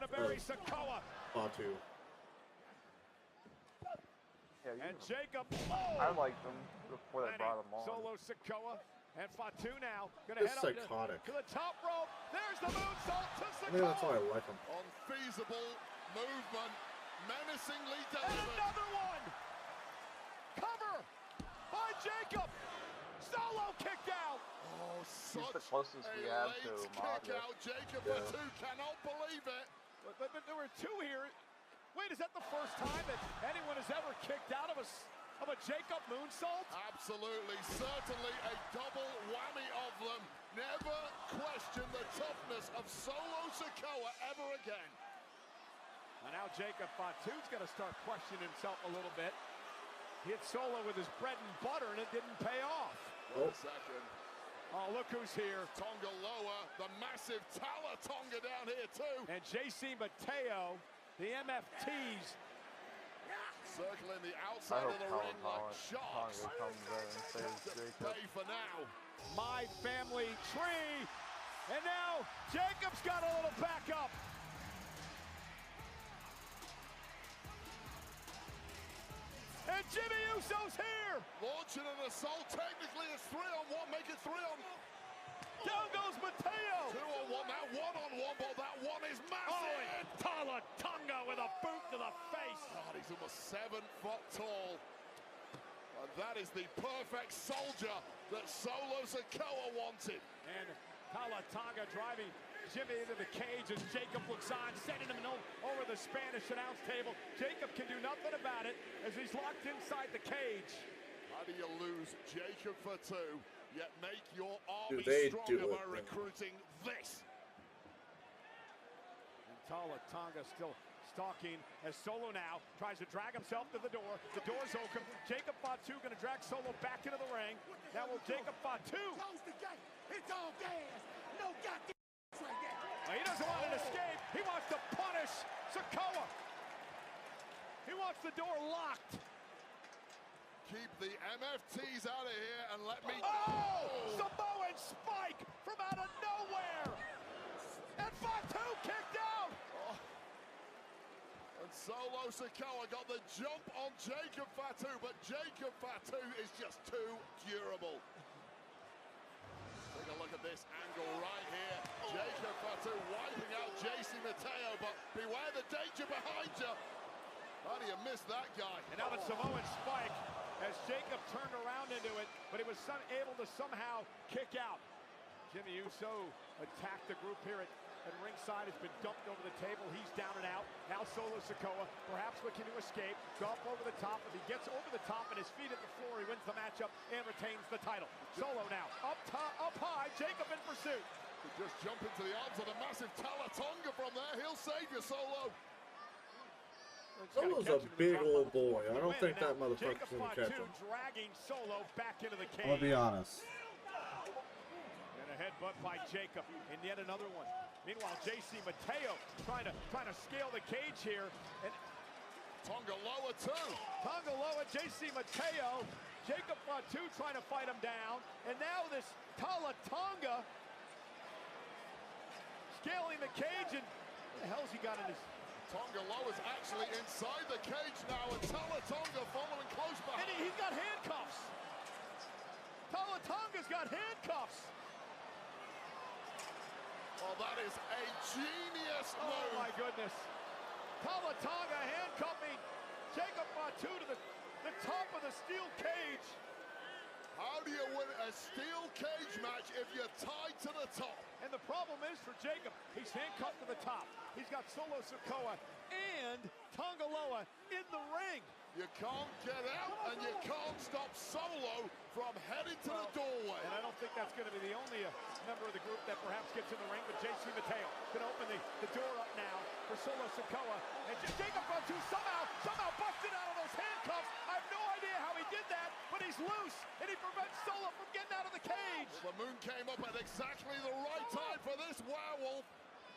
Fatu. Yeah, and Jacob, I liked them before they brought him on. Solo Sikoa and Fatu now gonna It's head psychotic. up to the top rope. There's the moonsault to Sikoa. I think that's why I like him. Unfeasible movement, menacingly And delivered. another one. Cover by Jacob. Solo kicked out. Oh, He's such the closest a we have late to kick Maja. out. Jacob Fatu cannot believe it. But there were two here. Wait, is that the first time that anyone has ever kicked out of a Jacob moonsault? Absolutely, certainly a double whammy of them. Never question the toughness of Solo Sikoa ever again. And now Jacob Fatu's got to start questioning himself a little bit. He hit Solo with his bread and butter, and it didn't pay off. 1 second. Oh, look who's here. Tonga Loa, the massive Tala Tonga down here too. And JC Mateo, the MFTs. Circling the outside of the ring like sharks. Tonga comes in and saves Jacob. Pay for now. My family tree. And now Jacob's got a little backup. And Jimmy Uso's here. Launching an assault. Technically it's 3-on-1. Make it 3-on. Down goes Mateo. 2-on-1. Now 1-on-1, but that one is massive. Tala Tonga with a boot to the face. God, he's almost 7 foot tall. And that is the perfect soldier that Solo Sikoa wanted. And Tala Tonga driving Jimmy into the cage as Jacob looks on, sending him over the Spanish announce table. Jacob can do nothing about it as he's locked inside the cage. How do you lose Jacob Fatu, yet make your army they stronger do by it, recruiting this? And Tala Tonga still stalking as Solo now tries to drag himself to the door. The door's open. Jacob Fatu going to drag Solo back into the ring. Now will Jacob Fatu? Close the gate. It's all gas. No goddamn like that. He doesn't want an escape. He wants to punish Sikoa. He wants the door locked. Keep the MFTs out of here and let me... Oh! Samoan spike from out of nowhere. And Fatu kicked out. And Solo Sikoa got the jump on Jacob Fatu, but Jacob Fatu is just too durable. Take a look at this angle right here. Jacob Fatu wiping out JC Mateo, but beware the danger behind you. How do you miss that guy? And now the Samoan spike as Jacob turned around into it, but he was able to somehow kick out. Jimmy Uso attacked the group here at ringside. Has been dumped over the table. He's down and out. Now Solo Sikoa perhaps looking to escape. Go up over the top. If he gets over the top and his feet at the floor, he wins the matchup and retains the title. Solo now up top, up high. Jacob in pursuit. Just jump into the arms of the massive Tala Tonga from there. He'll save you, Solo. Solo's a big old boy. I don't think that motherfucker's gonna catch him. Dragging Solo back into the cage. I'm gonna be honest. And a headbutt by Jacob, and yet another one. Meanwhile, JC Mateo trying to scale the cage here, and Tonga Loa too. Tonga Loa, JC Mateo, Jacob Fatu trying to fight him down, and now this Tala Tonga scaling the cage, and what the hell's he got in his... Tonga Loa's actually inside the cage now, and Tala Tonga following close behind. And he's got handcuffs. Tala Tonga's got handcuffs. Oh, that is a genius move. Oh my goodness. Tala Tonga handcuffing Jacob Fatu to the top of the steel cage. How do you win a steel cage match if you're tied to the top? And the problem is for Jacob, he's handcuffed to the top. He's got Solo Sikoa and Tonga Loa in the ring. You can't get out, and you can't stop Solo from heading to the doorway. And I don't think that's going to be the only member of the group that perhaps gets in the ring, but JC Mateo going to open the door up now for Solo Sikoa. And Jacob Fatu somehow busted out of those handcuffs. I have no idea how he did that, but he's loose, and he prevents Solo from getting out of the cage. Well, the moon came up at exactly the right time for this werewolf.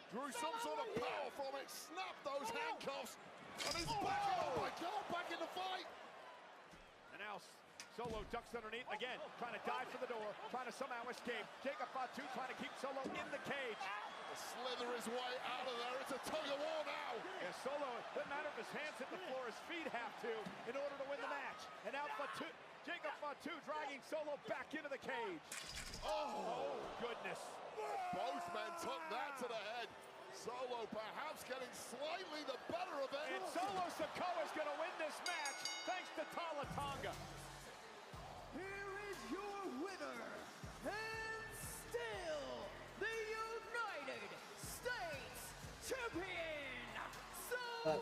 Drew some sort of power from it, snapped those handcuffs, and he's back in, oh my God, back in the fight. And now Solo ducks underneath again, trying to dive for the door, trying to somehow escape. Jacob Fatu trying to keep Solo in the cage. Slither his way out of there. It's a tug of war now. Yeah, Solo, doesn't matter if his hands hit the floor, his feet have to in order to win the match. And now Jacob Fatu dragging Solo back into the cage. Oh goodness. Both men took that to the head. Solo perhaps getting slightly the better of it. And Solo Sikoa is going to win this match thanks to Tala Tonga. Here is your winner, and still the United States Champion,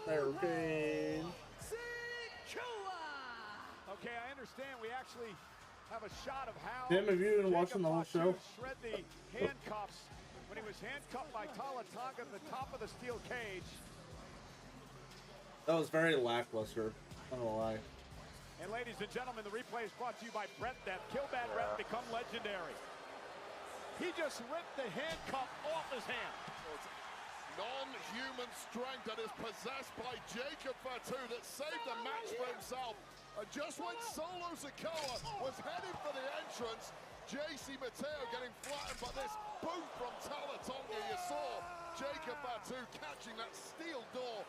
American. Okay, I understand we actually have a shot of how Tim, have you been watching the whole show? shred the handcuffs when he was handcuffed by Tala Tonga to the top of the steel cage. That was very lackluster. I'm gonna lie. And ladies and gentlemen, the replay is brought to you by Brett Death. Kill Bad Brett, become legendary. He just ripped the handcuff off his hand. Non-human strength that is possessed by Jacob Fatu that saved the match for himself. And just when Solo Sikoa was headed for the entrance, JC Mateo getting flattened by this boot from Tala Tonga. You saw Jacob Fatu catching that steel door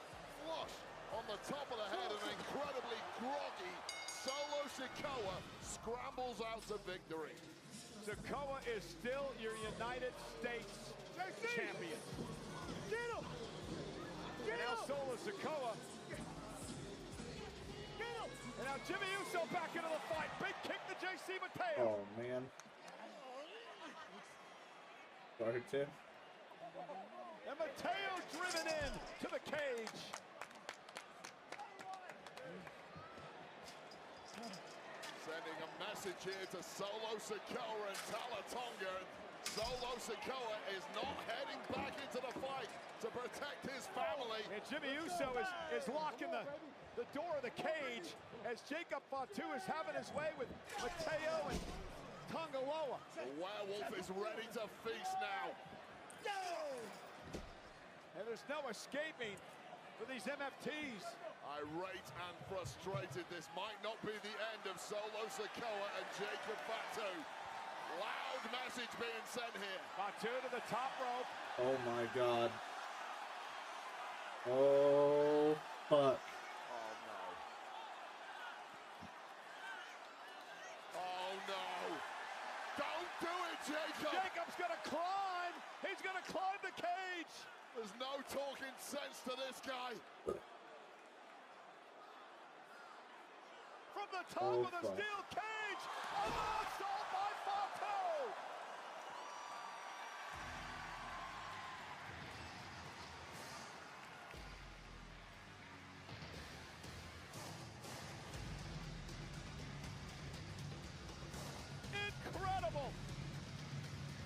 flush on the top of the head, and incredibly groggy Solo Sikoa scrambles out to victory. Sikoa is still your United States champion. Get him! And now Solo Sikoa. Get him! And now Jimmy Uso back into the fight. Big kick to JC Mateo. Oh man. Sorry, Tim. And Mateo driven in to the cage. Sending a message here to Solo Sikoa and Tala Tonga. Solo Sikoa is not heading back into the fight to protect his family. And Jimmy Uso is locking the door of the cage as Jacob Fatu is having his way with Mateo and Tongaloa. The werewolf is ready to feast now. And there's no escaping for these MFTs. Irate and frustrated, this might not be the end of Solo Sikoa and Jacob Fatu. Loud message being sent here. Fatu to the top rope. Oh my god. Oh fuck. Oh no. Oh no. Don't do it, Jacob. Jacob's gonna climb. He's gonna climb the cage. There's no talking sense to this guy. From the top of the steel cage. A moonsault by Fatu. Incredible.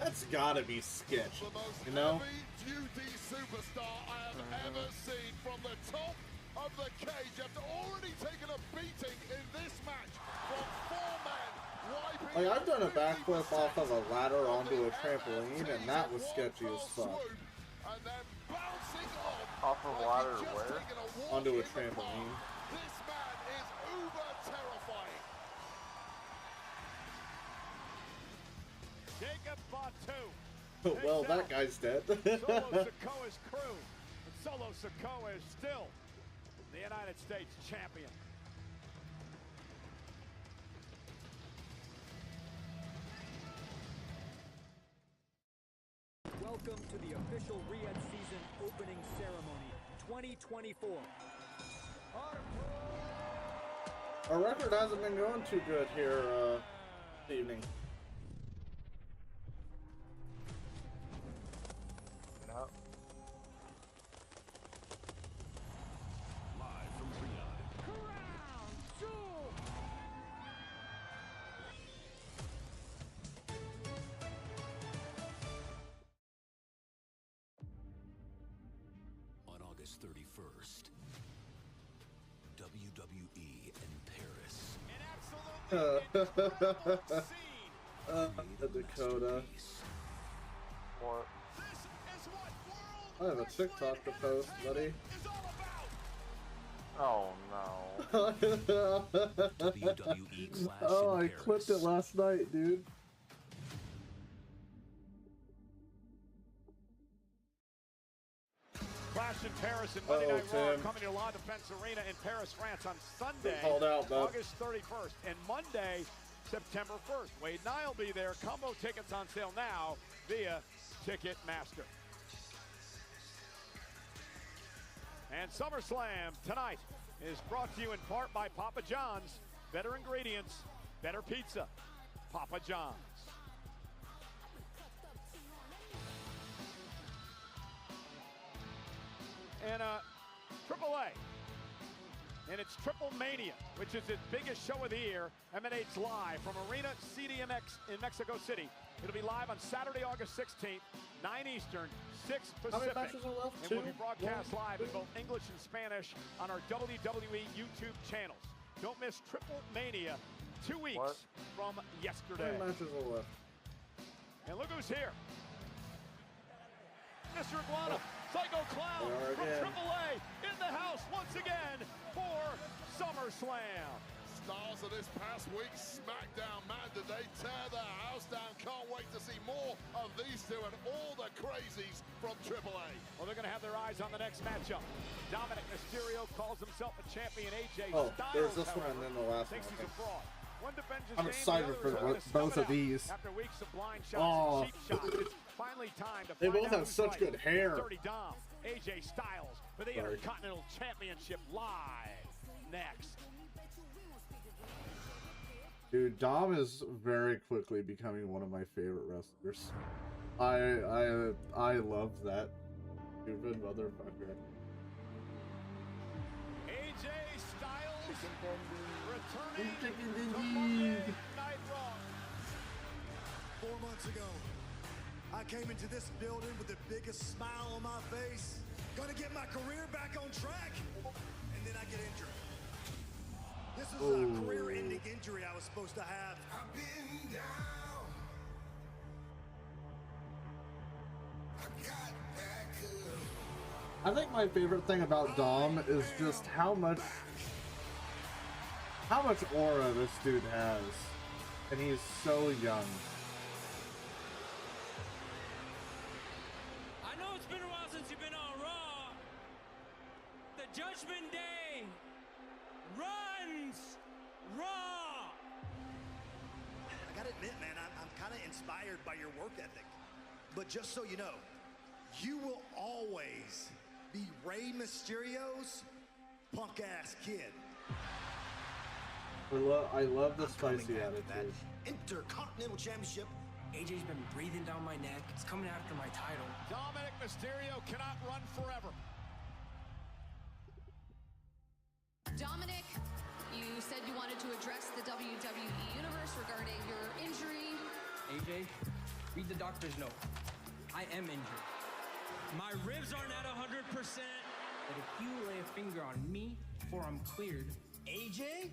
That's gotta be sketch, The most you know? heavy-duty superstar I have ever seen from the top of the cage after already taking a beating in this match from 4 men. Wiping Like, I've done a backflip off of a ladder onto a trampoline, and that was sketchy as fuck. And then bouncing Off of water where? Onto a trampoline. This man is uber terrifying. Jacob Fatu. Well, that guy's dead. Solo Sikoa's crew. And Solo Sikoa is still the United States champion. Welcome to the official Riyadh season opening ceremony 2024. Our record hasn't been going too good here this evening. No. Live from Riyadh. On August 31st, WWE in Paris. The Dakota. What? I have a TikTok to post, buddy. Oh no. WWE Clash Oh, in I clipped it last night, dude. Clash in Paris and Monday Night Raw Tim. coming to La Defense Arena in Paris, France on Sunday, Called out, bub. August 31st, and Monday, September 1st. Wade and I will be there. Combo tickets on sale now via Ticketmaster. And SummerSlam tonight is brought to you in part by Papa John's. Better ingredients, better pizza. Papa John's. And AAA. And it's Triple Mania, which is its biggest show of the year, emanates live from Arena CDMX in Mexico City. It'll be live on Saturday, August 16th, 9 Eastern, 6 Pacific. And will be broadcast live in both English and Spanish on our WWE YouTube channels. Don't miss Triple Mania 2 weeks from yesterday. How many matches are left? And look who's here. Mr. Iguana, Psycho Clown from AAA in the house once again for SummerSlam. Stars of this past week's SmackDown, man, did they tear their house down. Can't wait to see more of these two and all the crazies from AAA. Well, they're going to have their eyes on the next matchup. Dominic Mysterio calls himself a champion. AJ Oh, Styles, there's this however, one and then the last one. thinks he's a fraud. One defends his I'm name, excited for both of these. After weeks of blind shots and cheap shots, it's finally time to They find both out have who's such right. good hair. Dirty Dom, AJ Styles for the Intercontinental Championship live next. Dude, Dom is very quickly becoming one of my favorite wrestlers. I love that stupid motherfucker. AJ Styles returning to Monday Night Raw. 4 months ago, I came into this building with the biggest smile on my face. Gonna get my career back on track, and then I get injured. This is a career-ending injury I was supposed to have. I've been down. I got back up. I think my favorite thing about Dom is just how much aura this dude has, and he's so young. I know it's been a while since you've been on Raw. The Judgment Day runs Raw. I gotta admit, man, I'm kind of inspired by your work ethic. But just so you know, you will always be Rey Mysterio's punk-ass kid. I love the spicy attitude. Intercontinental Championship. AJ's been breathing down my neck. It's coming after my title. Dominic Mysterio cannot run forever. Dominic, you said you wanted to address the WWE Universe regarding your injury. AJ, read the doctor's note. I am injured. My ribs aren't at 100%. But if you lay a finger on me before I'm cleared, AJ,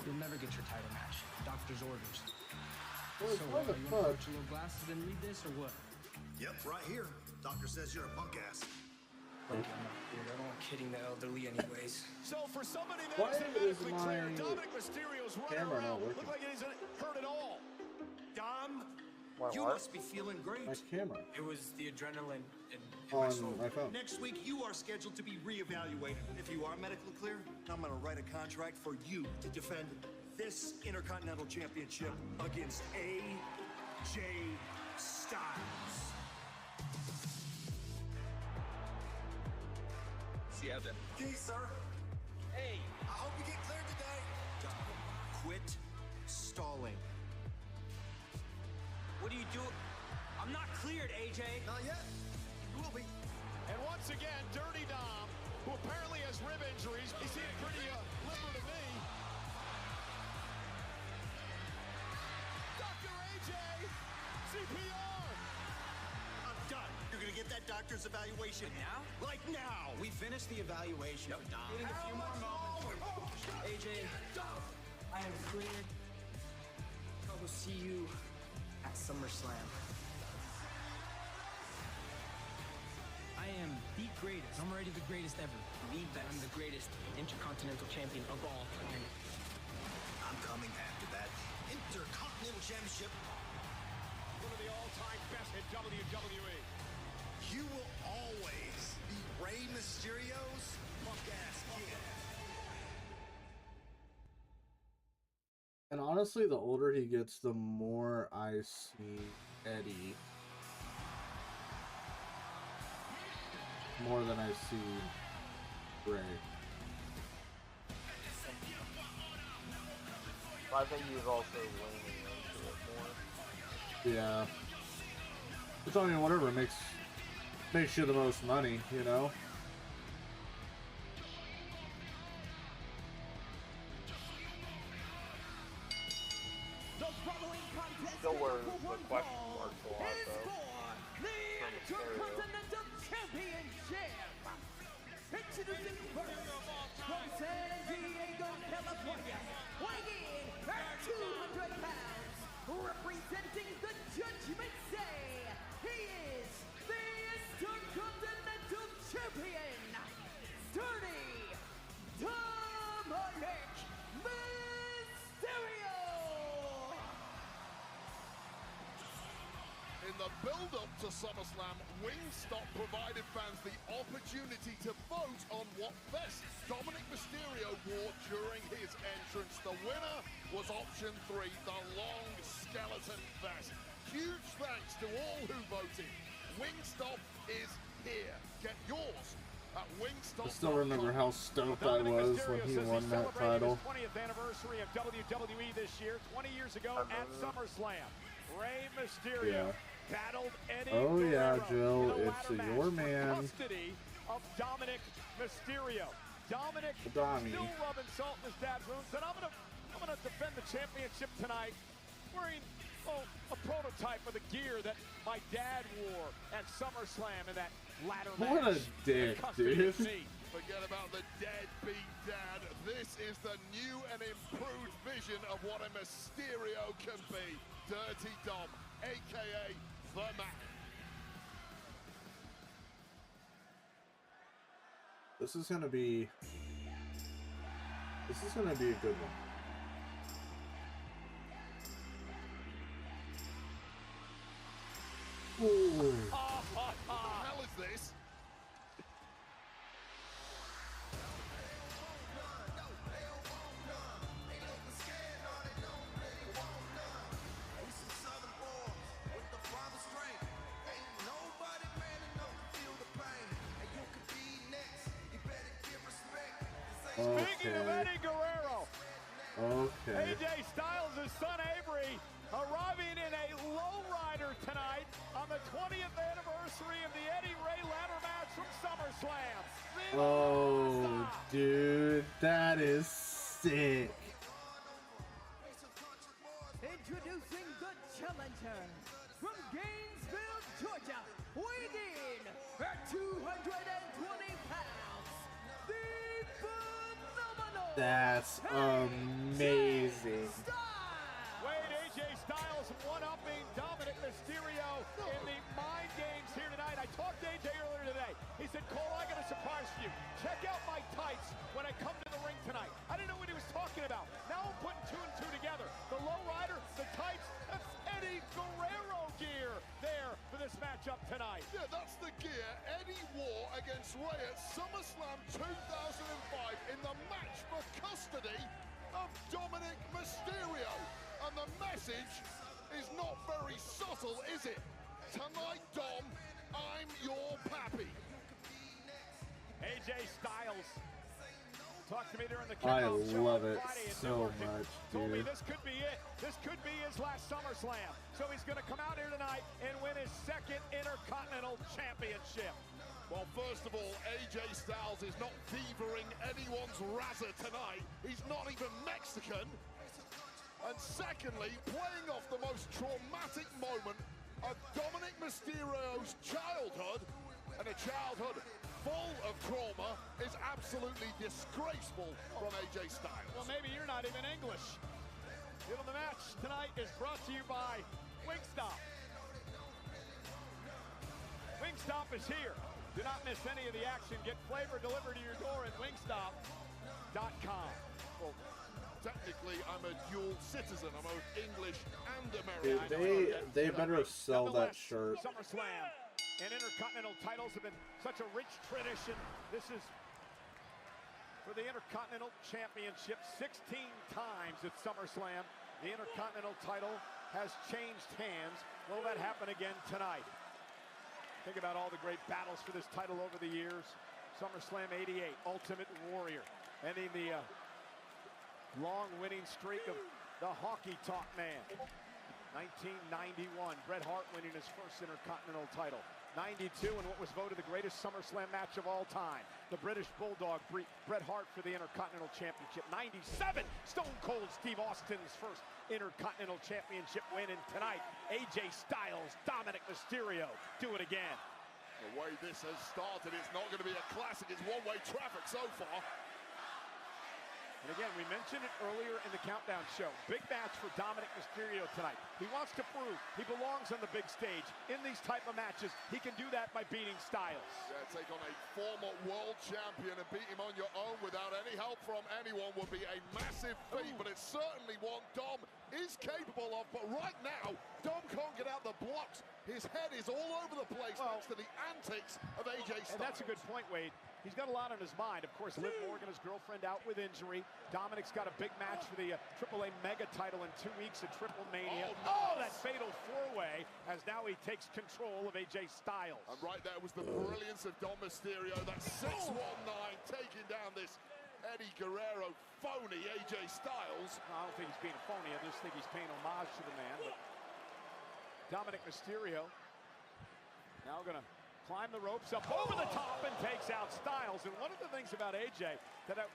you'll never get your title match. Doctor's orders. Well, So, you want to put your little glasses and read this, or what? Yep, right here. Doctor says you're a punk-ass. Look, I'm not weird. I don't want kidding the elderly anyways. So for somebody that Why isn't is medically clear, Dominic Mysterio's running camera not around. working? Look like he isn't hurt at all. Dom, you must be feeling great. My camera. It was the adrenaline in my On soul. my phone. Next week, you are scheduled to be reevaluated. If you are medically clear, I'm going to write a contract for you to defend this Intercontinental Championship against AJ Styles. Siete. Okay, sir. Hey, I hope you get cleared today. quit stalling. What do you do? I'm not cleared, AJ. Not yet. You will be. And once again, Dirty Dom, who apparently has rib injuries. He seemed pretty limber to me. Dr. AJ, CPR. I'm done. You're going to get that doctor's evaluation. Now? Like now. We finished the evaluation for Dom. Waiting a few more moments. AJ, I am cleared. I will see you at SummerSlam. I am the greatest. I'm already the greatest ever. The best. I'm the greatest Intercontinental Champion of all time. I'm coming after that Intercontinental Championship. One of the all-time best in WWE. You will always be Rey Mysterio's punk-ass kid. And honestly, the older he gets, the more I see Eddie. More than I see Ray. I think he's also leaning into Yeah. It's I mean, whatever makes you the most money, you know? Still wears the question marks a lot, though. The Intercontinental Championship. Introducing first from San Diego, California, weighing in at 200 pounds, representing the Judgment Day. He is the Intercontinental Champion, Sturdy Dominic Mysterio. In the build-up to SummerSlam, Wingstop provided fans the opportunity to vote on what vest Dominic Mysterio wore during his entrance. The winner was option 3, the long skeleton vest. Huge thanks to all who voted. Wingstop is here. Get yours at Wingstop. I still remember how stoked I was when he won that title. 20th anniversary of WWE this year, 20 years ago at SummerSlam. Rey Mysterio battled Eddie Oh yeah, Guerrero Jill, in a it's ladder your match man. for custody of Dominic Mysterio. Dominic Dommy. still rubbing salt in his dad's wounds, and I'm gonna defend the championship tonight wearing a prototype of the gear that my dad wore at SummerSlam in that ladder match. What a dick, dude. Forget about the deadbeat dad. This is the new and improved vision of what a Mysterio can be. Dirty Dom, a.k.a. The Man. This is gonna be a good one. Ooh. What the hell is this? Speaking of Eddie Guerrero, Okay. AJ Styles' son Avery arriving in a lowrider tonight on the 20th anniversary of the Eddie Ray ladder match from SummerSlam. Oh, dude, that is sick. Introducing the challenger from Gainesville, Georgia, weighing in at 220 pounds, the phenomenal. That's amazing. Wade AJ Styles one-upping Dominic Mysterio in the mind games here tonight. I talked to AJ earlier today. He said, Cole, I got a surprise for you. Check out my tights when I come to the ring tonight. I didn't know what he was talking about. Now I'm putting 2 and 2 together. The low rider, the tights, that's Eddie Guerrero gear there for this matchup tonight. Yeah, that's the gear Eddie wore against Ray at SummerSlam 2005 in the match for custody of Dominic Mysterio. And the message is not very subtle, is it? Tonight, Dom, I'm your pappy. AJ Styles. Talk to me during the I kickoff show love on it Friday in so Newark, and much, told me dude. this could be it. This could be his last SummerSlam. So he's going to come out here tonight and win his 2nd Intercontinental Championship. Well, first of all, AJ Styles is not thieverying anyone's razor tonight. He's not even Mexican. And secondly, playing off the most traumatic moment of Dominic Mysterio's childhood, and a childhood full of trauma, is absolutely disgraceful from AJ Styles. Well, maybe you're not even English. The match tonight is brought to you by Wingstop. Wingstop is here. Do not miss any of the action. Get flavor delivered to your door at wingstop.com. Well, technically, I'm a dual citizen. I'm both English and American. Dude, they better sell that shirt. SummerSlam and Intercontinental titles have been such a rich tradition. This is for the Intercontinental Championship 16 times at SummerSlam. The Intercontinental title has changed hands. Will that happen again tonight? Think about all the great battles for this title over the years. SummerSlam 88, Ultimate Warrior, ending the long winning streak of the Honky Tonk Man. 1991, Bret Hart winning his first Intercontinental title. 92, and what was voted the greatest SummerSlam match of all time. The British Bulldog Bret Hart for the Intercontinental Championship. 97, Stone Cold Steve Austin's first Intercontinental Championship win. And tonight, AJ Styles, Dominic Mysterio do it again. The way this has started, it's not going to be a classic. It's one-way traffic so far. And again, we mentioned it earlier in the Countdown show. Big match for Dominic Mysterio tonight. He wants to prove he belongs on the big stage. In these type of matches, he can do that by beating Styles. Yeah, take on a former world champion and beat him on your own without any help from anyone would be a massive feat, but it's certainly one Dom is capable of. But right now, Dom can't get out the blocks. His head is all over the place thanks to the antics of AJ Styles. And that's a good point, Wade. He's got a lot on his mind. Of course, Liv Morgan, his girlfriend, out with injury. Dominic's got a big match for the AAA Mega title in 2 weeks at Triple Mania. Oh, that fatal four-way as now he takes control of AJ Styles. And right there was the brilliance of Dom Mysterio. That 619 taking down this Eddie Guerrero phony AJ Styles. I don't think he's being a phony. I just think he's paying homage to the man. But Dominic Mysterio now going to climb the ropes up over the top and takes out Styles. And one of the things about AJ that I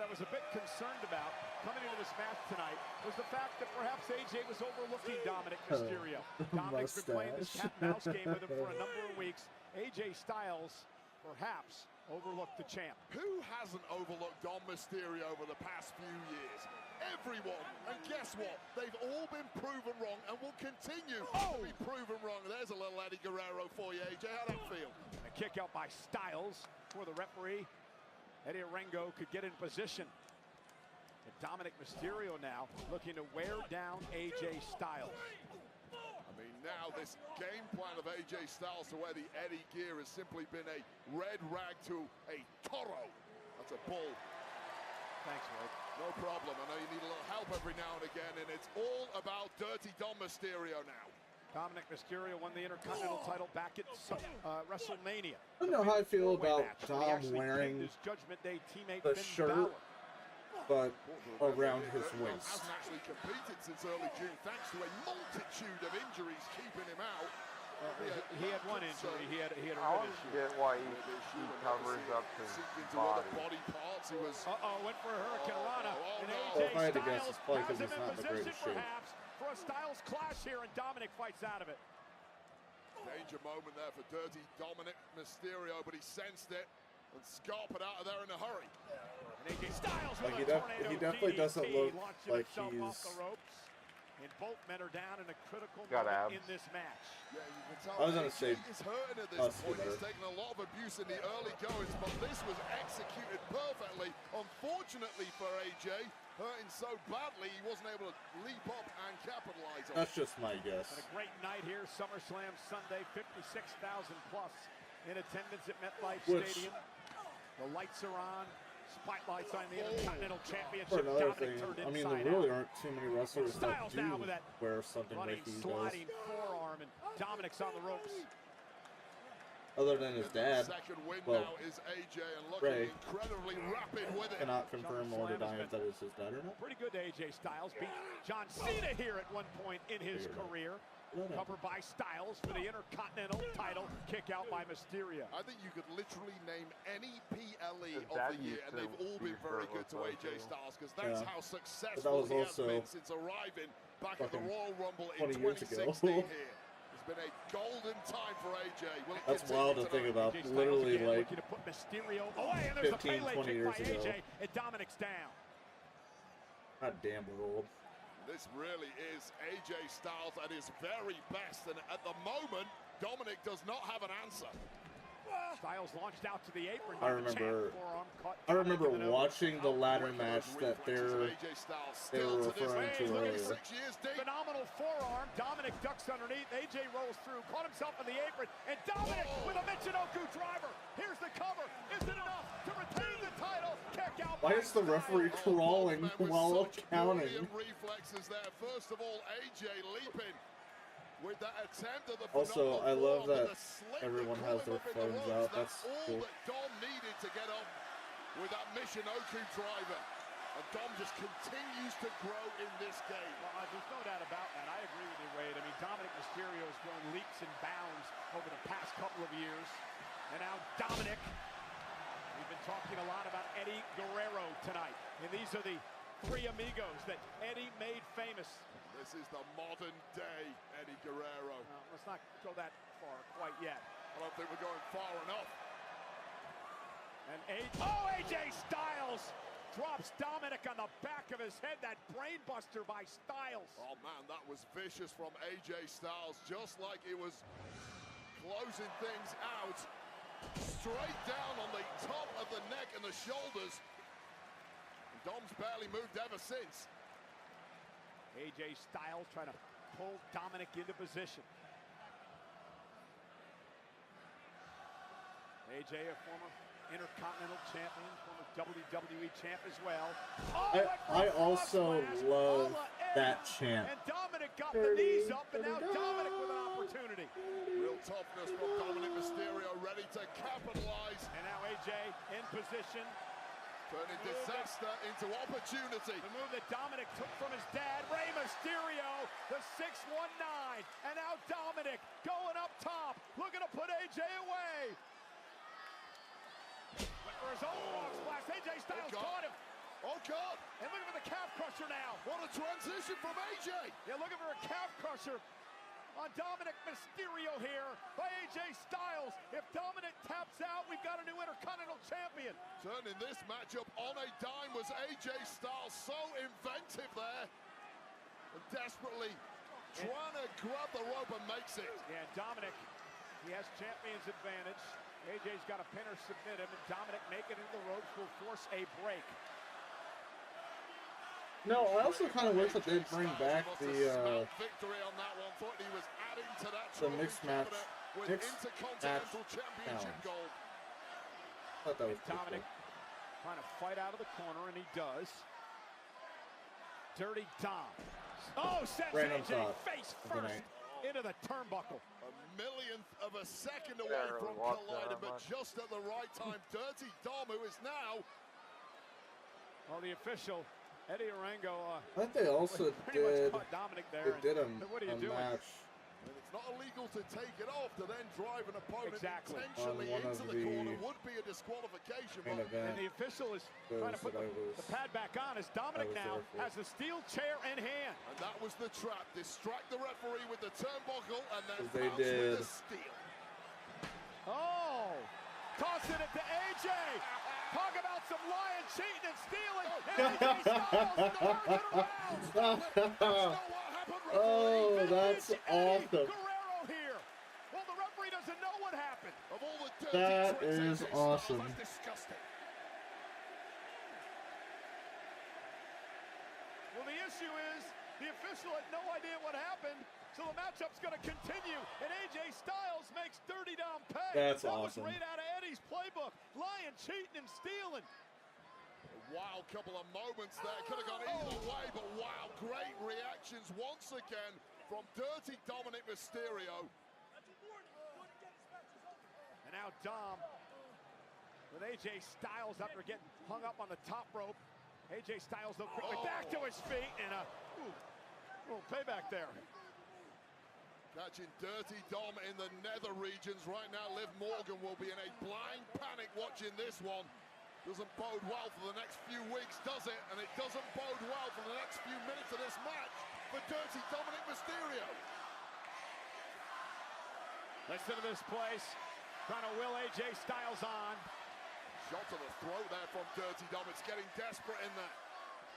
was a bit concerned about coming into this match tonight was the fact that perhaps AJ was overlooking Dominic Mysterio. Dominic's been playing this cat and mouse game with him for a number of weeks. AJ Styles perhaps overlooked the champ. Who hasn't overlooked Dom Mysterio over the past few years? Everyone. And guess what? They've all been proven wrong and will continue to be proven wrong. There's a little Eddie Guerrero for you, AJ. How'd that feel? A kick out by Styles for the referee. Eddie Arengo could get in position. And Dominic Mysterio now looking to wear down AJ Styles. I mean, now this game plan of AJ Styles to wear the Eddie gear has simply been a red rag to a toro. That's a bull. Thanks, Wade. No problem. I know you need a little help every now and again, and it's all about Dirty Dom Mysterio now. Dominic Mysterio won the Intercontinental title back at WrestleMania. I don't know how I feel about Dom wearing his Judgment Day teammate the Finn shirt, Balor. but around his waist. Hasn't actually competed since early June, thanks to a multitude of injuries keeping him out. He had one injury. He had a I rib don't issue. get why he covers up his Into body. other body parts. He was. Went for a Hurricane Rana. And Well, AJ if I had to guess, Styles it's probably has 'cause him he's in not in the position greatest shape. perhaps for a Styles clash here, and Dominic fights out of it. Danger moment there for Dirty Dominic Mysterio, but he sensed it and scarpered out of there in a hurry. And AJ Styles with Like a tornado he definitely doesn't DDT, look launching like himself off he's. the ropes. And both men are down in a critical Got moment abs. in this match. Yeah, you can tell I was gonna say he's hurting at this point. muscular. He's taken a lot of abuse in the early goings, but this was executed perfectly. Unfortunately for AJ, hurting so badly he wasn't able to leap up and capitalize on it. That's just my guess. And a great night here, SummerSlam Sunday, 56,000 plus in attendance at MetLife Stadium. The lights are on. Spotlights on the Intercontinental Championship. For another Dominic thing, turned I mean, inside there really out. aren't too many wrestlers that Styles do now with that wear something running, like he does. sliding forearm, and Dominic's on the ropes. Other than his dad, Second win well, now is AJ and looking Ray incredibly rapid with it. cannot confirm or deny if that is his dad or not. Pretty good to AJ Styles. Beat John Cena here at one point in his career. Covered by Styles for the Intercontinental title. Kick out by Mysterio. I think you could literally name any PLE His of dad the year, used and to they've all be been very good to shirtless, AJ too. Styles, because that's Yeah. how But successful that he was has also been since arriving back at the fucking Royal Rumble in 20 years ago. 2016 here. It's been a golden time for AJ. Will it That's continue wild to think tonight? about. AJ Styles Literally again like looking to put Mysterio away, and there's 15, a Pele 20 kick years by ago. AJ, and Dominic's down. God damn, we're old. This really is AJ Styles at his very best, and at the moment, Dominic does not have an answer. Styles launched out to the apron. I remember watching the ladder match that they were referring to earlier. Phenomenal forearm. Dominic ducks underneath. AJ rolls through, caught himself in the apron, and Dominic with a Michinoku driver. Here's the cover. Is it enough to retain the title? Kick out. Why is the referee crawling while counting? Reflexes there. First of all, AJ leaping. With that attempt at the Also, I love forearm, that but the slip everyone that has caught their him up in the phones ropes, out. That's all cool. that Dom needed to get up with that Michinoku driver. And Dom just continues to grow in this game. Well, there's no doubt about that. I agree with you, Wade. I mean, Dominic Mysterio has grown leaps and bounds over the past couple of years. And now Dominic. We've been talking a lot about Eddie Guerrero tonight. And these are the three amigos that Eddie made famous. This is the modern day Eddie Guerrero. Well, let's not go that far quite yet. I don't think we're going far enough. And AJ Styles drops Dominic on the back of his head. That brain buster by Styles. Oh man, that was vicious from AJ Styles. Just like it was closing things out. Straight down on the top of the neck and the shoulders. And Dom's barely moved ever since. AJ Styles trying to pull Dominic into position. AJ, a former Intercontinental champion, former WWE champ as well. I also love that chant. And Dominic got the knees up, and now Dominic with an opportunity. Real toughness from Dominic Mysterio, ready to capitalize. And now AJ in position. Turning disaster into opportunity. The move that Dominic took from his dad, Rey Mysterio, the 619. And now Dominic going up top, looking to put AJ away. Went for his own frog splash. AJ Styles caught him. Oh, God. And looking for the calf crusher now. What a transition from AJ. Yeah, looking for a calf crusher on Dominic Mysterio here by AJ Styles. If Dominic taps out, we've got a new Intercontinental champion. Turning this matchup on a dime was AJ Styles. So inventive there. And desperately trying to grab the rope and makes it. Yeah, Dominic, he has champion's advantage. AJ's got to pin or submit him, and Dominic making it into the ropes will force a break. No, I also kind of wish that they'd bring back the mixed match challenge. Thought that was Dominic cool. trying to fight out of the corner, and he does. Dirty Dom. Oh, sends AJ face first into the turnbuckle. A millionth of a second away from colliding, but just at the right time. Dirty Dom, who is now... Well, the official, Eddie Orango, I think they also did. Dominic there. They did a And match. it's not illegal to take it off to then drive an opponent intentionally into the corner. Would be a disqualification. And the official is trying to put the pad back on as Dominic now has the steel chair in hand. And that was the trap. Distract the referee with the turnbuckle and then they bounce did. with the steel. Oh, tossing it to AJ. Talk about some lying, cheating, and stealing. Oh, that's awesome. Guerrero here. Well, the referee doesn't know what happened. Of all the That is awesome. That's disgusting. Well, the issue is the official had no idea what happened, so the matchup's going to continue, and AJ Styles makes Dirty Dom pay. That's that awesome. was right out of Eddie's playbook. Lying, cheating, and stealing. A wild couple of moments there. Could have gone either way, but wow, great reactions once again from Dirty Dominic Mysterio. And now Dom with AJ Styles after getting hung up on the top rope. AJ Styles, though, quickly back to his feet, and a little payback there. Catching Dirty Dom in the nether regions right now. Liv Morgan will be in a blind panic watching this one. Doesn't bode well for the next few weeks, does it? And it doesn't bode well for the next few minutes of this match for Dirty Dominic Mysterio. Listen to this place. Trying to will AJ Styles on. Shot to the throat there from Dirty Dom. It's getting desperate in there.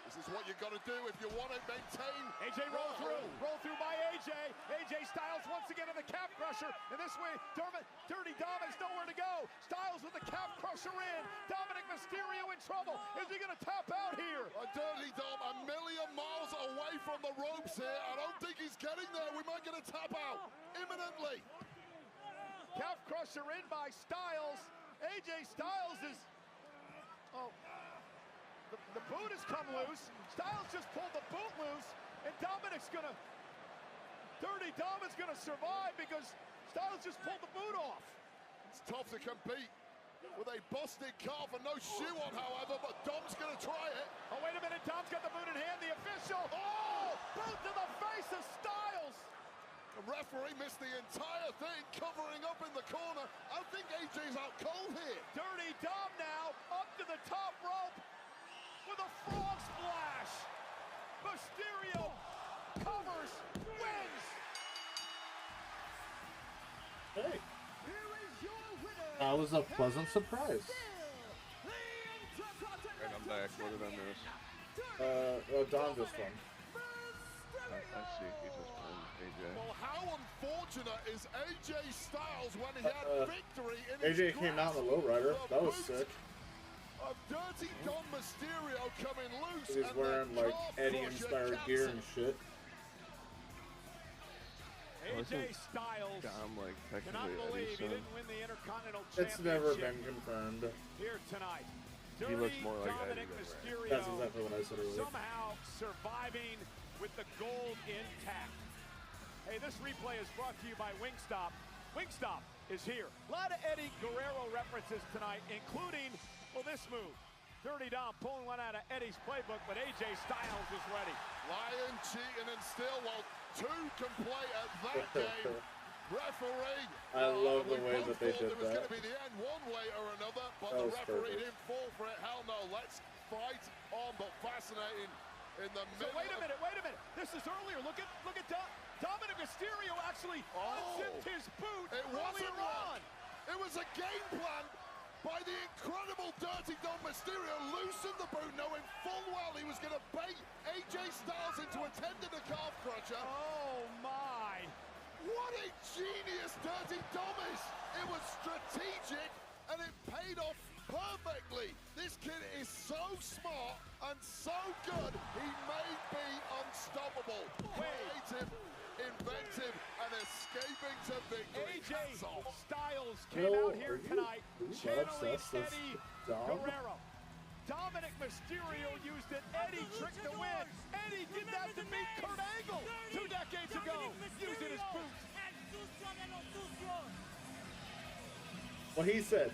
This is what you got to do if you want to maintain. AJ roll through by AJ. AJ Styles once again in the calf crusher. And this way, Dirty Dom has nowhere to go. Styles with the calf crusher in. Dominic Mysterio in trouble. Is he going to tap out here? Dirty Dom a million miles away from the ropes here. I don't think he's getting there. We might get a tap out imminently. Calf crusher in by Styles. AJ Styles is... Oh... The boot has come loose. Styles just pulled the boot loose, and Dominic's gonna... Dirty Dom is gonna survive because Styles just pulled the boot off. It's tough to compete with a busted calf and no shoe on, however, but Dom's going to try it. Oh, wait a minute. Dom's got the boot in hand. The official. Oh, boot to the face of Styles. The referee missed the entire thing, covering up in the corner. I think AJ's out cold here. Dirty Dom now up to the top rope with a frog splash. Mysterio covers, wins. Hey. That was a pleasant surprise. And I'm back. What did I miss? Dom just won. I see. He just won. AJ. Well, how unfortunate is AJ Styles when he had victory in his AJ came out in the lowrider. That was sick. A Dirty Dom Mysterio coming loose. He's wearing like Eddie-inspired gear and shit. AJ Styles cannot believe he didn't win the Intercontinental Championship. It's never been confirmed. Here tonight. He looks more like Dominic Eddie. Mysterio That's exactly what I said earlier. somehow surviving with the gold intact. Hey, this replay is brought to you by Wingstop. Wingstop is here. A lot of Eddie Guerrero references tonight, including, well, this move. Dirty Dom pulling one out of Eddie's playbook, but AJ Styles is ready. Lion cheating and still, well, two can play at that game. Referee. I love the way that they did It was that. going to be the end one way or another, but That the was referee perfect. didn't fall for it. Hell no, let's fight on, but fascinating in the So middle. wait a minute. This is earlier. Look at Dominic Mysterio actually unzipped his boot earlier on. It was a game plan by the incredible Dirty Dom Mysterio, loosened the boot, knowing full well he was going to bait AJ Styles into a tendon to calf crusher. Oh my! What a genius Dirty Dom is! It was strategic and it paid off perfectly. This kid is so smart and so good, he may be unstoppable. Creative, inventive, and escaping to victory. AJ Hats off. Styles came out here tonight that channeling obsessed with Eddie Dom? Guerrero. Dominic Mysterio used an Eddie trick to win. Eddie did that to beat Kurt Angle 2 decades ago, using his boots. What he said.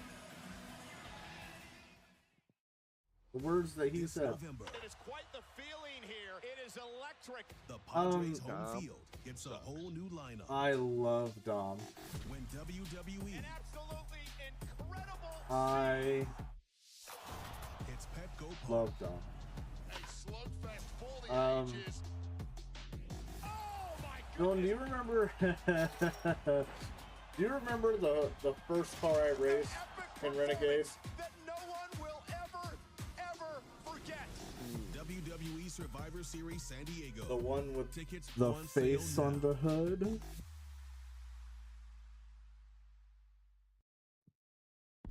The words that he said. It is quite the feeling here. It is electric. The Padres home field gets a whole new lineup. I love Dom. When WWE An absolutely incredible it's Petco love Dom. A slugfest for the ages. Dylan, do you remember? Do you remember the first car I raced in Renegade? That no one will ever forget. WWE Survivor Series San Diego. The one with Tickets the on sale face now. on the hood?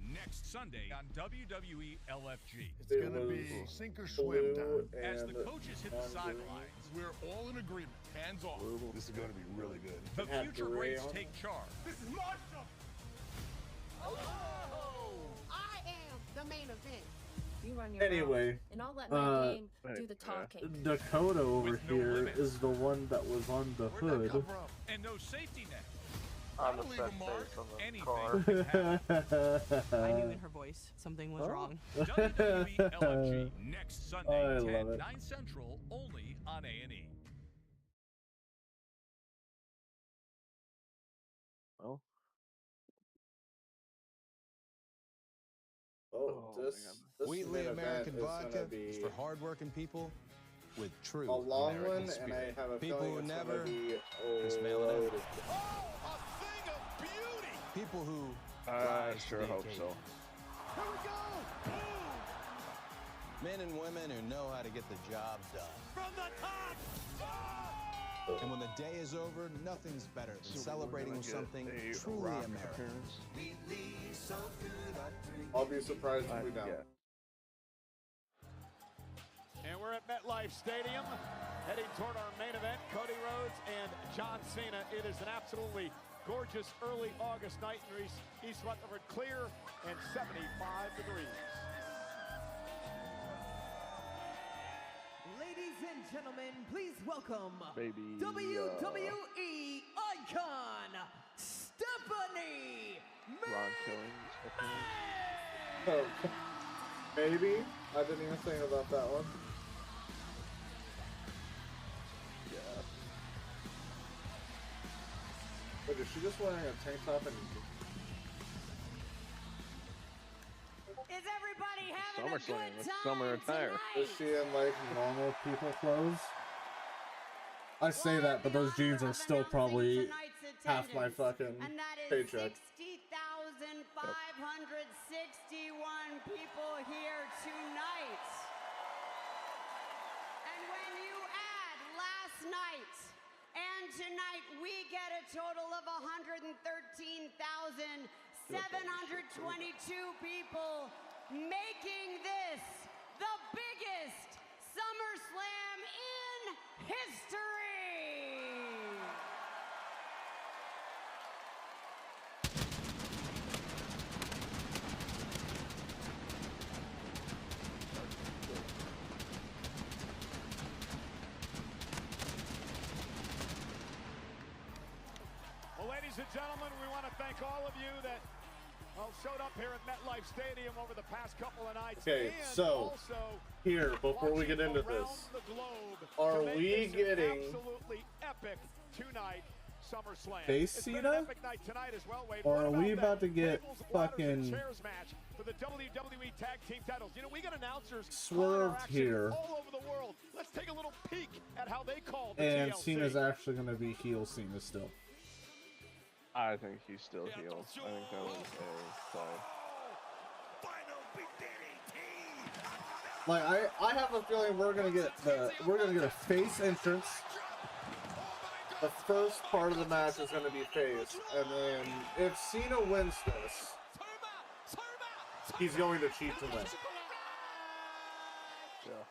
Next Sunday on WWE LFG. It's going to be sink or swim time. As the coaches hit the sidelines, We're all in agreement. Hands off. This is going to be really good. the future greats take charge. This is my show. Oh, I am the main event. You run your Anyway, mouth, and I'll let my game do the talking. Dakota over here is the one that was on the hood. And no safety net. I'm the Leave best a mark. face on the Anything car. can happen. I knew in her voice something was wrong. WWE LFG next Sunday, I love 10, it. 9 Central, only on A&E. Well. This Wheatley main event American is Vodka gonna be is for hardworking people with true a long American one, spirit. and I have a people feeling who it's never gonna be smell it loaded. A thing of beauty. People who I rise to sure the hope occasion. so. Here we go. Boom. Men and women who know how to get the job done. From the top. And when the day is over, nothing's better than So celebrating we're with gonna something get a truly rock American. appearance. I'll be surprised if we don't. Yeah. And we're at MetLife Stadium, heading toward our main event, Cody Rhodes and John Cena. It is an absolutely gorgeous early August night in East Rutherford, clear and 75 degrees. Ladies and gentlemen, please welcome Baby, WWE icon Stephanie Ron Killings, I think. Oh, maybe? I didn't even think about that one. Yeah. Wait, is she just wearing a tank top and... Is everybody having a SummerSlam, good it's time summer attire. Is she in, like, normal people clothes? I say that, but those jeans are still probably half my fucking paycheck. 60,561 people here tonight. And when you add last night and tonight, we get a total of 113,722 people, making this the biggest SummerSlam in history. Well, ladies and gentlemen, we want to thank all of you that showed up here at MetLife Stadium over the past couple of nights. Okay, and so here, before we get into this, are we getting absolutely epic tonight SummerSlam? Face Cena? Well, or are we about to get fucking match for the WWE Tag Team titles? You know, we got announcers swerved here, all over the world. Let's take a little peek at how they call the and TLC. Cena's actually going to be heel Cena still. I think he's still healed. I think that was a play. Like I have a feeling we're gonna get a face entrance. The first part of the match is gonna be face, and then if Cena wins this, he's going to cheat to win. Yeah.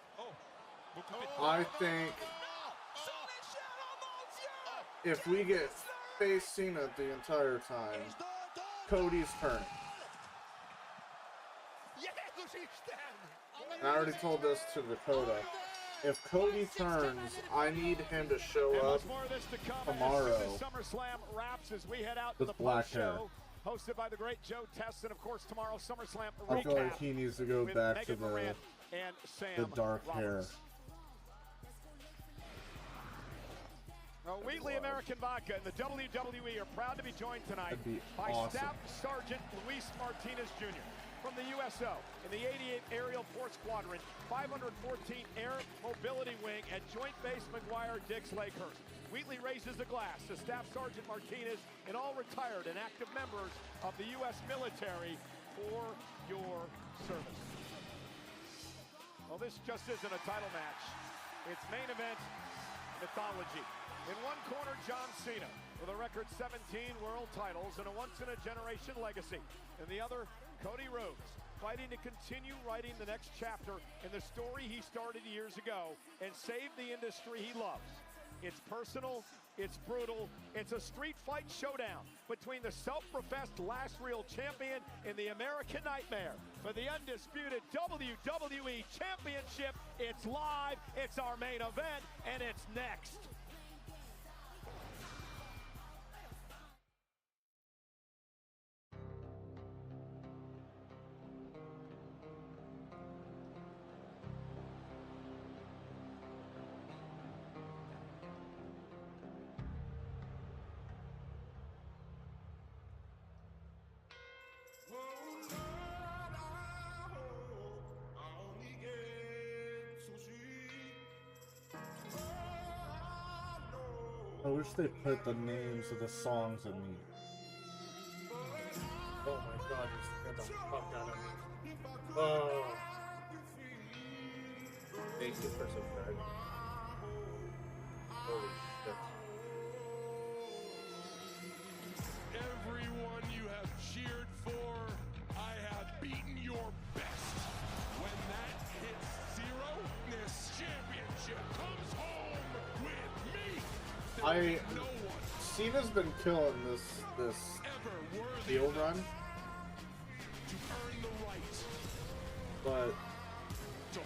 I think if we get face Cena the entire time, Cody's turn. And I already told this to Dakota. If Cody turns, I need him to show up tomorrow with black hair. Hosted by the great Joe Test, and of course tomorrow SummerSlam I feel like recap he needs to go with back to Megan Morant and the Sam dark hair. Roberts. Wheatley American Vodka and the WWE are proud to be joined tonight by awesome. Staff Sergeant Luis Martinez Jr. from the USO in the 88th Aerial Port Squadron, 514 Air Mobility Wing at Joint Base McGuire-Dix Lakehurst. Wheatley raises a glass to Staff Sergeant Martinez and all retired and active members of the U.S. military for your service. Well, this just isn't a title match. It's main event mythology. In one corner, John Cena, with a record 17 world titles and a once-in-a-generation legacy. In the other, Cody Rhodes, fighting to continue writing the next chapter in the story he started years ago and save the industry he loves. It's personal, it's brutal, it's a street fight showdown between the self-professed last real champion and the American Nightmare. For the undisputed WWE Championship, it's live, it's our main event, and it's next. I wish they put the names of the songs in me. Oh my god, you scared the fuck out of me. Oh. Thank you for subscribing. Holy shit. Everyone you have cheered for, I have beaten your best. When that hits zero, this championship comes home with me. Cena's been killing this heel run, but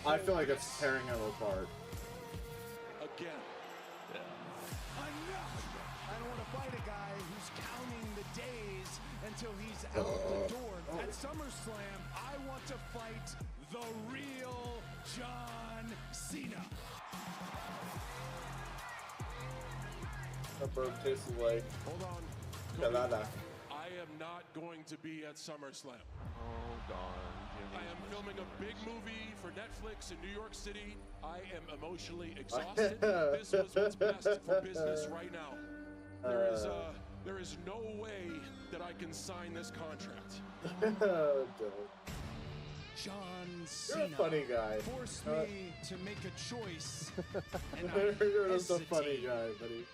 I feel like it's tearing him apart. Again. Yeah. Enough! I don't want to fight a guy who's counting the days until he's out the door. At SummerSlam, I want to fight the real John Cena. That bird tastes like. Hold on. Canada. I am not going to be at SummerSlam. Hold on, I am filming a big movie for Netflix in New York City. I am emotionally exhausted. This was what's best for business right now. There is no way that I can sign this contract. John Cena. You're a funny guy. Forced me to make a choice. And You're just a funny guy, buddy.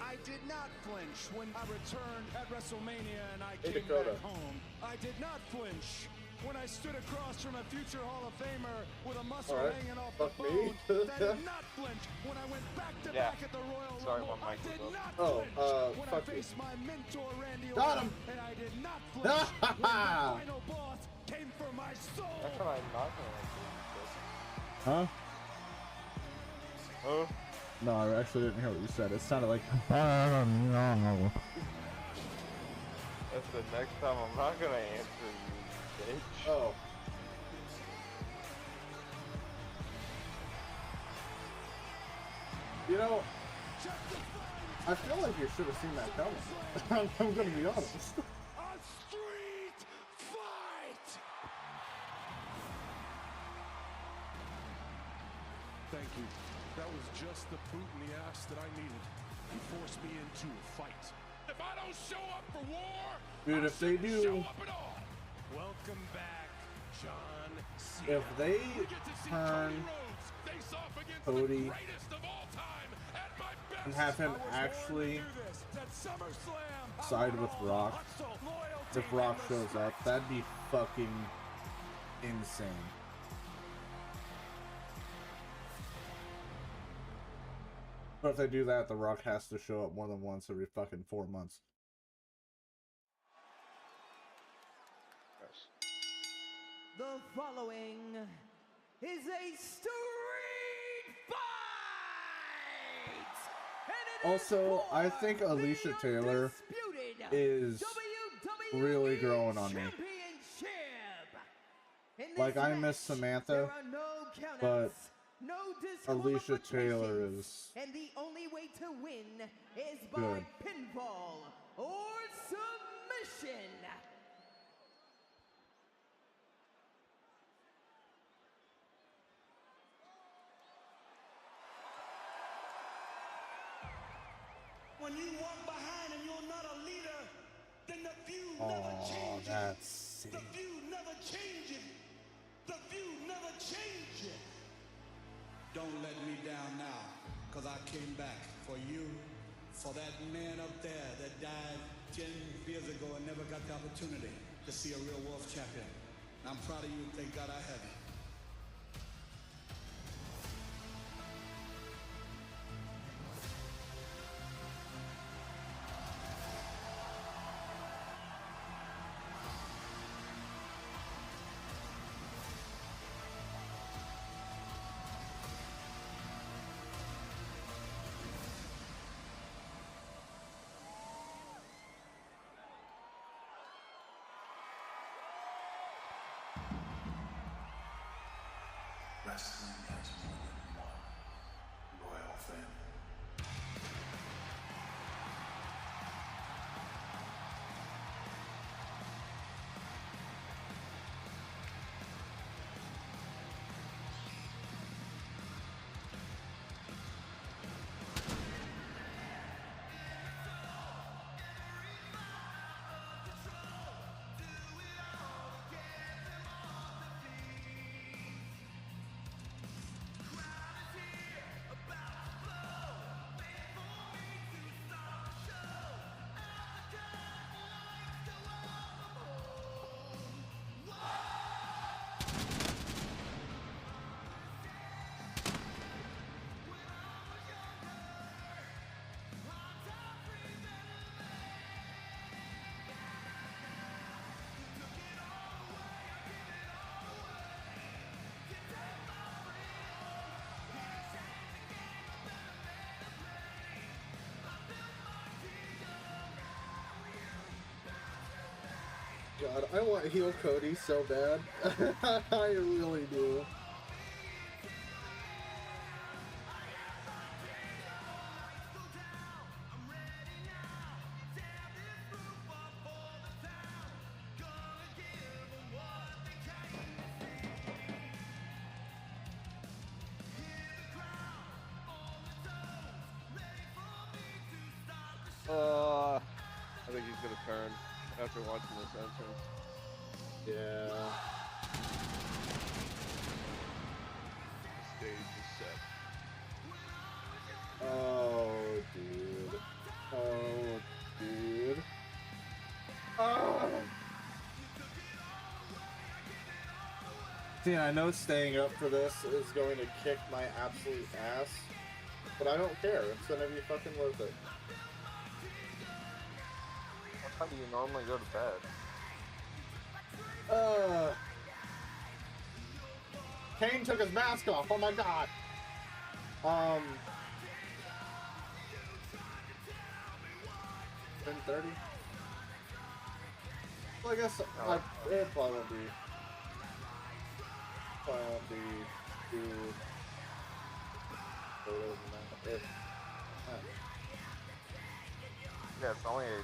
I did not flinch when I returned at WrestleMania and I Hey, came Dakota. back home. I did not flinch when I stood across from a future Hall of Famer with a muscle All right. hanging off Fuck the me. bone. I did not flinch when I went back to back at the Royal Sorry, Rumble. my I mic did was not up. flinch when I fuck you. faced my mentor Randy Got Orton. him. And I did not flinch when the final boss came for my soul. That's what I'm not gonna do. Huh? Huh? No, I actually didn't hear what you said. It sounded like. That's the next time I'm not gonna answer you, bitch. Oh. You know, I feel like you should have seen that coming. I'm gonna be honest. A street fight! Thank you. That was just the boot in the ass that I needed. You forced me into a fight. If I don't show up for war, Dude, if they do, show up at all. Welcome back, John Cena. if they We get to see turn Rhodes face off against Cody the greatest of all time at my best. and have him I was born actually to do this. At SummerSlam, I side want with all Rock, hustle, loyalty, if Rock and shows up, respect. that'd be fucking insane. But if they do that, The Rock has to show up more than once every fucking 4 months. The following is a street fight! And it Also, I think Alicia Taylor is really growing on me. Like, I miss Samantha, but Alicia Taylor is and the only way to win is by good. pinfall or submission. When you walk behind and you're not a leader, then the feud never Oh, changes. that's sick. The feud never changes. The feud never changes. Don't let me down now, because I came back for you, for that man up there that died 10 years ago and never got the opportunity to see a real Wolf champion. I'm proud of you. Thank God I have you. Wrestling has more than one royal family. God, I want heel Cody so bad. I really do. I think he's gonna turn after watching this entrance. Yeah. The stage is set. Oh, dude. Oh, dude. Oh. See, I know staying up for this is going to kick my absolute ass, but I don't care. It's gonna be fucking worth it. How do you normally go to bed? Kane took his mask off. Oh my god. 10:30. Well, I guess it probably won't be. Probably won't be too. Yeah, it's only 8:39.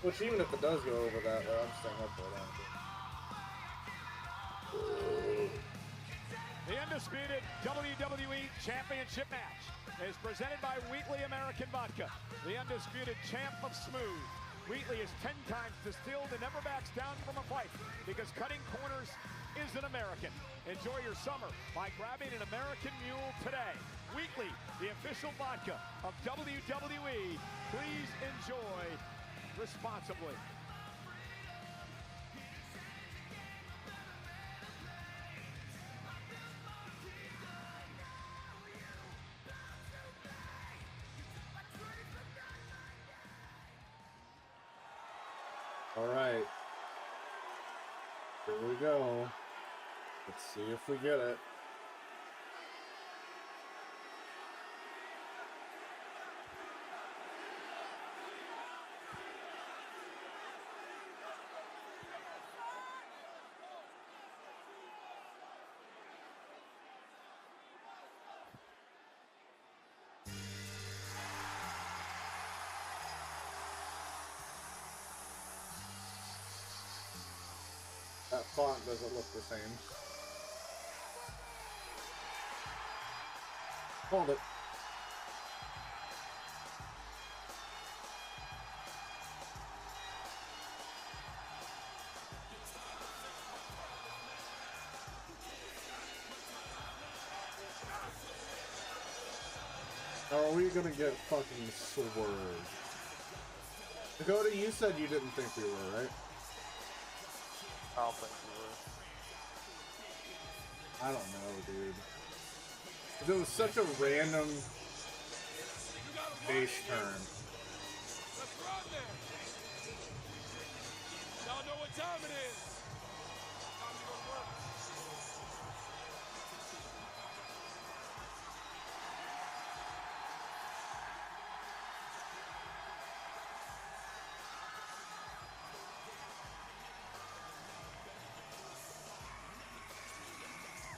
Which, even if it does go over that, I'm staying up for it. The undisputed WWE Championship match is presented by Wheatley American Vodka, the undisputed champ of smooth. Wheatley is 10 times distilled and never backs down from a fight because cutting corners is an American. Enjoy your summer by grabbing an American Mule today. Wheatley, the official vodka of WWE. Please enjoy responsibly. All right. Here we go. Let's see if we get it. That font doesn't look the same. Hold it. Are we gonna get fucking swerved? Dakota, you said you didn't think we were, right? I don't think we were. I don't know, dude. It was such a random base turn. Let's run there. Y'all know what time it is. Time to go to work.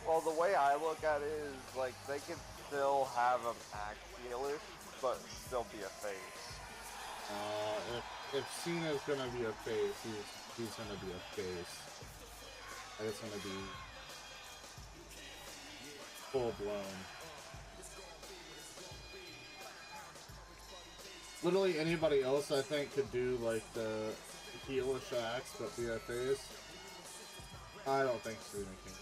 Well, the way I look at it is, like, they could still have him act heelish, but still be a face. If Cena's gonna be a face, he's gonna be a face. And it's gonna be full blown. Literally anybody else I think could do like the heelish acts but be a face. I don't think Cena can.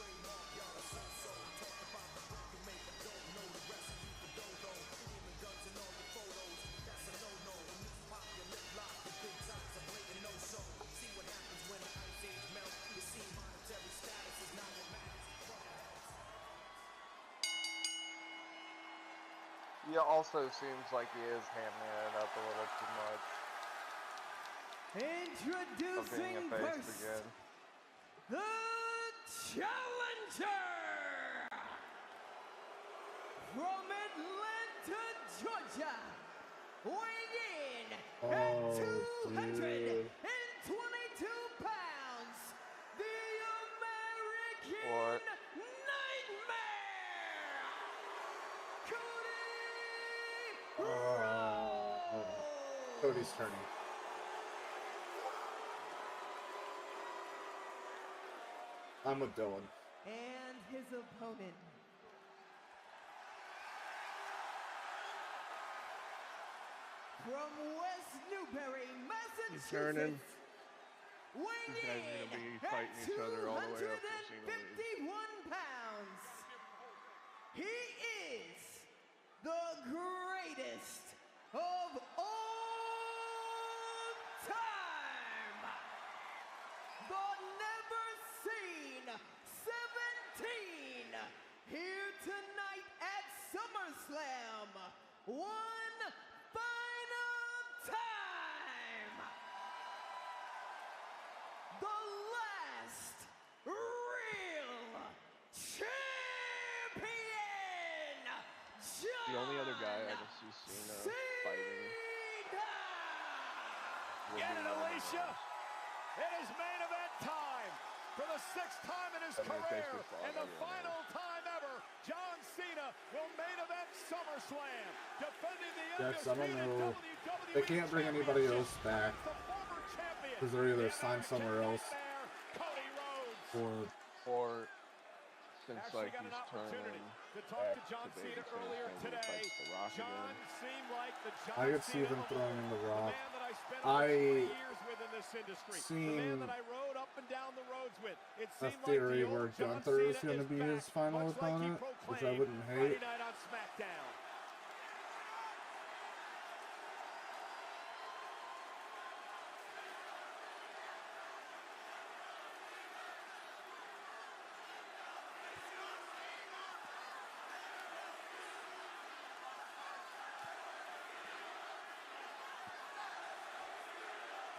He also seems like he is hamming it up a little too much. Introducing Of being a face first, again. the challenger from Atlanta, Georgia, weighing in at Oh, 222 dude. pounds, the American What? Nightmare, Cody Cody's turning. I'm with Dylan. and his opponent. From West Newbury, He's turning. Massachusetts, These weighing guys are in gonna be at fighting each other all the way up to single league. 251 pounds. He is the greatest of all time. The never seen 17 here tonight at SummerSlam. One final time. The last real champion. The only other guy I can see Cena fighting. Get it, Alicia! It is main event time for the 6th time in his career, and the final time ever. John Cena will main event SummerSlam, defending the Yes, I don't undisputed know. WWE They can't bring anybody else back the former champion, because they're either signed somewhere else Cody Rhodes. or Since Actually like got an he's opportunity turning to talk to John baby Cena face, earlier maybe he today. fights The Rock John again. seemed like the John I could see Cena them throwing in the Rock. the man that I spent I over 3 years with in this industry. The man seen that I rode up and down the roads with. It a seemed theory like the where old John Gunther is Cena going to be his back, final much like he opponent, which I proclaimed wouldn't Friday hate. night on SmackDown.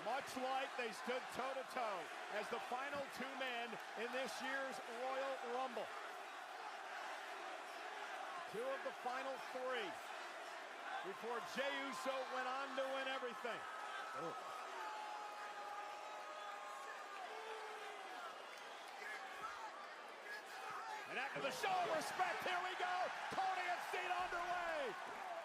Much like they stood toe-to-toe as the final 2 men in this year's Royal Rumble. 2 of the final 3 before Jey Uso went on to win everything. And after the show of respect, here we go. Cody and Cena underway.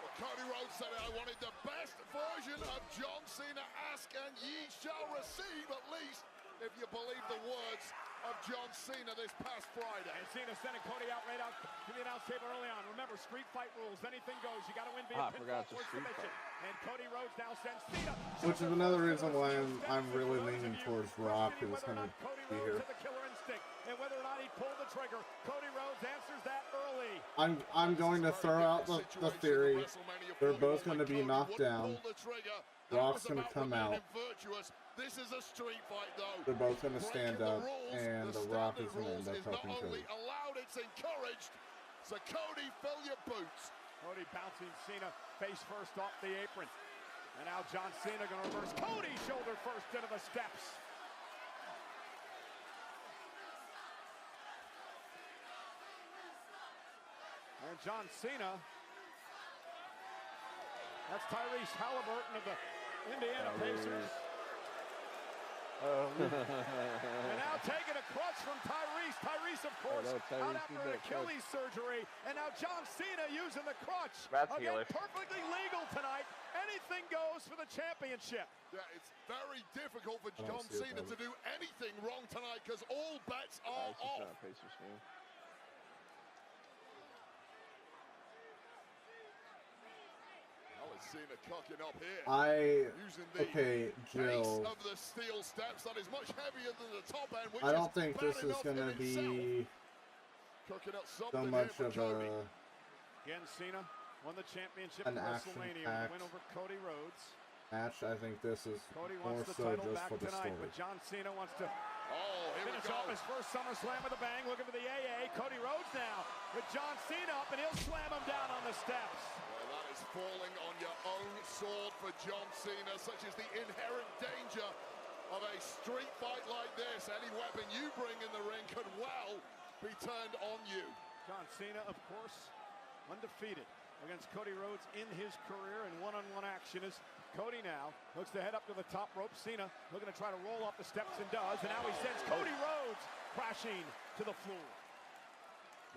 Well, Cody Rhodes said, I wanted the best version of John Cena. Ask and ye shall receive, at least if you believe the words of John Cena this past Friday. And Cena sending Cody out right out to the announce table early on. Remember, street fight rules. Anything goes. You got to win via pinfall or submission. And Cody Rhodes now sends Cena. Which is another reason why I'm really leaning towards Rock, who's going to be here. The killer instinct, and whether or not he pulled the trigger, Cody Rhodes answers that early. I'm going to throw out the theory. They're both going to be knocked down. Rock's going to come out. This is a street fight, though. They're both going to stand up, and The Rock is going to end up helping Cody. Allowed, it's encouraged. So Cody, fill your boots. Cody bouncing Cena face first off the apron. And now John Cena going to reverse Cody shoulder first into the steps. And John Cena. That's Tyrese Halliburton of the Indiana Pacers. And now taking a clutch from Tyrese. Tyrese, of course, out after an Achilles surgery. And now John Cena using the crutch. That's Again, heelish. perfectly legal tonight. Anything goes for the championship. Yeah, it's very difficult for John Cena to do anything wrong tonight because all bets are off. Cena cocking up here. Okay, Jill. Of the steel steps that is much heavier than the top end, which I don't think this is going to be so much of Again, Cena won the championship an at WrestleMania action-packed win over Cody Rhodes. match. I think this is Cody more wants the so title just back for the tonight, story. but John Cena wants to finish off his first SummerSlam with a bang. Looking for the AA. Cody Rhodes now with John Cena up, and he'll slam him down on the steps. Well, that is falling on your own sword for John Cena, such as the inherent danger of a street fight like this. Any weapon you bring in the ring could well be turned on you. John Cena, of course, undefeated against Cody Rhodes in his career in one-on-one action as Cody now looks to head up to the top rope. Cena looking to try to roll off the steps and does, and now he sends Cody Rhodes crashing to the floor.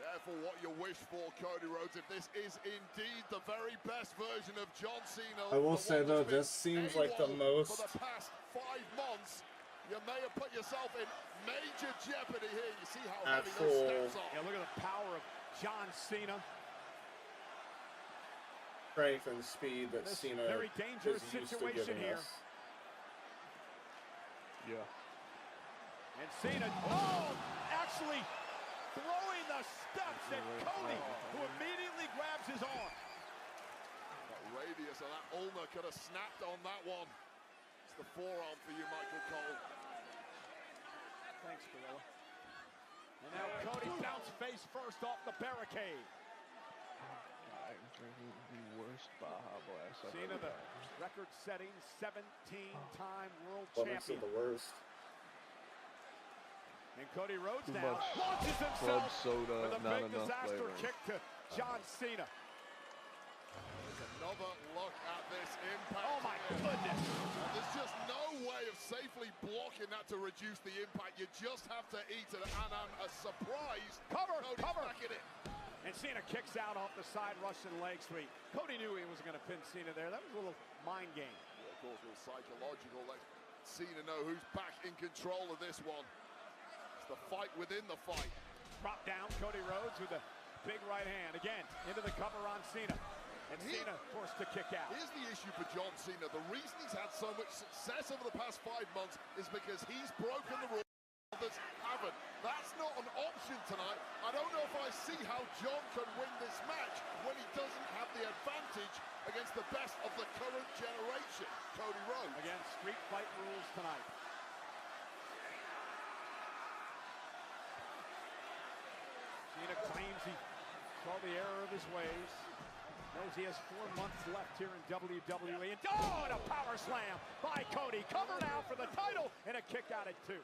Careful what you wish for, Cody Rhodes. If this is indeed the very best version of John Cena, I will say though, this seems like the most. For the past 5 months, you may have put yourself in major jeopardy here. You see how heavy those steps are. Yeah, look at the power of John Cena. Strength and speed that This Cena very dangerous is used to situation giving here. us. Yeah. And Cena, actually throwing the steps at Cody, who immediately grabs his arm. That radius of that ulna could have snapped on that one. It's the forearm for you, Michael Cole. Thanks, Gorilla. And now Cody bounced face first off the barricade. The worst Baja Blast. Cena, the record-setting 17-time world What makes it champion. the worst? And Cody Rhodes Too now much launches himself club soda, with a not big enough disaster flavor. kick to John Cena. There's another look at this impact. Oh my goodness! And there's just no way of safely blocking that to reduce the impact. You just have to eat it. And a surprise. Cover, Cody's cover. back in it. And Cena kicks out off the side Russian leg sweep. Cody knew he was going to pin Cena there. That was a little mind game. Yeah, of course, a little psychological. Let Cena know who's back in control of this one. It's the fight within the fight. Drop down Cody Rhodes with a big right hand. Again, into the cover on Cena. And Cena forced to kick out. Here's the issue for John Cena. The reason he's had so much success over the past 5 months is because he's broken the rules. Others haven't. That's not an option tonight. I don't know if I see how John can win this match when he doesn't have the advantage against the best of the current generation, Cody Rhodes. Again, street fight rules tonight. Cena claims he saw the error of his ways. Knows he has 4 months left here in WWE. And and a power slam by Cody. Covered out for the title and a kick out at 2.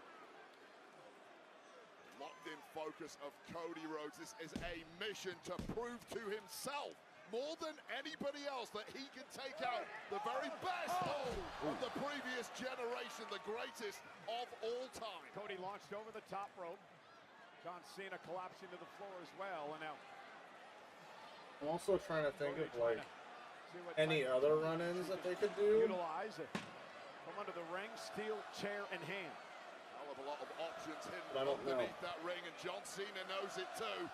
Locked in focus of Cody Rhodes. This is a mission to prove to himself more than anybody else that he can take out the very best of the previous generation, the greatest of all time. Cody launched over the top rope. John Cena collapsing to the floor as well. And now I'm also trying to think of like any other run-ins that they could do. Utilize it from under the ring, steel, chair, and hand. Hell of a lot of options hidden I don't know. underneath that ring, and John Cena knows it too.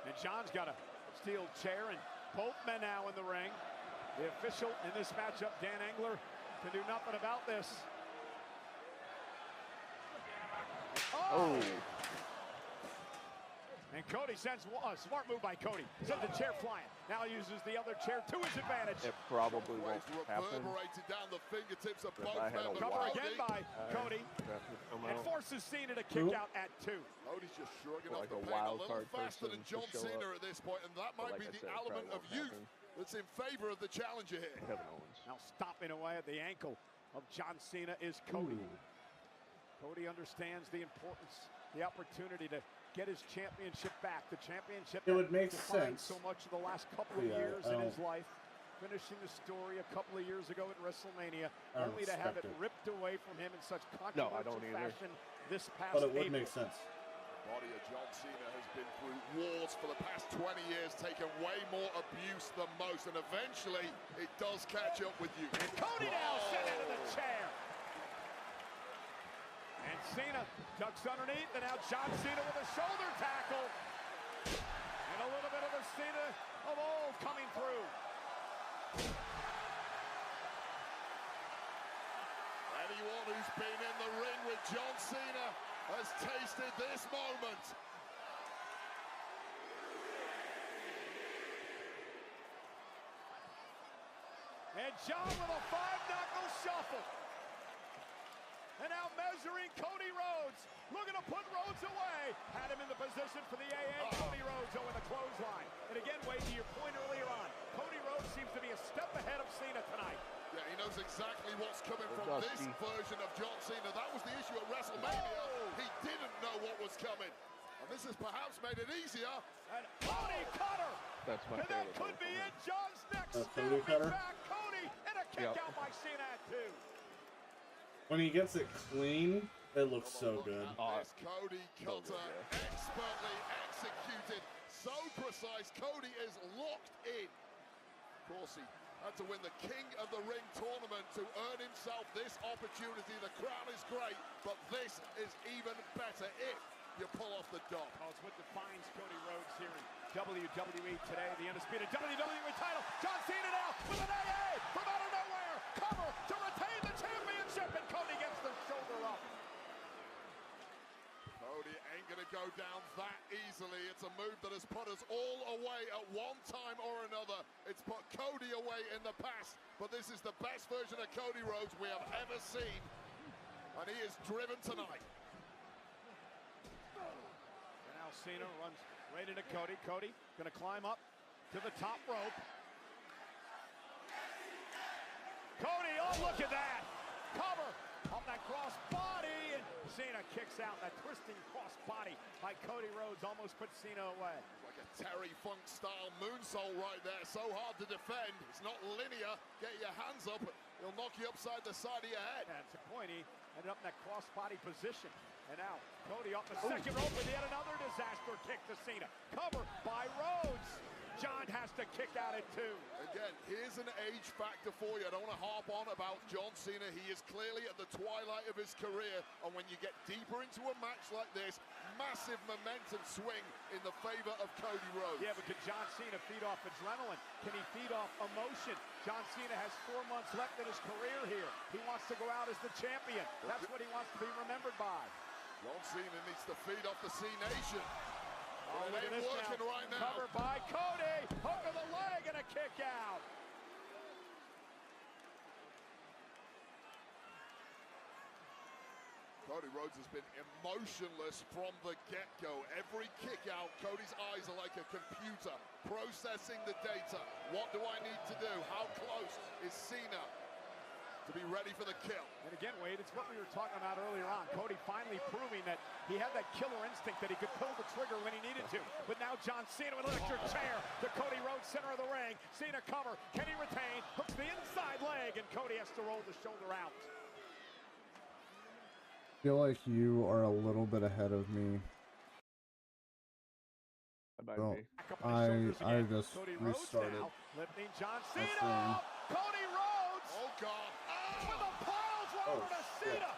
And John's got a steel chair, and both men now in the ring. The official in this matchup, Dan Engler, can do nothing about this. Oh! And Cody sends a smart move by Cody. Sends a chair flying. Now uses the other chair to his advantage. It probably won't happen. Reverberated down the fingertips of If both I had men. a Cover again by Cody. And forces Cena to kick out at 2. Cody's just shrugging off Like the a pain a wild little card faster person than John to show Cena up. at this point, and that might But be like I the said, it element of probably youth won't that's in favor of the challenger here. Kevin Owens. Now stopping away at the ankle of John Cena is Cody. Cody understands the importance, the opportunity to get his championship back. The championship It would make defined sense. so much of the last couple of Yeah, years in his life. Finishing the story a couple of years ago at WrestleMania, I don't only to have it expect it. ripped away from him in such No, I controversial don't either. fashion this past But it would April. make sense. The body of John Cena has been through wars for the past 20 years, taken way more abuse than most, and eventually it does catch up with you. And Cody now sent into the chair. And Cena ducks underneath, and now John Cena with a shoulder tackle. And a little bit of the Cena of old coming through. Anyone who's been in the ring with John Cena has tasted this moment. And John with a 5-knuckle shuffle. And now measuring Cody Rhodes. Looking to put Rhodes away. Had him in the position for the AA. Cody Rhodes with a clothesline. And again, Wade, to your point earlier on, Cody Rhodes seems to be a step ahead of Cena tonight. Yeah, he knows exactly what's coming from this version of John Cena. That was the issue at WrestleMania. He didn't know what was coming. And this has perhaps made it easier. And Cody Cutter. That's my and favorite. that could be it. John's next Cody Cutter. back. Cody and a kick out by Cena at 2. When he gets it clean, it looks so good. This Cody Cutter, expertly executed. So precise. Cody is locked in. Of course, he had to win the King of the Ring tournament to earn himself this opportunity. The crown is great, but this is even better if you pull off the dog. Oh, it's what defines Cody Rhodes here in WWE today. The undisputed WWE title. John Cena now with an AA from out of nowhere. Cover to retain the championship, and Cody gets the shoulder up. Cody ain't gonna go down that easily. It's a move that has put us all away at one time or another. It's put Cody away in the past, but this is the best version of Cody Rhodes we have ever seen, and he is driven tonight. And now Cena runs right into Cody. Cody gonna climb up to the top rope. Cody, oh look at that! Cover on that cross body, and Cena kicks out. That twisting cross body by Cody Rhodes almost puts Cena away. Like a Terry Funk style moonsault right there. So hard to defend. It's not linear. Get your hands up. He'll knock you upside the side of your head. And to point, he ended up in that cross body position. And now Cody off the second rope with yet another disaster kick to Cena. Cover by Rhodes. John has to kick out at 2. Again, here's an age factor for you. I don't want to harp on about John Cena. He is clearly at the twilight of his career. And when you get deeper into a match like this, massive momentum swing in the favor of Cody Rhodes. Yeah, but can John Cena feed off adrenaline? Can he feed off emotion? John Cena has 4 months left in his career here. He wants to go out as the champion. That's what he wants to be remembered by. John Cena needs to feed off the C Nation. Oh, it ain't working right now. Covered by Cody. Hook of the leg and a kick out. Cody Rhodes has been emotionless from the get-go. Every kick out, Cody's eyes are like a computer processing the data. What do I need to do? How close is Cena to be ready for the kill? And again, Wade, it's what we were talking about earlier on. Cody finally proving that he had that killer instinct, that he could pull the trigger when he needed to. But now John Cena with an electric chair to Cody Rhodes, center of the ring. Cena cover, can he retain? Hooks the inside leg, and Cody has to roll the shoulder out. I feel like you are a little bit ahead of me. So I just restarted. Now, lifting John Cena. Cody Rhodes. Oh God. With a pile driver to Cena.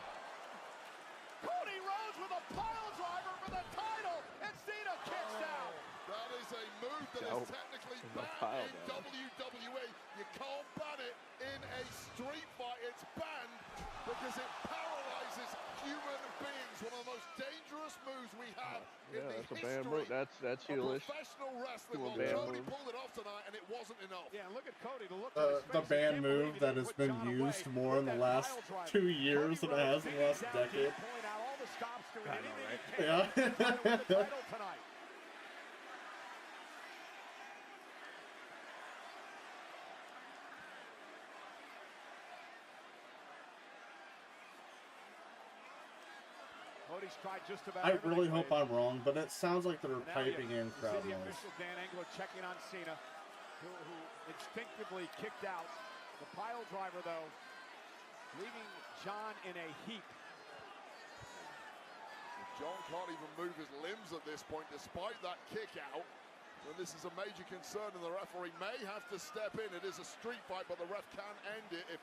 Cody Rhodes with a pile driver for the title, and Cena kicks out. That is a move that is technically banned in WWE. You can't ban it in a street fight. It's banned because it paralyzes human beings. One of the most dangerous moves we have in the history that's heelish. Professional wrestling. Well, Cody pulled it off tonight, and it wasn't enough. Yeah, look at Cody. The ban move that has been used more in the last 2 years than it has in the last decade. Yeah. Cody's tried just about I really hope I'm wrong, but it sounds like they're piping in crowd the noise. official Dan Engler checking on Cena, who instinctively kicked out. The pile driver, though, leaving John in a heap. John can't even move his limbs at this point, despite that kick out. And this is a major concern, and the referee may have to step in. It is a street fight, but the ref can end it if...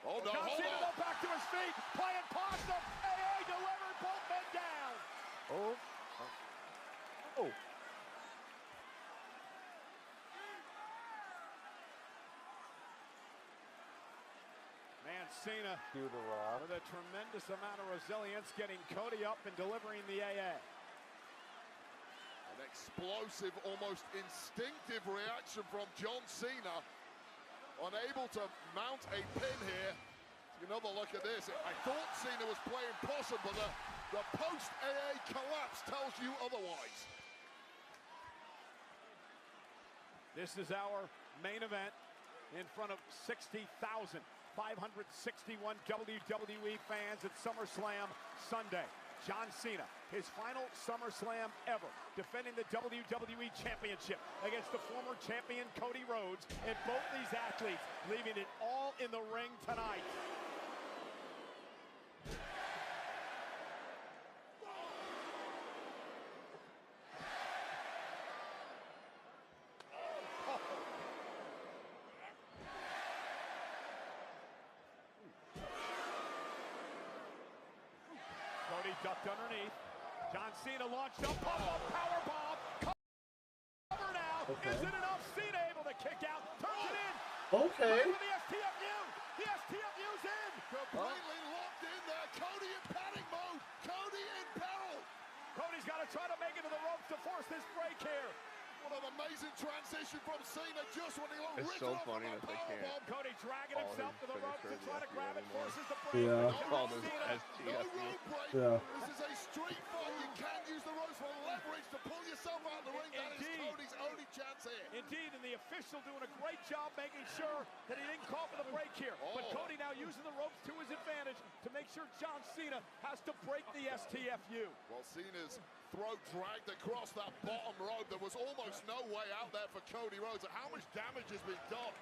Oh, no, hold on. Back to his feet, playing possum. AA delivered, both men down. Oh. Oh. Man, Cena with a tremendous amount of resilience, getting Cody up and delivering the AA. An explosive, almost instinctive reaction from John Cena. Unable to mount a pin here. Another look at this. I thought Cena was playing possum, but the post-AA collapse tells you otherwise. This is our main event. in front of 60,561 WWE fans at SummerSlam Sunday. John Cena, his final SummerSlam ever, defending the WWE Championship against the former champion Cody Rhodes, and both these athletes leaving it all in the ring tonight. Cody ducked underneath. John Cena launched up, pop-up powerbomb. Cover now. Okay. Is it enough? Cena able to kick out. Turns it in. Okay. Right the STFU. The STFU's in. Completely locked in there. Cody in panic mode. Cody in peril. Cody's got to try to make it to the ropes to force this break here. What an amazing transition from Cena just when he looked It's so funny that they can't. Cody dragging himself to the ropes to try to grab it, forces the break. Yeah. No rope break. Yeah. This is a street fight. You can use the ropes for leverage to pull yourself out of the ring. That is Cody's only chance here. Indeed, and the official doing a great job making sure that he didn't call for the break here. But Cody now using the ropes to his advantage to make sure John Cena has to break the STFU. Well, Cena's throat dragged across that bottom rope. There was almost no way out there for Cody Rhodes. How much damage has been done?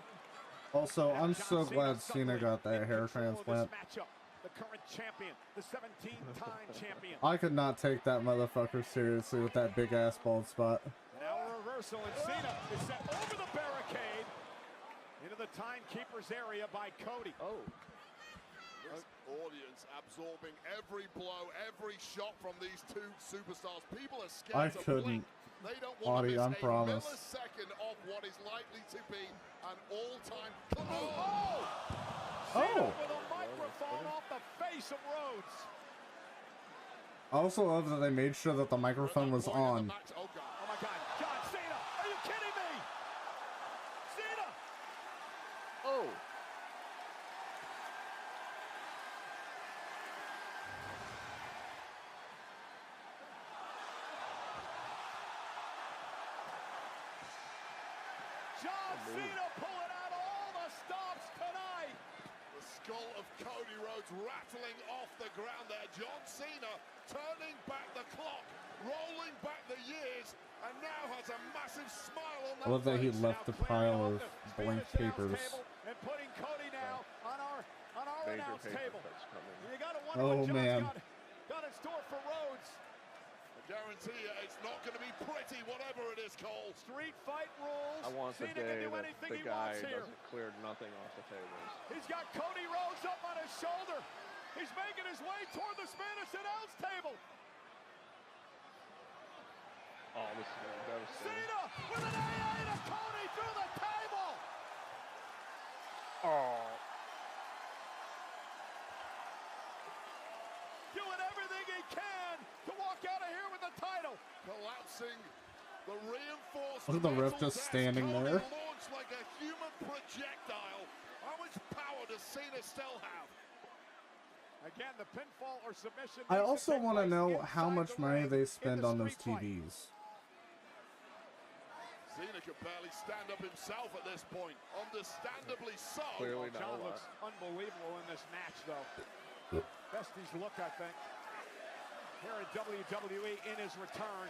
Also, I'm so glad Cena got that hair transplant. The current champion, the 17-time champion. I could not take that motherfucker seriously with that big ass bald spot. Now a reversal, and Cena is set over the barricade into the timekeeper's area by Cody. Oh. This audience absorbing every blow, every shot from these two superstars. People are scared to blink. They don't want to miss a millisecond of what is likely to be an all-time. Cena with a microphone off the face of Rhodes. I also love that they made sure that the microphone was on. Oh my God, John Cena, are you kidding me? Cena! Oh. John Cena pulling out all the stops tonight. The skull of Cody Rhodes rattling off the ground there. John Cena turning back the clock, rolling back the years, and now has a massive smile on that I love that he face. left a pile of blank papers. And putting Cody now on our announce table. You gotta wonder Oh what man. John's got in store for Rhodes. I guarantee you it's not going to be pretty, whatever it is called. Street fight rules. I want the Cena can day do that anything the he guy wants here. doesn't clear nothing off the tables. He's got Cody Rhodes up on his shoulder. He's making his way toward the Spanish announce table. Oh, this is devastating. Cena with an AA to Cody through the table. Oh. Doing everything he can to walk out of here with the title. Collapsing the reinforced. Look at the ref just standing there. Launched like a human projectile. How much power does Cena still have? Again, the pinfall or submission. I also want to know how much money they spend on those TVs. Cena could barely stand up himself at this point. Understandably so. Clearly not John a lot. looks unbelievable in this match, though. Best he's looked, I think, here at WWE in his return.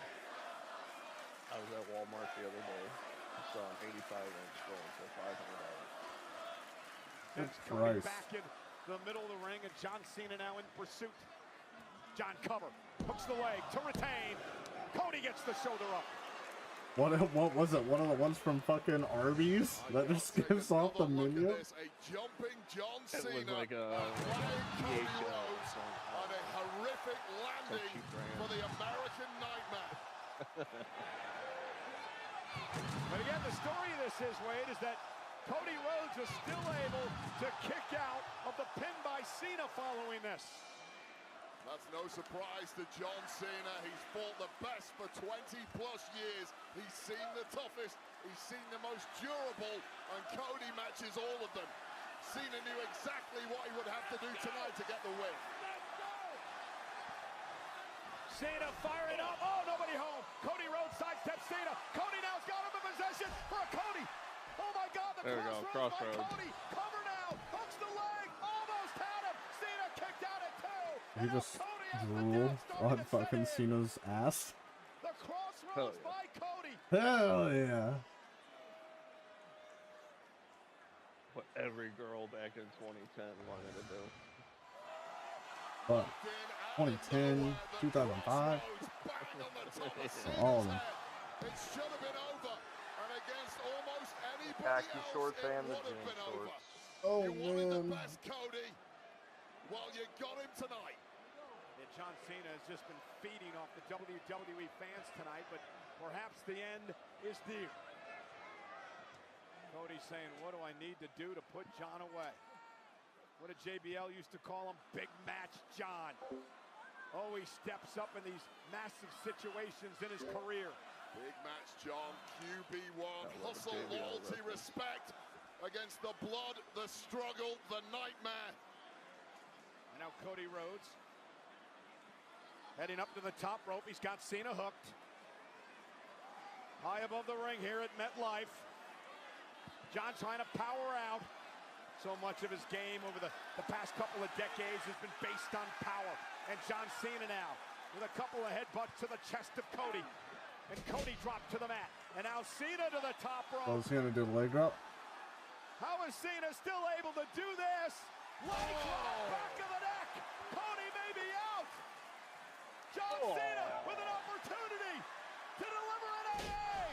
I was at Walmart the other day. I saw an 85-inch phone for $500. That's Cody back in the middle of the ring, and John Cena now in pursuit. John cover, hooks the leg to retain. Cody gets the shoulder up. What was it? One of the ones from fucking Arby's that just gives off the menu? A jumping John Cena. It was like a DHL on a horrific landing for the American Nightmare. But again, the story of this is, Wade, is that Cody Rhodes was still able to kick out of the pin by Cena following this. That's no surprise to John Cena. He's fought the best for 20+ years. He's seen the toughest, he's seen the most durable, and Cody matches all of them. Cena knew exactly what he would have to do tonight to get the win. Cena firing up. Oh, nobody home. Cody Rhodes sidesteps Cena. Cody now's got him in possession for a Cody. Oh my God, the there we go, crossroads. Cody, cover now, hooks the leg, almost had him. Cena kicked out at 2. He just drooled on fucking Cena's ass. The crossroads by Cody. Hell yeah. What every girl back in 2010 wanted to do. But 2010, 2005, all of them. It should have been over, and against almost anybody Khaki else, shorts it and the would have jean been shorts. over. Oh, You wanted the man. best, Cody. Well, you got him tonight. And John Cena has just been feeding off the WWE fans tonight, but perhaps the end is near. Cody saying, what do I need to do to put John away? What did JBL used to call him? Big Match John. Oh, he steps up in these massive situations in his career. Big Match John, QB1, hustle, loyalty, respect against the blood, the struggle, the nightmare. And now Cody Rhodes heading up to the top rope. He's got Cena hooked. High above the ring here at MetLife. John trying to power out. So much of his game over the past couple of decades has been based on power. And John Cena now with a couple of headbutts to the chest of Cody. And Cody dropped to the mat. And now Cena to the top rope. Oh, is he gonna do the leg drop? How is Cena still able to do this? Leg drop, back of the neck. Cody may be out. John Cena with an opportunity to deliver an AA.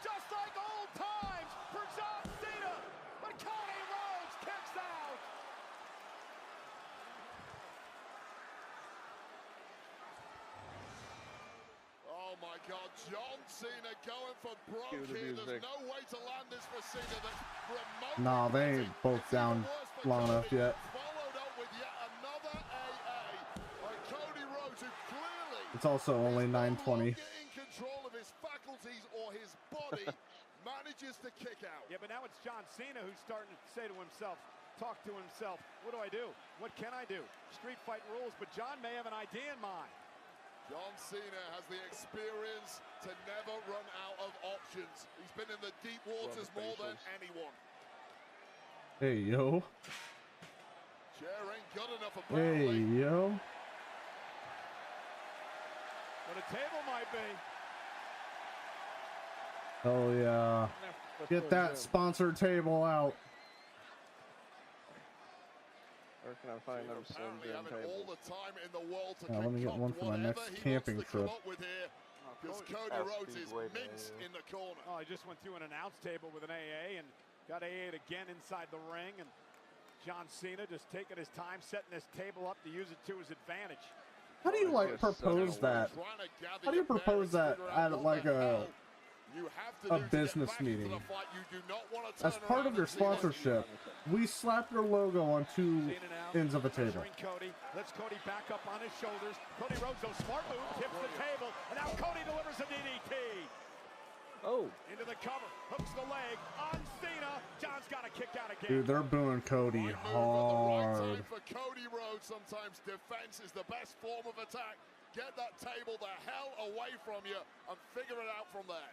Just like old times for John Cena. But Cody Rhodes kicks out. Oh my God, John Cena going for broke here. There's no way to land this for Cena. That's remotely Nah, they ain't both down long enough yet. followed up with yet another AA. By Cody Rhodes, who clearly It's also only 9:20. in control of his faculties or his body, manages to kick out. Yeah, but now it's John Cena who's starting to say to himself, talk to himself, what do I do? What can I do? Street fight rules, but John may have an idea in mind. John Cena has the experience to never run out of options. He's been in the deep waters more than anyone. Hey, yo. Chair ain't good enough Hey, apparently. yo. But a table might be. Oh, yeah. Get that sponsor table out. Where can I find them Slim Jim tables? All the time in the world to Yeah, let me get one for my next camping trip. Because Cody Rhodes is minced in the corner. Oh, I just went through an announce table with an AA and got AA'd again inside the ring. And John Cena just taking his time, setting this table up to use it to his advantage. How do you like propose that? How do you propose that at like a business meeting? As part of your sponsorship, we slap your logo on two ends of a table. Cody lets Cody back up on his shoulders. Cody Rhodes, those smart moves, tips the table, and now Cody delivers a DDT. Oh. Into the cover, hooks the leg on Cena. John's got to kick out again. Dude, they're booing Cody hard. For Cody Rhodes, sometimes defense is the best form of attack. Get that table the hell away from you and figure it out from there.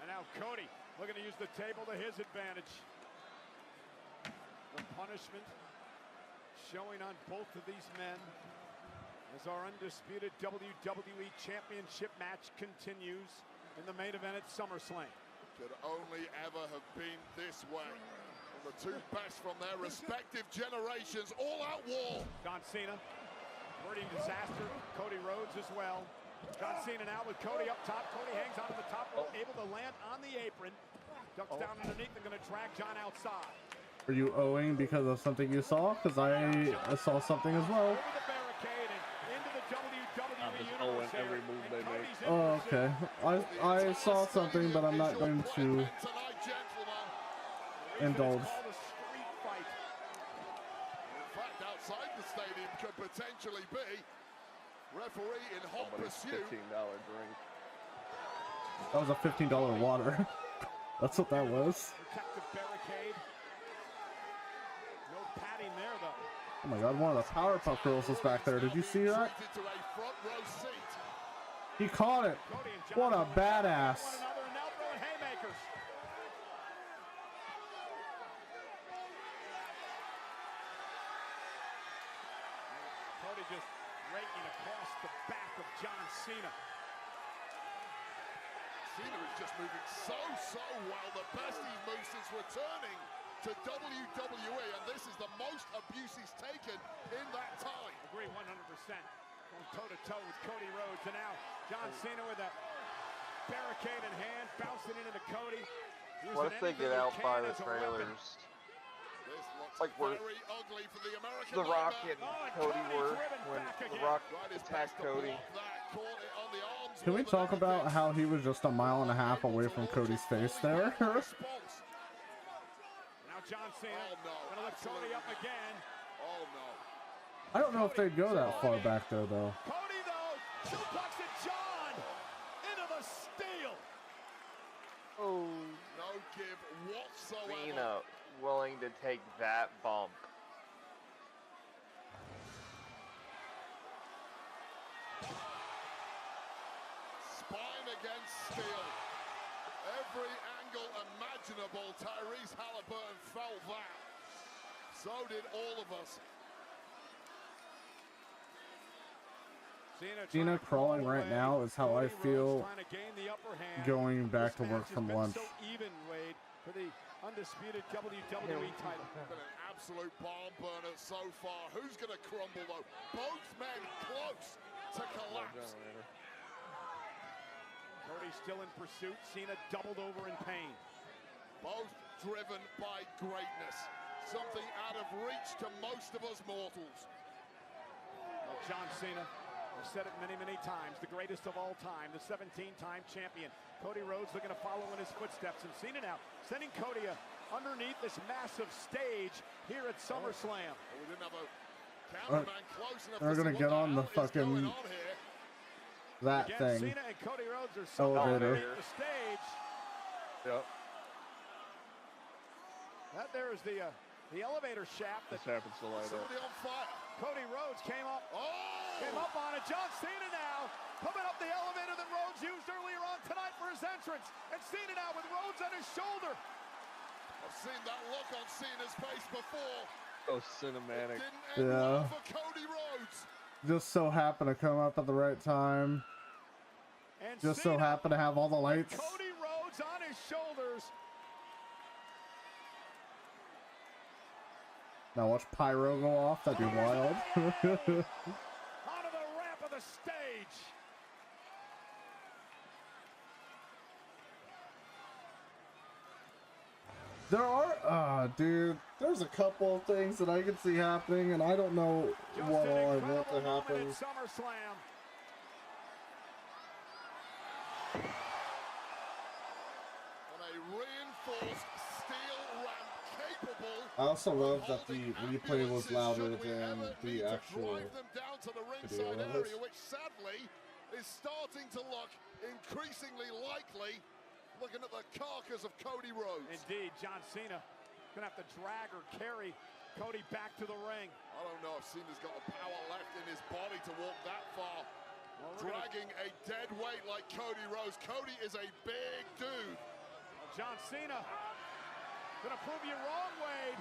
And now Cody looking to use the table to his advantage. The punishment showing on both of these men as our undisputed WWE Championship match continues in the main event at SummerSlam. Could only ever have been this way. The two best from their respective generations, all-out war. John Cena, hurting disaster. Cody Rhodes as well. John Cena now with Cody up top. Cody hangs onto the top rope, able to land on the apron. Ducks down underneath, they're going to drag John outside. Are you owing because of something you saw? Because I saw something as well. Over the barricade and into the WWE Universe every move they make. Oh, okay. I saw something, but I'm not going to indulge. In fact, outside the stadium could potentially be referee in hot pursuit. $15 drink. That was a $15 water. That's what that was. Protective barricade. No padding there, though. Oh my god, one of the Powerpuff Girls was back there. Did you see that? He caught it. What a badass. Cody just raking across the back of John Cena. Cena is just moving so well. The best he's moved since returning to WWE, and this is the most abuse he's taken in that time. Agree 100%. Going toe-to-toe with Cody Rhodes, and now John Cena with a barricade in hand, bouncing into Cody. What if they get out by the trailers? Like where The Rock and Cody were when The Rock attacked Cody. Can we talk about how he was just a mile and a half away from Cody's face there? Now John Cena gonna lift Cody up again. Oh no. I don't know if they'd go that far back there though. Cody though, suplexing John into the steel. Oh. No give whatsoever. Cena willing to take that bump. Spine against steel. Every angle imaginable. Tyrese Halliburton felt that. So did all of us. Cena crawling right now is how I feel going back to work from lunch. For the undisputed WWE title. Been an absolute barn burner so far. Who's going to crumble though? Both men close to collapse. Cody still in pursuit. Cena doubled over in pain. Both driven by greatness. Something out of reach to most of us mortals. Well, John Cena, I've said it many times, the greatest of all time, the 17-time champion. Cody Rhodes looking to follow in his footsteps, and Cena now sending Cody underneath this massive stage here at SummerSlam. Well, we didn't have a cameraman close enough. They're gonna get on the fucking that Again, thing. Cena and Cody Rhodes are so Elevator. underneath the stage. Yep. That there is the elevator shaft. This happens to light up. Somebody on fire. Cody Rhodes came up on it. John Cena now coming up the elevator that Rhodes used earlier on tonight for his entrance. And Cena now with Rhodes on his shoulder. I've seen that look on Cena's face before. So cinematic. Didn't end well for Cody Rhodes. Just so happened to come up at the right time. And Just Cena so happened to have all the lights. Cody Rhodes on his shoulders. Now watch Pyro go off. That'd be wild. Onto the ramp of the stage. There are, dude, there's a couple of things that I can see happening, and I don't know what all I want to happen. SummerSlam. On a reinforced steel ramp capable. I also love that the replay was louder than the actual Drive them down to the video ringside of it. area, which sadly is starting to look increasingly likely. Looking at the carcass of Cody Rhodes. Indeed, John Cena gonna have to drag or carry Cody back to the ring. I don't know if Cena's got the power left in his body to walk that far. Well, Dragging a dead weight like Cody Rhodes. Cody is a big dude. Well, John Cena gonna prove you wrong, Wade.